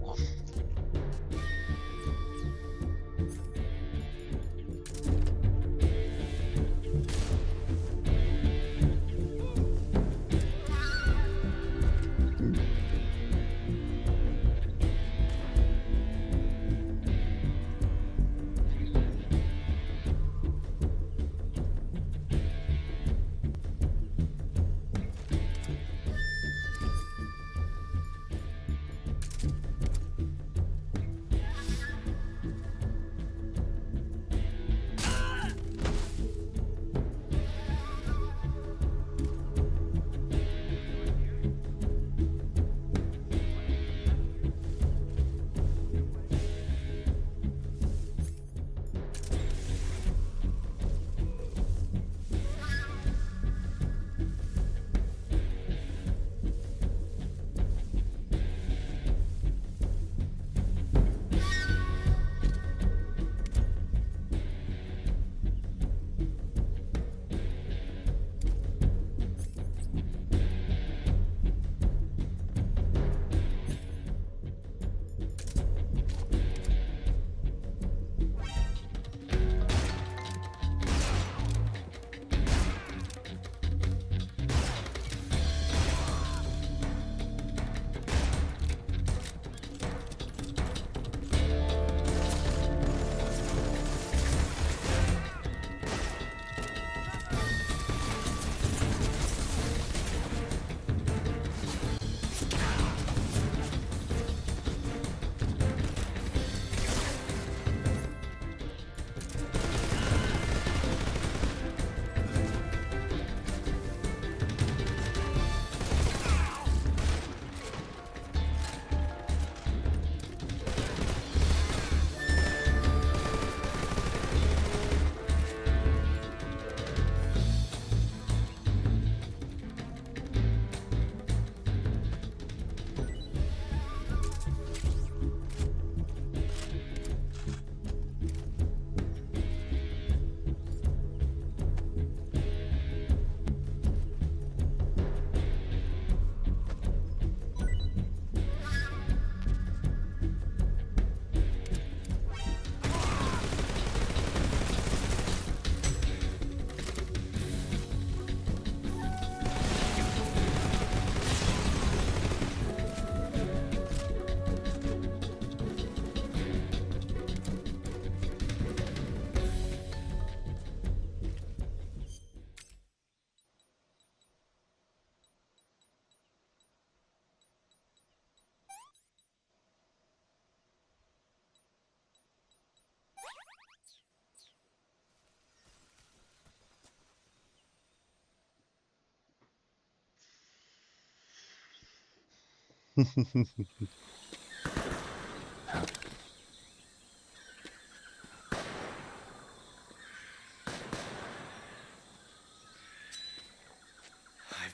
I've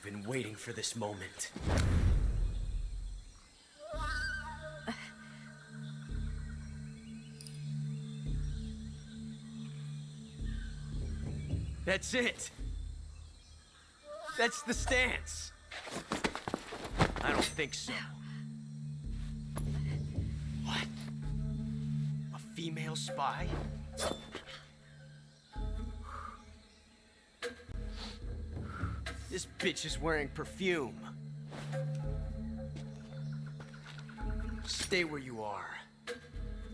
been waiting for this moment. That's it. That's the stance. I don't think so. What? A female spy? This bitch is wearing perfume. Stay where you are.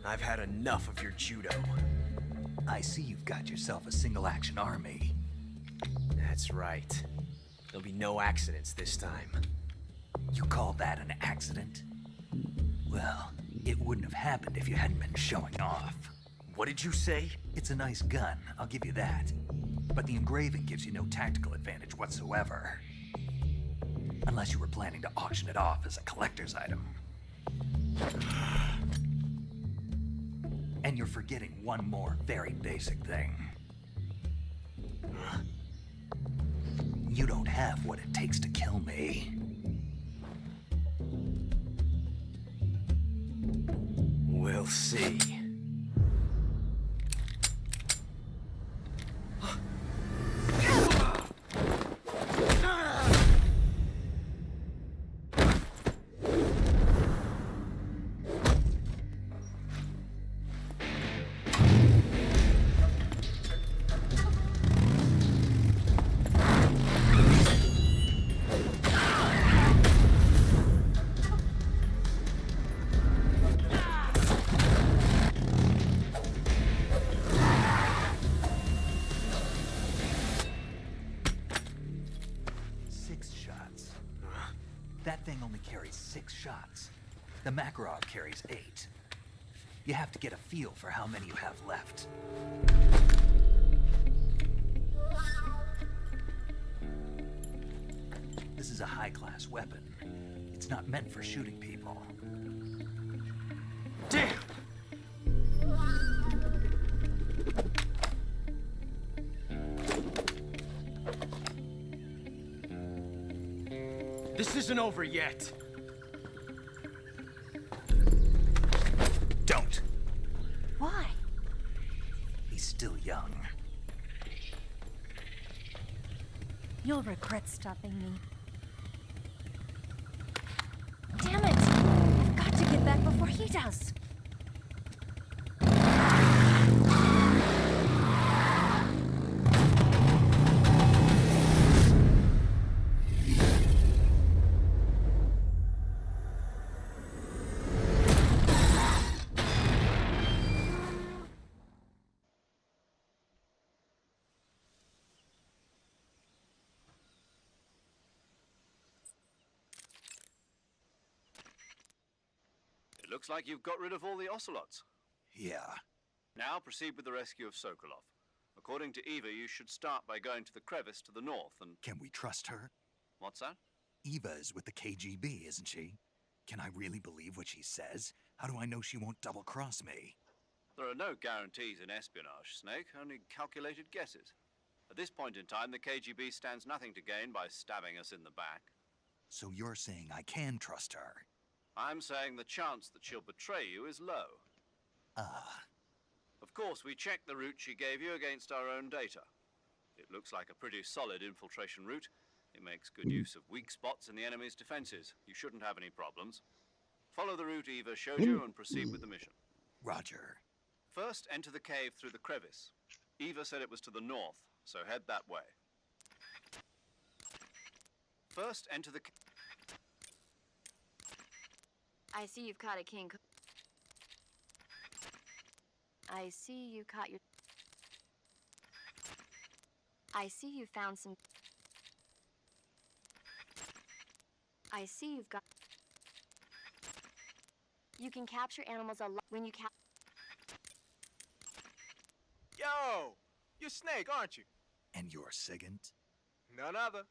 I've had enough of your judo. I see you've got yourself a single-action army. That's right. There'll be no accidents this time. You call that an accident? Well, it wouldn't have happened if you hadn't been showing off. What did you say? It's a nice gun, I'll give you that. But the engraving gives you no tactical advantage whatsoever. Unless you were planning to auction it off as a collector's item. And you're forgetting one more very basic thing. You don't have what it takes to kill me. We'll see. That thing only carries 6 shots. The Makarov carries 8. You have to get a feel for how many you have left. This is a high-class weapon. It's not meant for shooting people. Damn! This isn't over yet. Don't. Why? He's still young. You'll regret stopping me. Damn it! I've got to get back before he does. It looks like you've got rid of all the ocelots. Yeah. Now proceed with the rescue of Sokolov. According to Eva, you should start by going to the crevice to the north and... Can we trust her? What's that? Eva is with the KGB, isn't she? Can I really believe what she says? How do I know she won't double-cross me? There are no guarantees in espionage, Snake, only calculated guesses. At this point in time, the KGB stands nothing to gain by stabbing us in the back. So you're saying I can trust her? I'm saying the chance that she'll betray you is low. Ah. Of course, we checked the route she gave you against our own data. It looks like a pretty solid infiltration route. It makes good use of weak spots in the enemy's defenses. You shouldn't have any problems. Follow the route Eva showed you and proceed with the mission. Roger. First, enter the cave through the crevice. Eva said it was to the north, so head that way. First, enter the... I see you've caught a king. I see you caught your... I see you found some... I see you've got... You can capture animals a lot when you cap... Yo! You're Snake, aren't you? And you're Sigint? None other.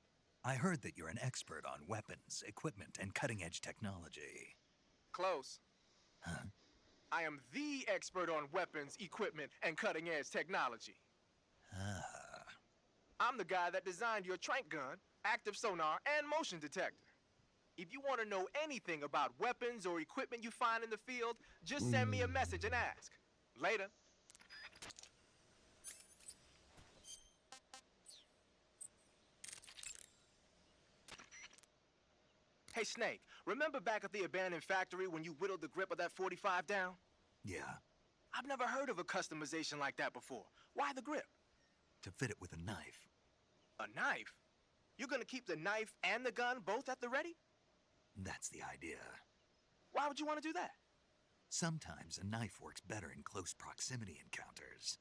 I heard that you're an expert on weapons, equipment, and cutting-edge technology. Close. Huh? I am the expert on weapons, equipment, and cutting-edge technology. Ah. I'm the guy that designed your trank gun, active sonar, and motion detector. If you want to know anything about weapons or equipment you find in the field, just send me a message and ask. Later. Hey, Snake, remember back at the abandoned factory when you whittled the grip of that 45 down? Yeah, I've never heard of a customization like that before. Why the grip? to fit it with a knife. A knife? You're gonna keep the knife and the gun both at the ready? That's the idea. Why would you want to do that? Sometimes a knife works better in close proximity encounters.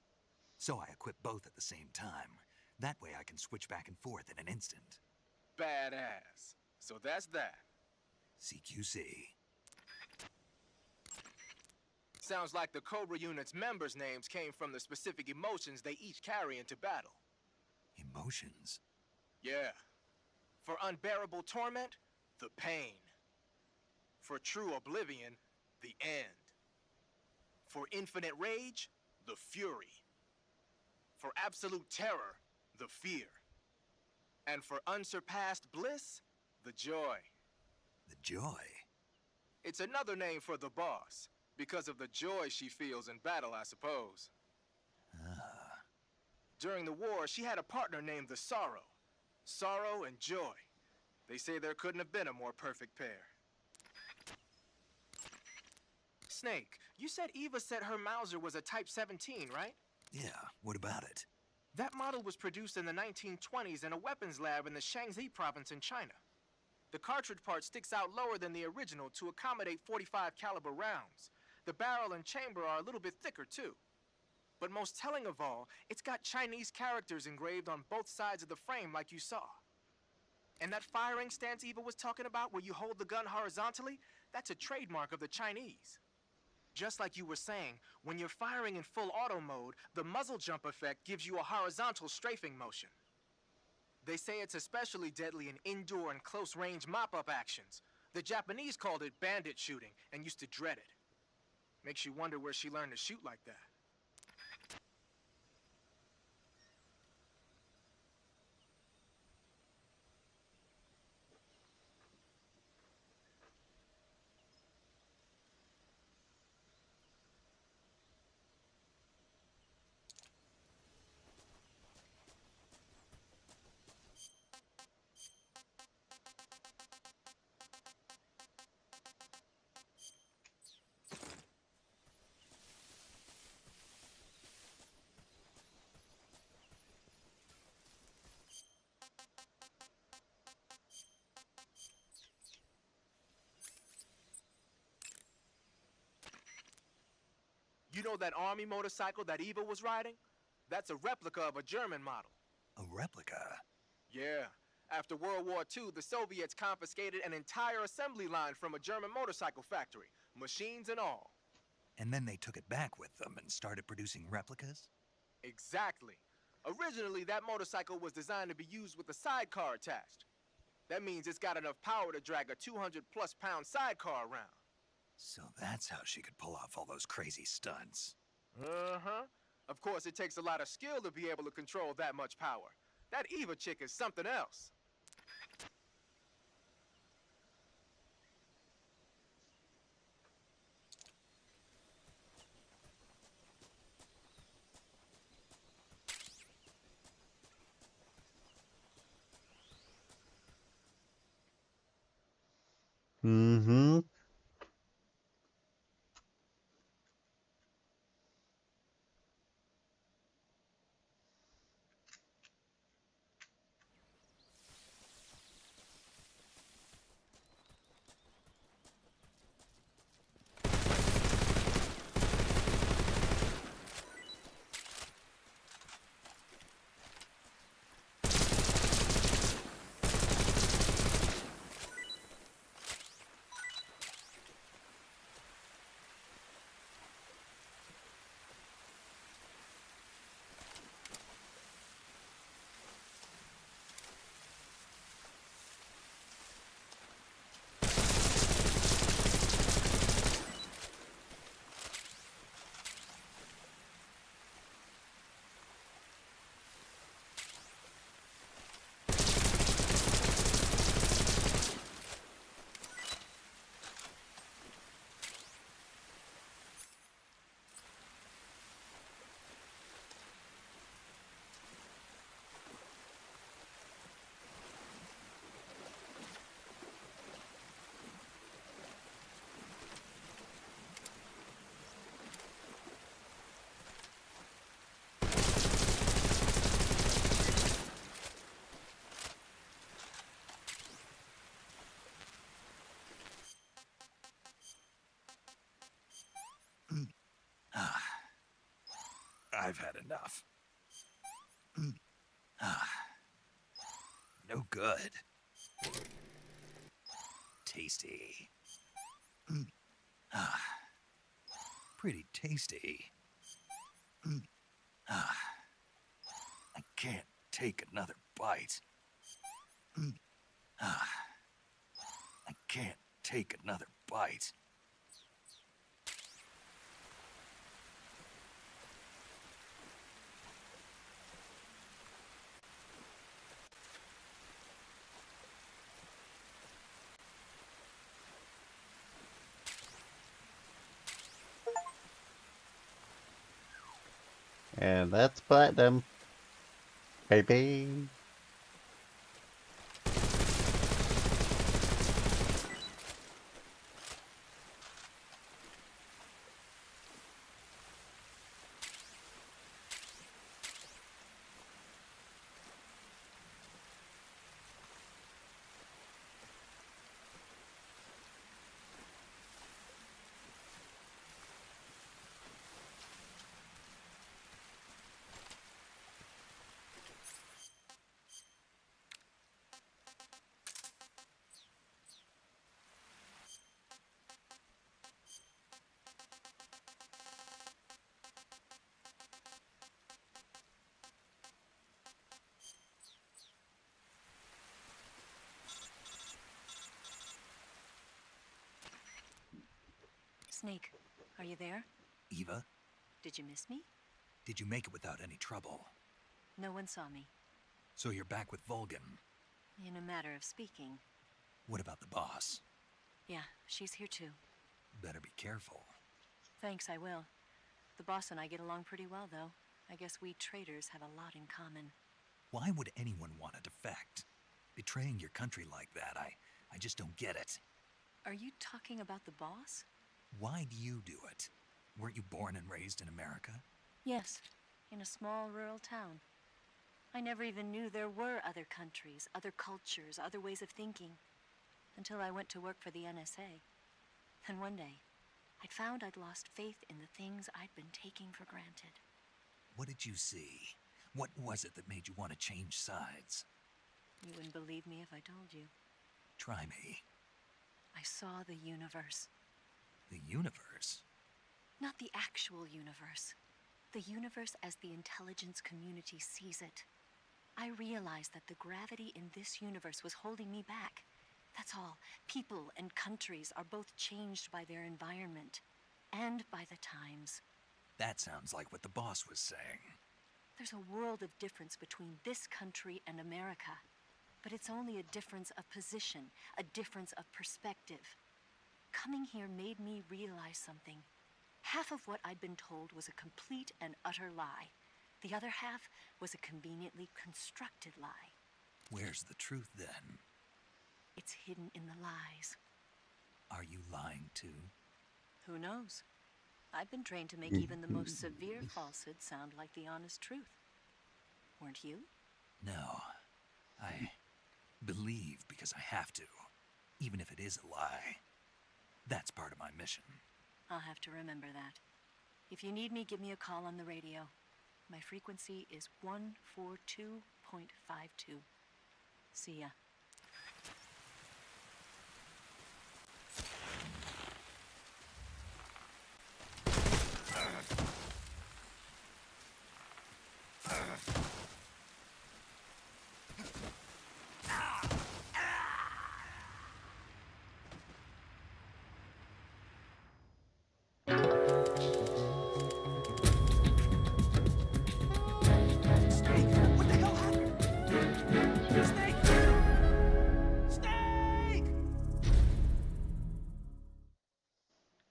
So I equip both at the same time. That way I can switch back and forth in an instant. Badass. So that's that. CQC. Sounds like the Cobra unit's members' names came from the specific emotions they each carry into battle. Emotions? Yeah. For unbearable torment, the pain. For true oblivion, the end. For infinite rage, the fury. For absolute terror, the fear. And for unsurpassed bliss, the joy. The joy? It's another name for the boss, because of the joy she feels in battle, I suppose. Ah. During the war, she had a partner named the Sorrow. Sorrow and joy. They say there couldn't have been a more perfect pair. Snake, you said Eva said her Mauser was a Type 17, right? Yeah, what about it? That model was produced in the 1920s in a weapons lab in the Shaanxi province in China. The cartridge part sticks out lower than the original to accommodate 45 caliber rounds. The barrel and chamber are a little bit thicker too. But most telling of all, it's got Chinese characters engraved on both sides of the frame like you saw. And that firing stance Eva was talking about where you hold the gun horizontally, that's a trademark of the Chinese. Just like you were saying, when you're firing in full auto mode, the muzzle jump effect gives you a horizontal strafing motion. They say it's especially deadly in indoor and close-range mop-up actions. The Japanese called it bandit shooting and used to dread it. Makes you wonder where she learned to shoot like that. You know that army motorcycle that Eva was riding? That's a replica of a German model. A replica? Yeah. After World War II, the Soviets confiscated an entire assembly line from a German motorcycle factory, machines and all. And then they took it back with them and started producing replicas? Exactly. Originally, that motorcycle was designed to be used with a sidecar attached. That means it's got enough power to drag a 200-plus pound sidecar around. So that's how she could pull off all those crazy stunts. Uh-huh. Of course, it takes a lot of skill to be able to control that much power. That Eva chick is something else. Mm-hmm. I've had enough. No good. Tasty. Pretty tasty. I can't take another bite. I can't take another bite. And that's platinum. Baby. Snake, are you there? Eva, Did you miss me? did you make it without any trouble? No one saw me. So you're back with Vulcan. In a matter of speaking. What about the boss? Yeah, she's here too. Better be careful. Thanks, I will. The boss and I get along pretty well, though. I guess we traitors have a lot in common. Why would anyone want to defect? Betraying your country like that, I just don't get it. Are you talking about the boss? Why do you do it? Weren't you born and raised in America? Yes, in a small rural town. I never even knew there were other countries, other cultures, other ways of thinking, until I went to work for the NSA. Then one day, I'd found I'd lost faith in the things I'd been taking for granted. What did you see? What was it that made you want to change sides? You wouldn't believe me if I told you. Try me. I saw the universe. The universe? Not the actual universe. The universe as the intelligence community sees it. I realized that the gravity in this universe was holding me back. That's all. People and countries are both changed by their environment and by the times. That sounds like what the boss was saying. There's a world of difference between this country and America. But it's only a difference of position, a difference of perspective. Coming here made me realize something. Half of what I'd been told was a complete and utter lie. The other half was a conveniently constructed lie. Where's the truth then? It's hidden in the lies. Are you lying too? Who knows? I've been trained to make even the most severe falsehood sound like the honest truth. Weren't you? No. I believe because I have to, even if it is a lie. That's part of my mission. I'll have to remember that. If you need me, give me a call on the radio. My frequency is 142.52. See ya.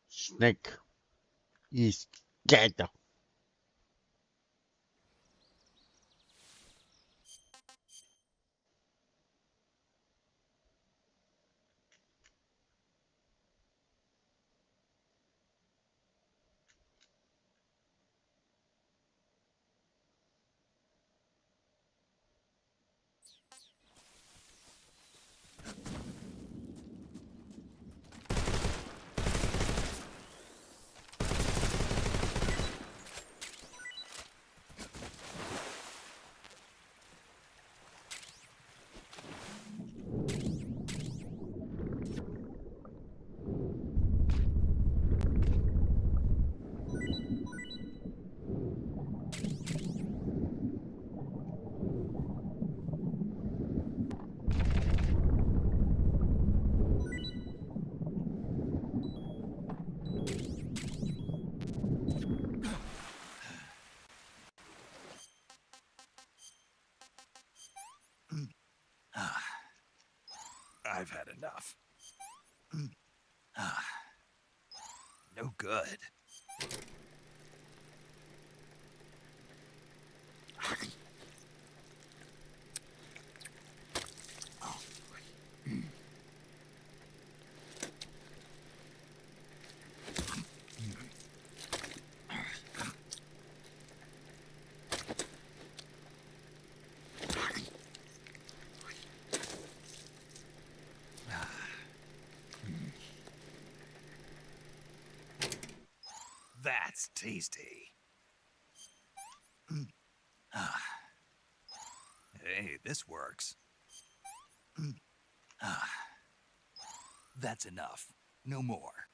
Snake is dead. I've had enough. No good. That's tasty. Hey, this works. That's enough. No more.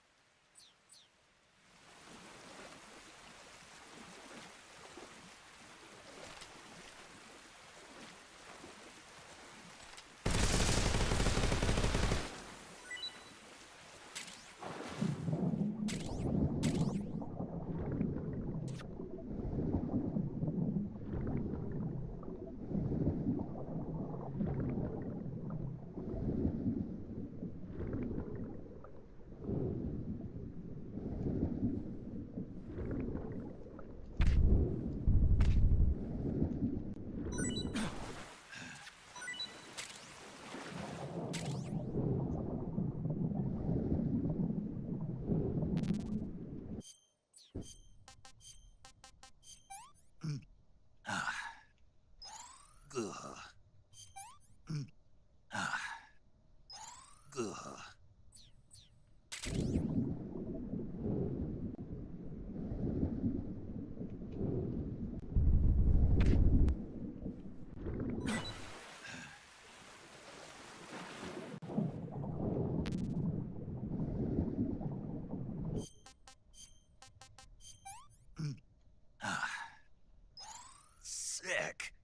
Sick.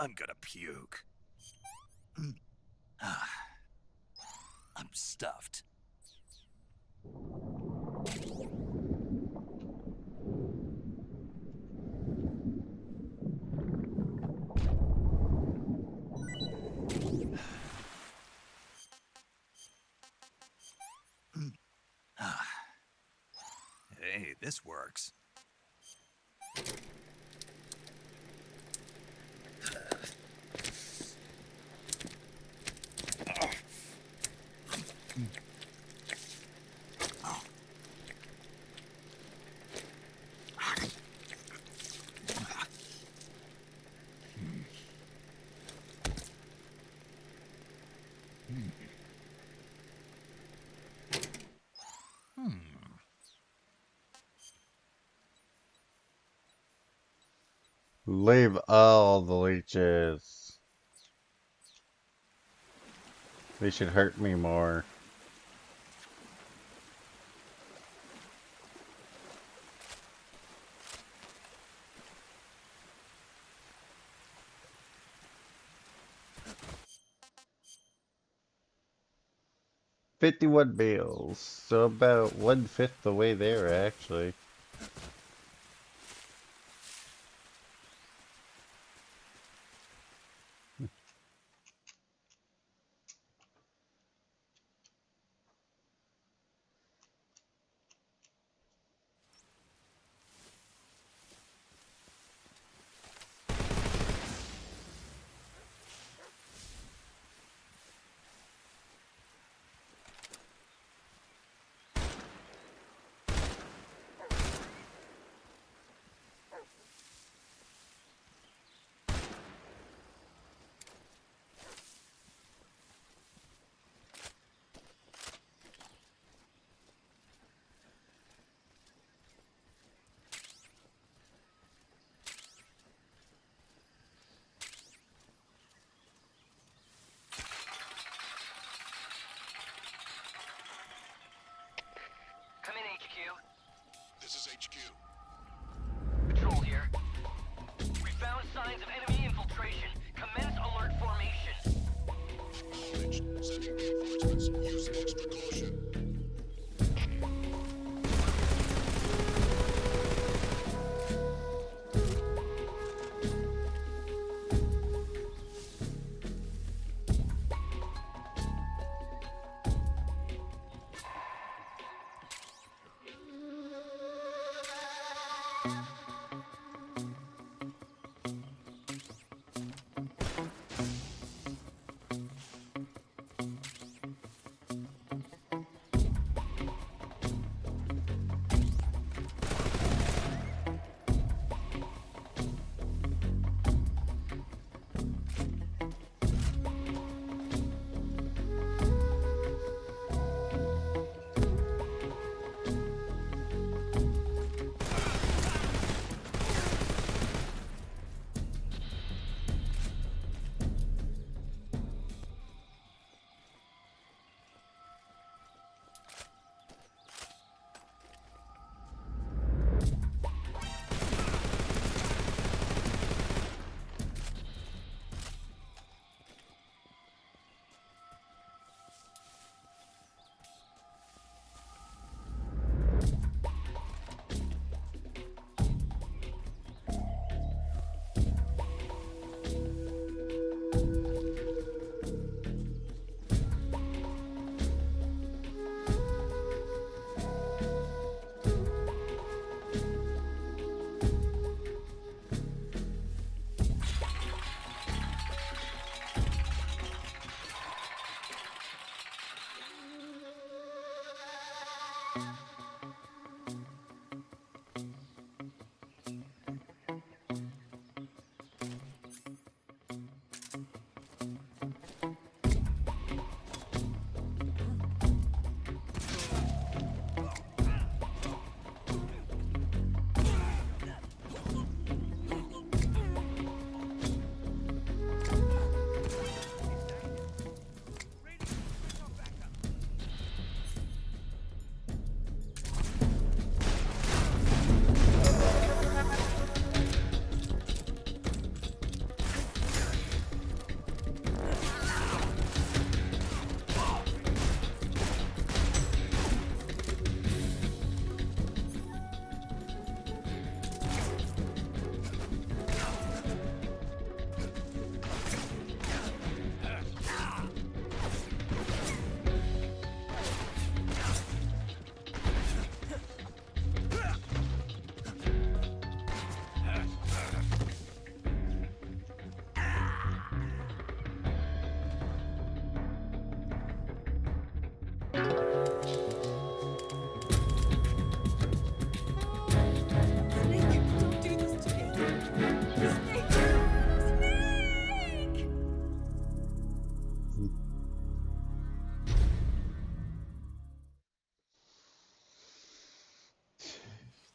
I'm gonna puke. I'm stuffed. Hey, this works. Leave all the leeches. They should hurt me more. $51 bills, so about 1/5 the way there, actually. This is HQ. Patrol here. We found signs of enemy infiltration. Commence alert formation. Acknowledged. Sending reinforcements. Use extra caution.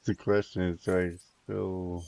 The question is, do I still...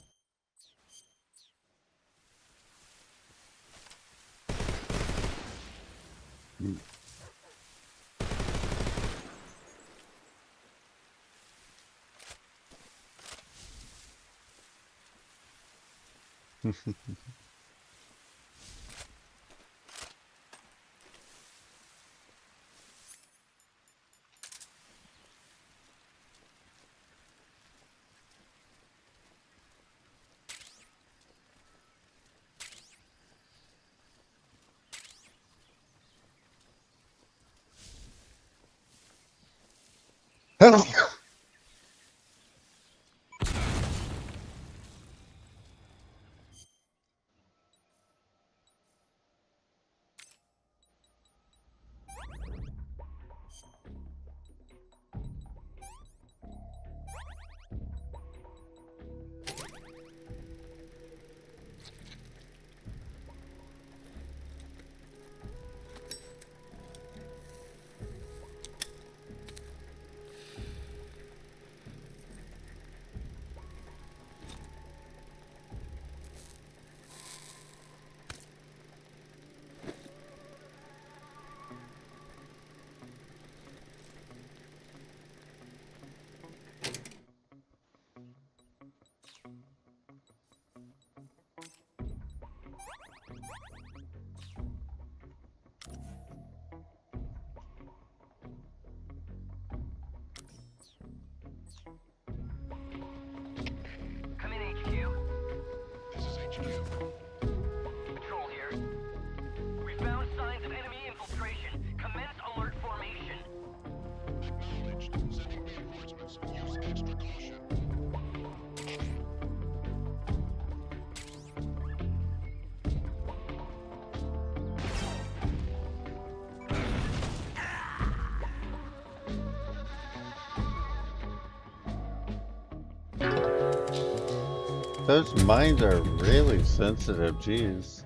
Those mines are really sensitive, jeez.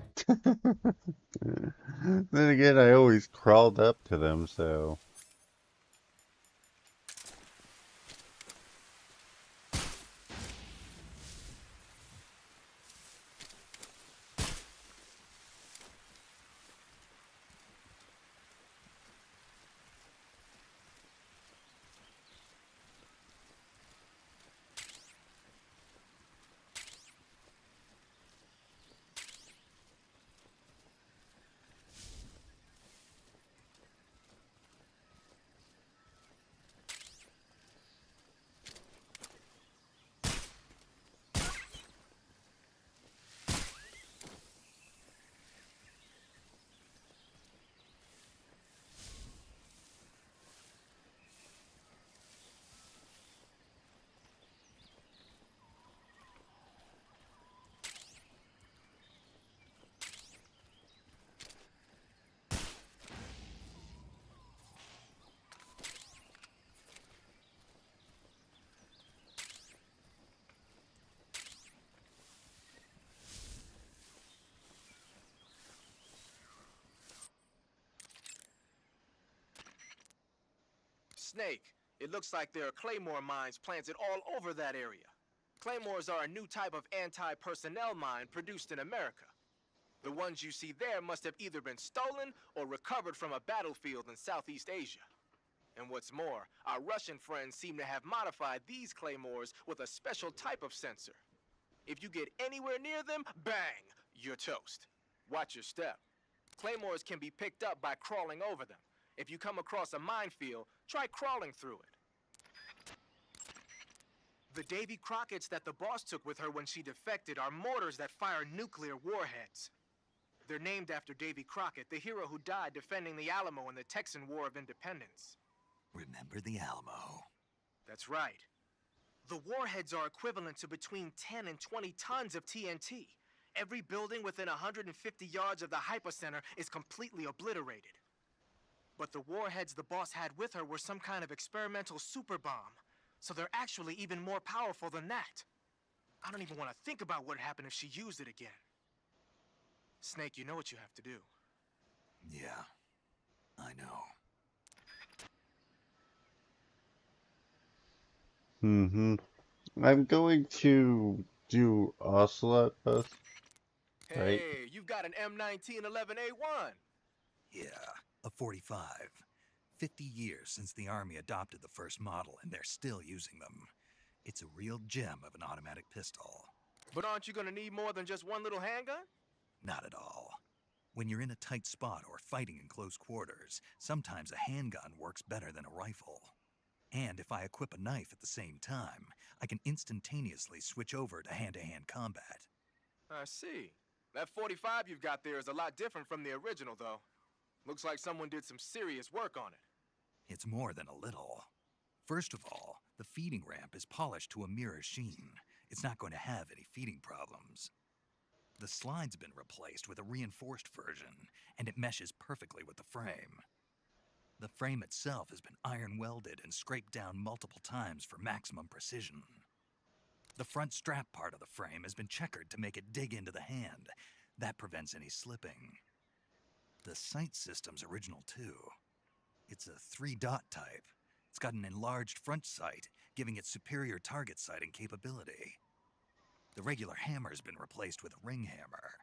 Then again, I always crawled up to them, so... Snake, it looks like there are claymore mines planted all over that area. Claymores are a new type of anti-personnel mine produced in America. The ones you see there must have either been stolen or recovered from a battlefield in Southeast Asia. And what's more, our Russian friends seem to have modified these claymores with a special type of sensor. If you get anywhere near them, bang, you're toast. Watch your step. Claymores can be picked up by crawling over them. If you come across a minefield, try crawling through it. The Davy Crockett's that the boss took with her when she defected are mortars that fire nuclear warheads. They're named after Davy Crockett, the hero who died defending the Alamo in the Texan War of Independence. Remember the Alamo. That's right. The warheads are equivalent to between 10 and 20 tons of TNT. Every building within 150 yards of the hypocenter is completely obliterated. But the warheads the boss had with her were some kind of experimental super bomb, so they're actually even more powerful than that. I don't even want to think about what happened if she used it again. Snake, you know what you have to do. Yeah, I know. Mm-hmm. I'm going to do Ocelot first, right? Hey, you've got an M1911A1. Yeah, a 45. 50 years since the Army adopted the first model, and they're still using them. It's a real gem of an automatic pistol. But aren't you gonna need more than just one little handgun? Not at all. When you're in a tight spot or fighting in close quarters, sometimes a handgun works better than a rifle. And if I equip a knife at the same time, I can instantaneously switch over to hand-to-hand combat. I see. That 45 you've got there is a lot different from the original, though. Looks like someone did some serious work on it. It's more than a little. First of all, the feeding ramp is polished to a mirror sheen. It's not going to have any feeding problems. The slide's been replaced with a reinforced version, and it meshes perfectly with the frame. The frame itself has been iron welded and scraped down multiple times for maximum precision. The front strap part of the frame has been checkered to make it dig into the hand. That prevents any slipping. The sight system's original too. It's a 3-dot type. It's got an enlarged front sight, giving it superior target sighting capability. The regular hammer's been replaced with a ring hammer.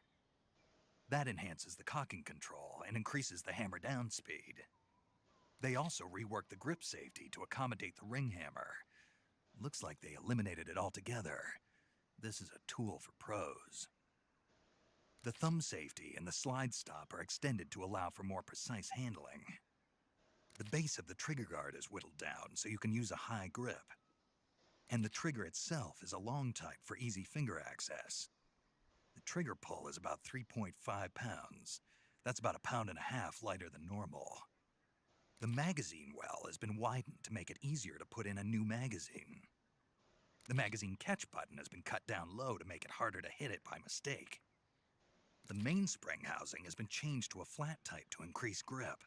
That enhances the cocking control and increases the hammer down speed. They also reworked the grip safety to accommodate the ring hammer. Looks like they eliminated it altogether. This is a tool for pros. The thumb safety and the slide stop are extended to allow for more precise handling. The base of the trigger guard is whittled down so you can use a high grip. And the trigger itself is a long type for easy finger access. The trigger pull is about 3.5 pounds. That's about 1.5 pounds lighter than normal. The magazine well has been widened to make it easier to put in a new magazine. The magazine catch button has been cut down low to make it harder to hit it by mistake. The mainspring housing has been changed to a flat type to increase grip,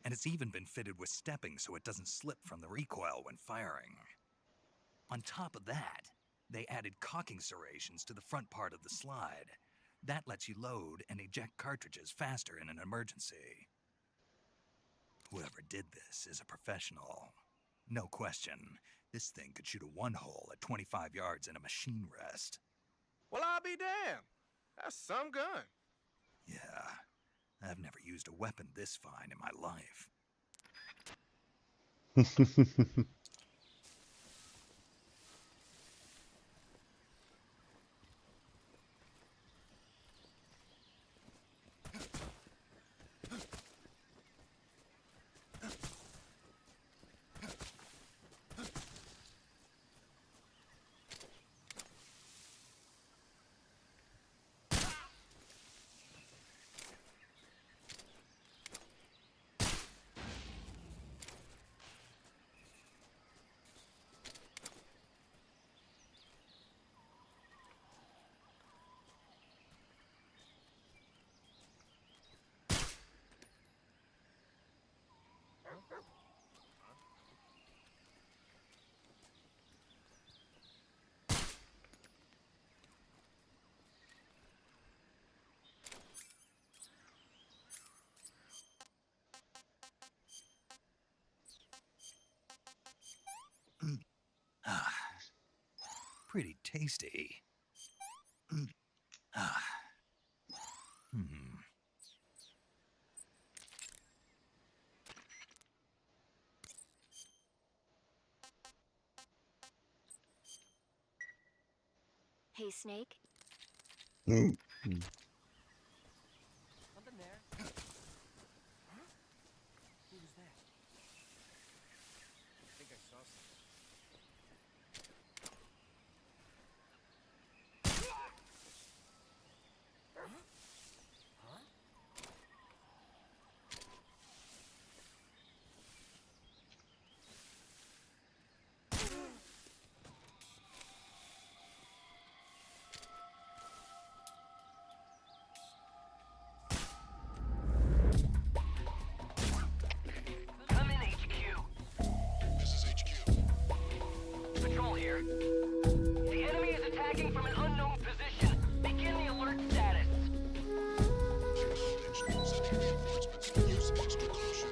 and it's even been fitted with stepping so it doesn't slip from the recoil when firing. On top of that, They added cocking serrations to the front part of the slide. That lets you load and eject cartridges faster in an emergency. Whoever did this is a professional. No question, this thing could shoot a one-hole at 25 yards in a machine rest. Well, I'll be damned. That's some gun. Yeah, I've never used a weapon this fine in my life. Ah, pretty tasty. Ah. Hmm. Hey, Snake. Mm. Something there. Huh? Who was that? I think I saw something. Huh? Come in, HQ. This is HQ. Patrol here. The enemy is attacking from an unknown position. Begin the alert status. Acknowledged. Sending reinforcements. Use extra caution.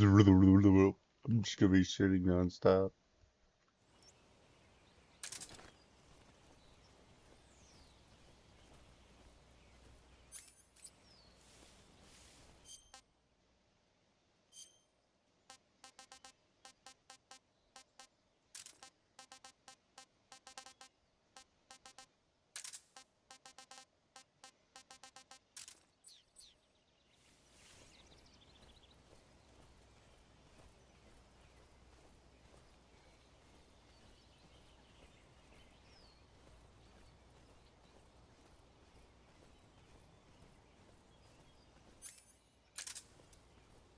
I'm just gonna be shitting nonstop.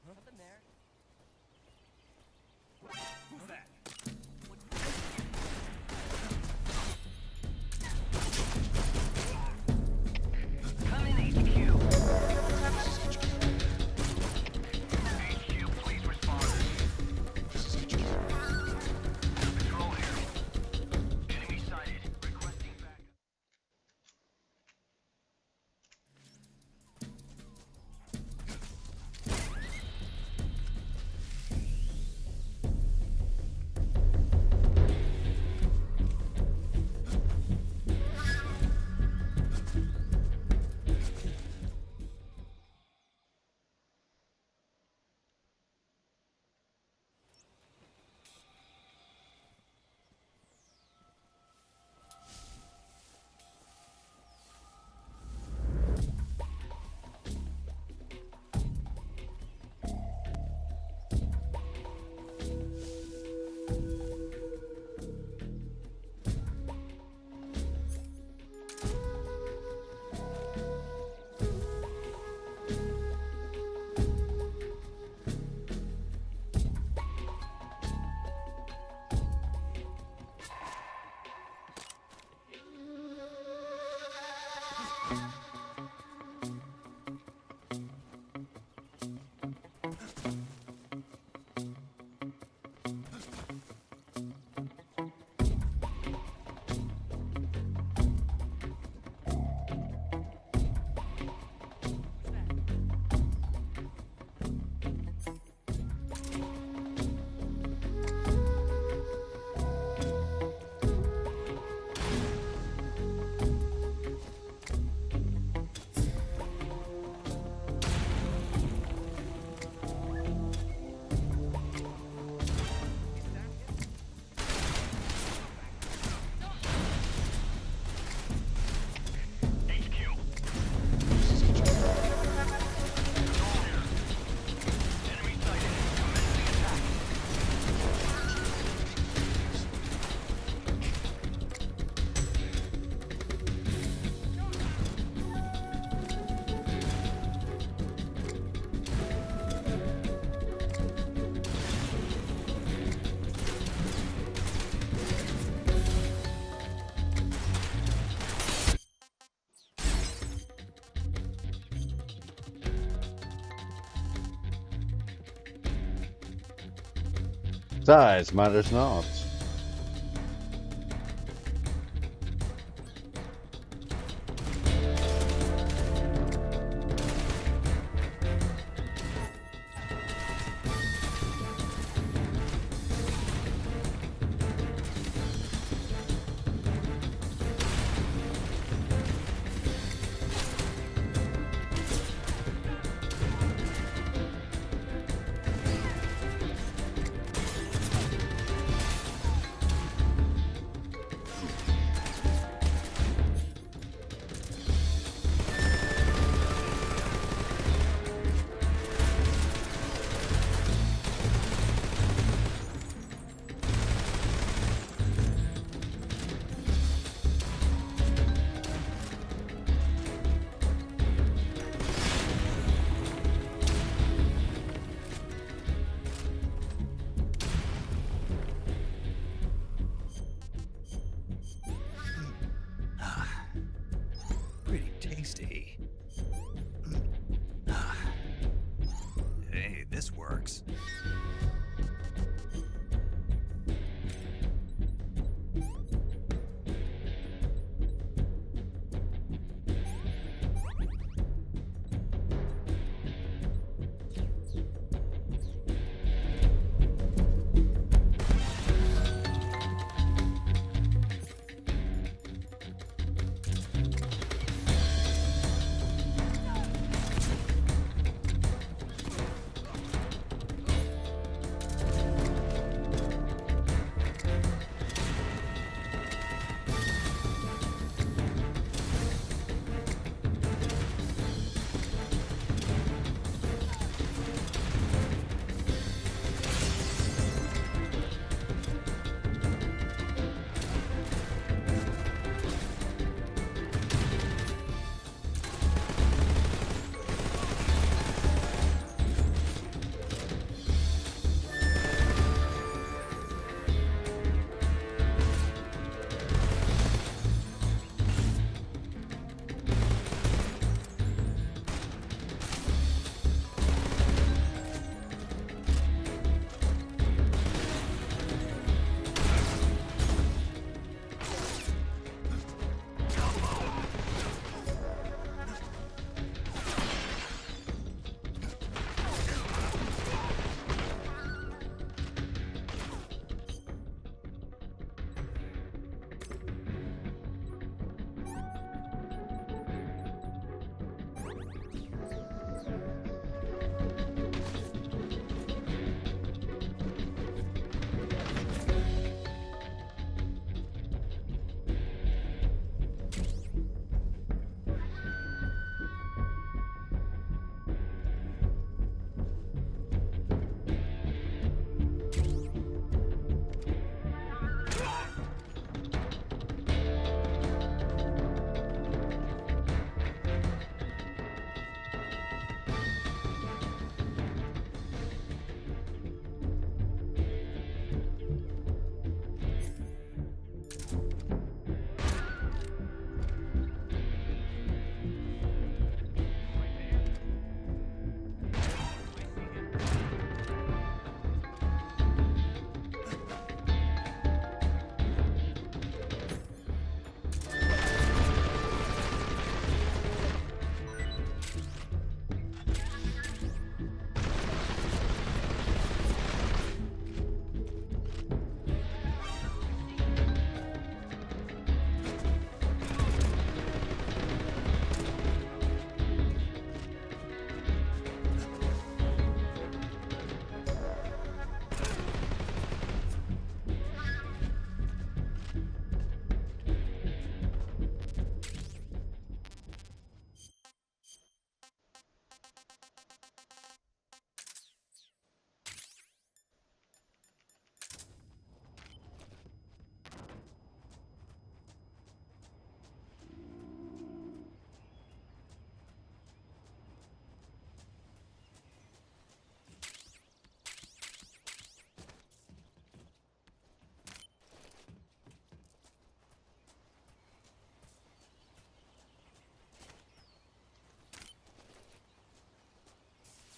Nothing there. Who's that? Come in, HQ. HQ, please respond. This is HQ. Patrol here. Enemy sighted. Requesting backup. Size matters not.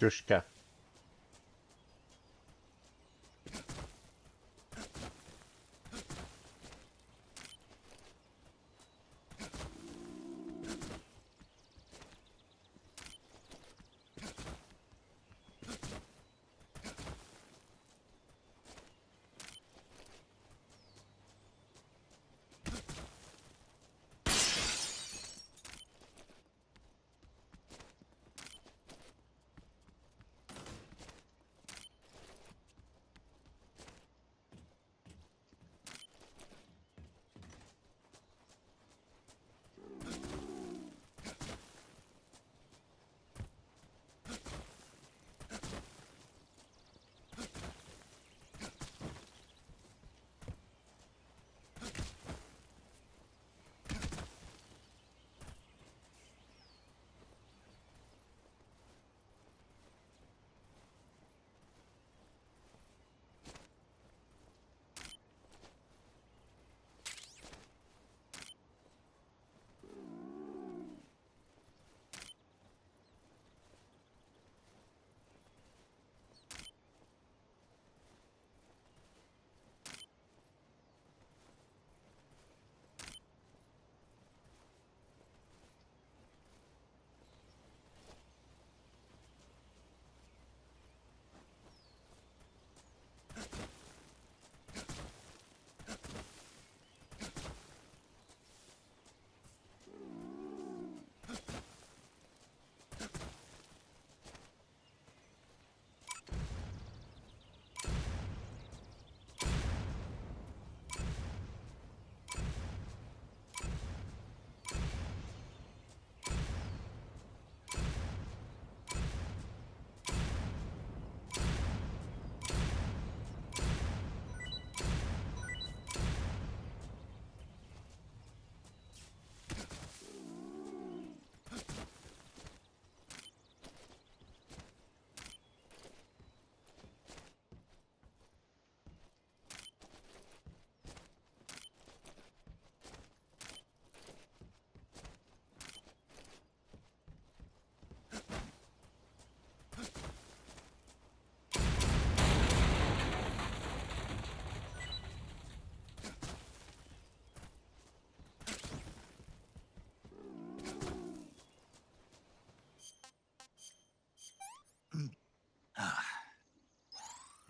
Jushka.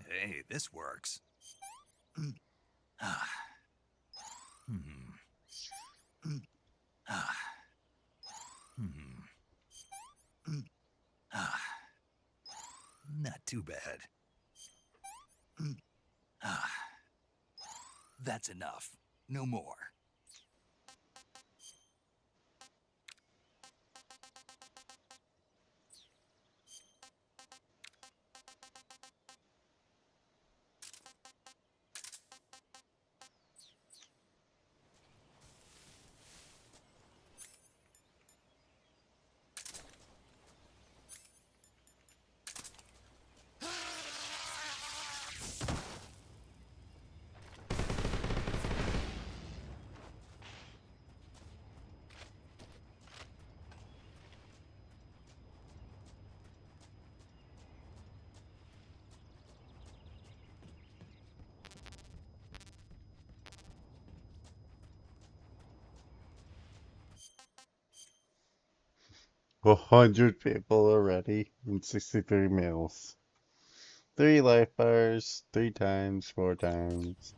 Hey, this works. Ah. Hmm. Ah. Hmm. Ah. Not too bad. Ah. That's enough. No more. $100 people already and 63 mils. 3 life bars, 3 times, 4 times.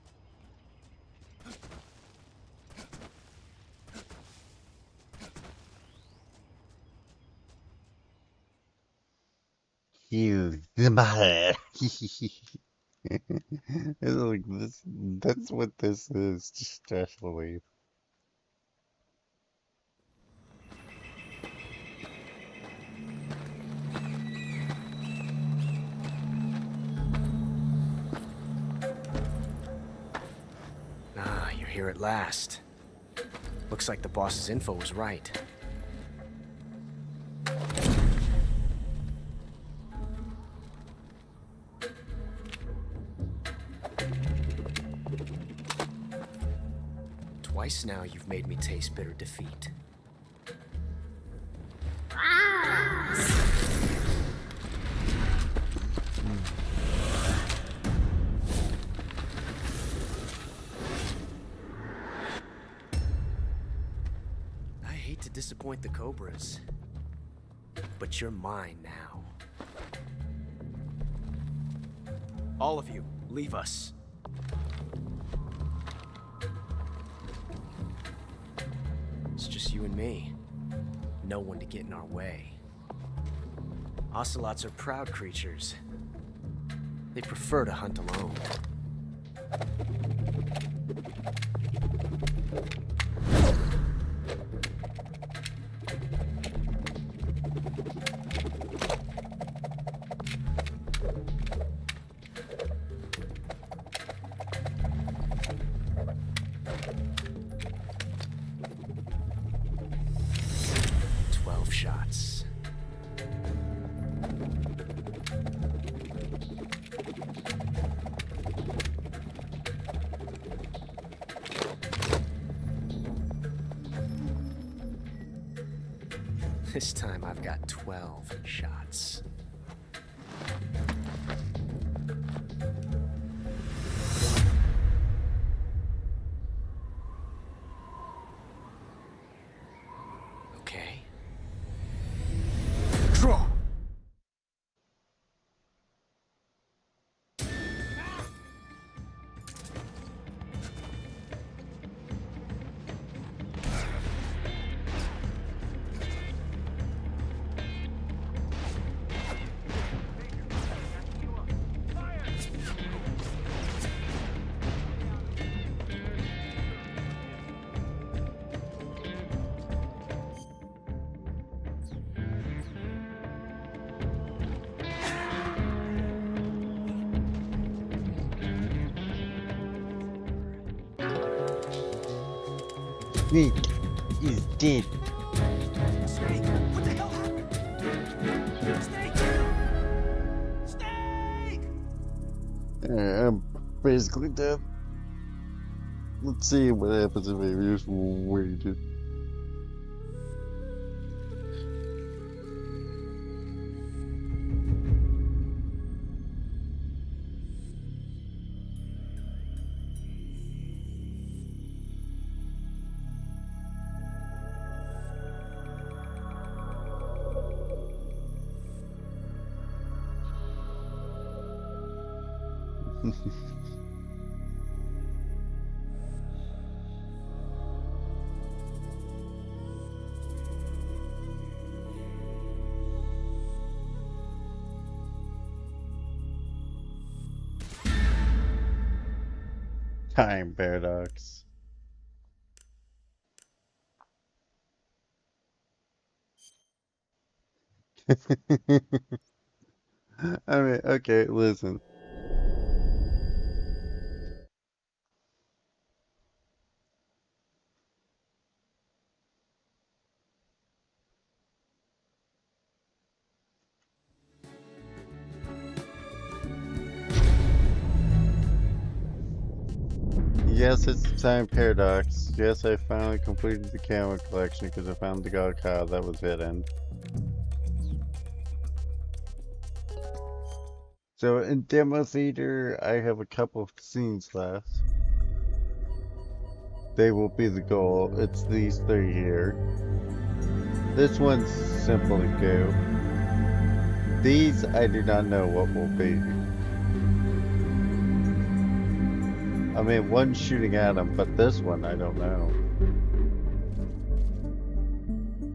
He's the mother. It's like this, that's what this is, just stress relief. Ah, you're here at last. Looks like the boss's info was right. Twice now you've made me taste bitter defeat. disappoint the Cobras. But you're mine now. All of you, leave us. It's just you and me. No one to get in our way. Ocelots are proud creatures. They prefer to hunt alone. Shots. This time I've got 12 shots. Okay. Draw! Snake is dead. Snake? What the hell happened? Snake! Snake! I'm basically dead. Let's see what happens if I just waited. Time paradox. I mean, okay, listen. Yes, it's the time paradox. Yes, I finally completed the camera collection because I found the god cow that was hidden. So in demo theater, I have a couple of scenes left. They will be the goal. It's these three here. This one's simple to do. These I do not know what will be. I mean, one's shooting at him, but this one I don't know.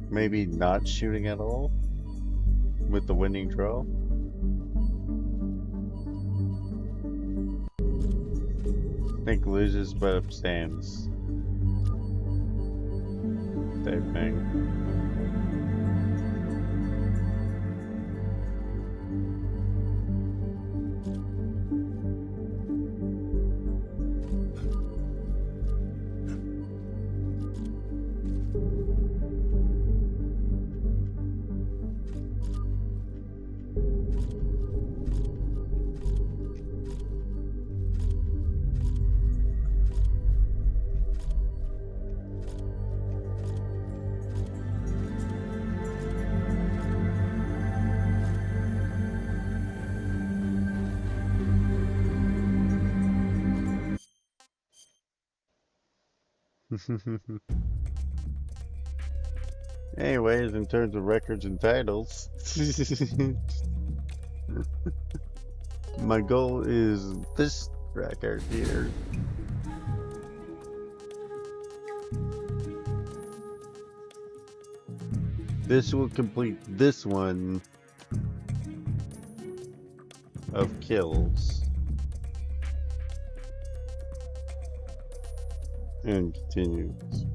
Maybe not shooting at all? With the winning draw? Snake loses but abstains. Same thing. Anyways, in terms of records and titles, my goal is this record here. This will complete this one of kills. And continues.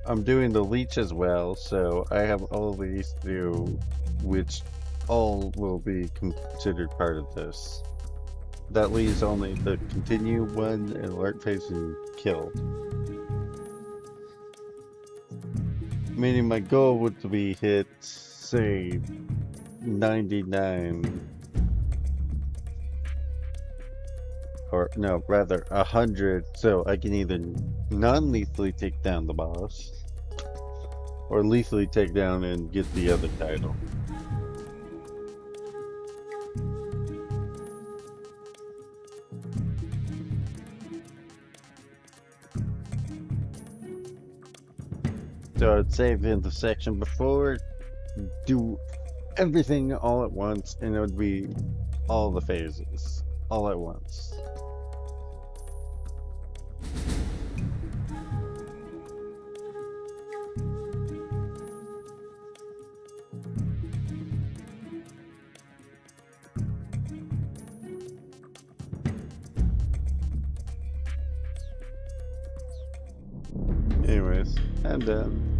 I'm doing the leech as well, so I have all these to do, which all will be considered part of this. That leaves only the continue one and alert phase and kill. Meaning my goal would be hit, say, 99. Or, no, rather, 100, so I can either non-lethally take down the boss, or lethally take down and get the other title. So I'd save in the section before, do everything all at once, and it would be all the phases, all at once. Anyways, I'm done.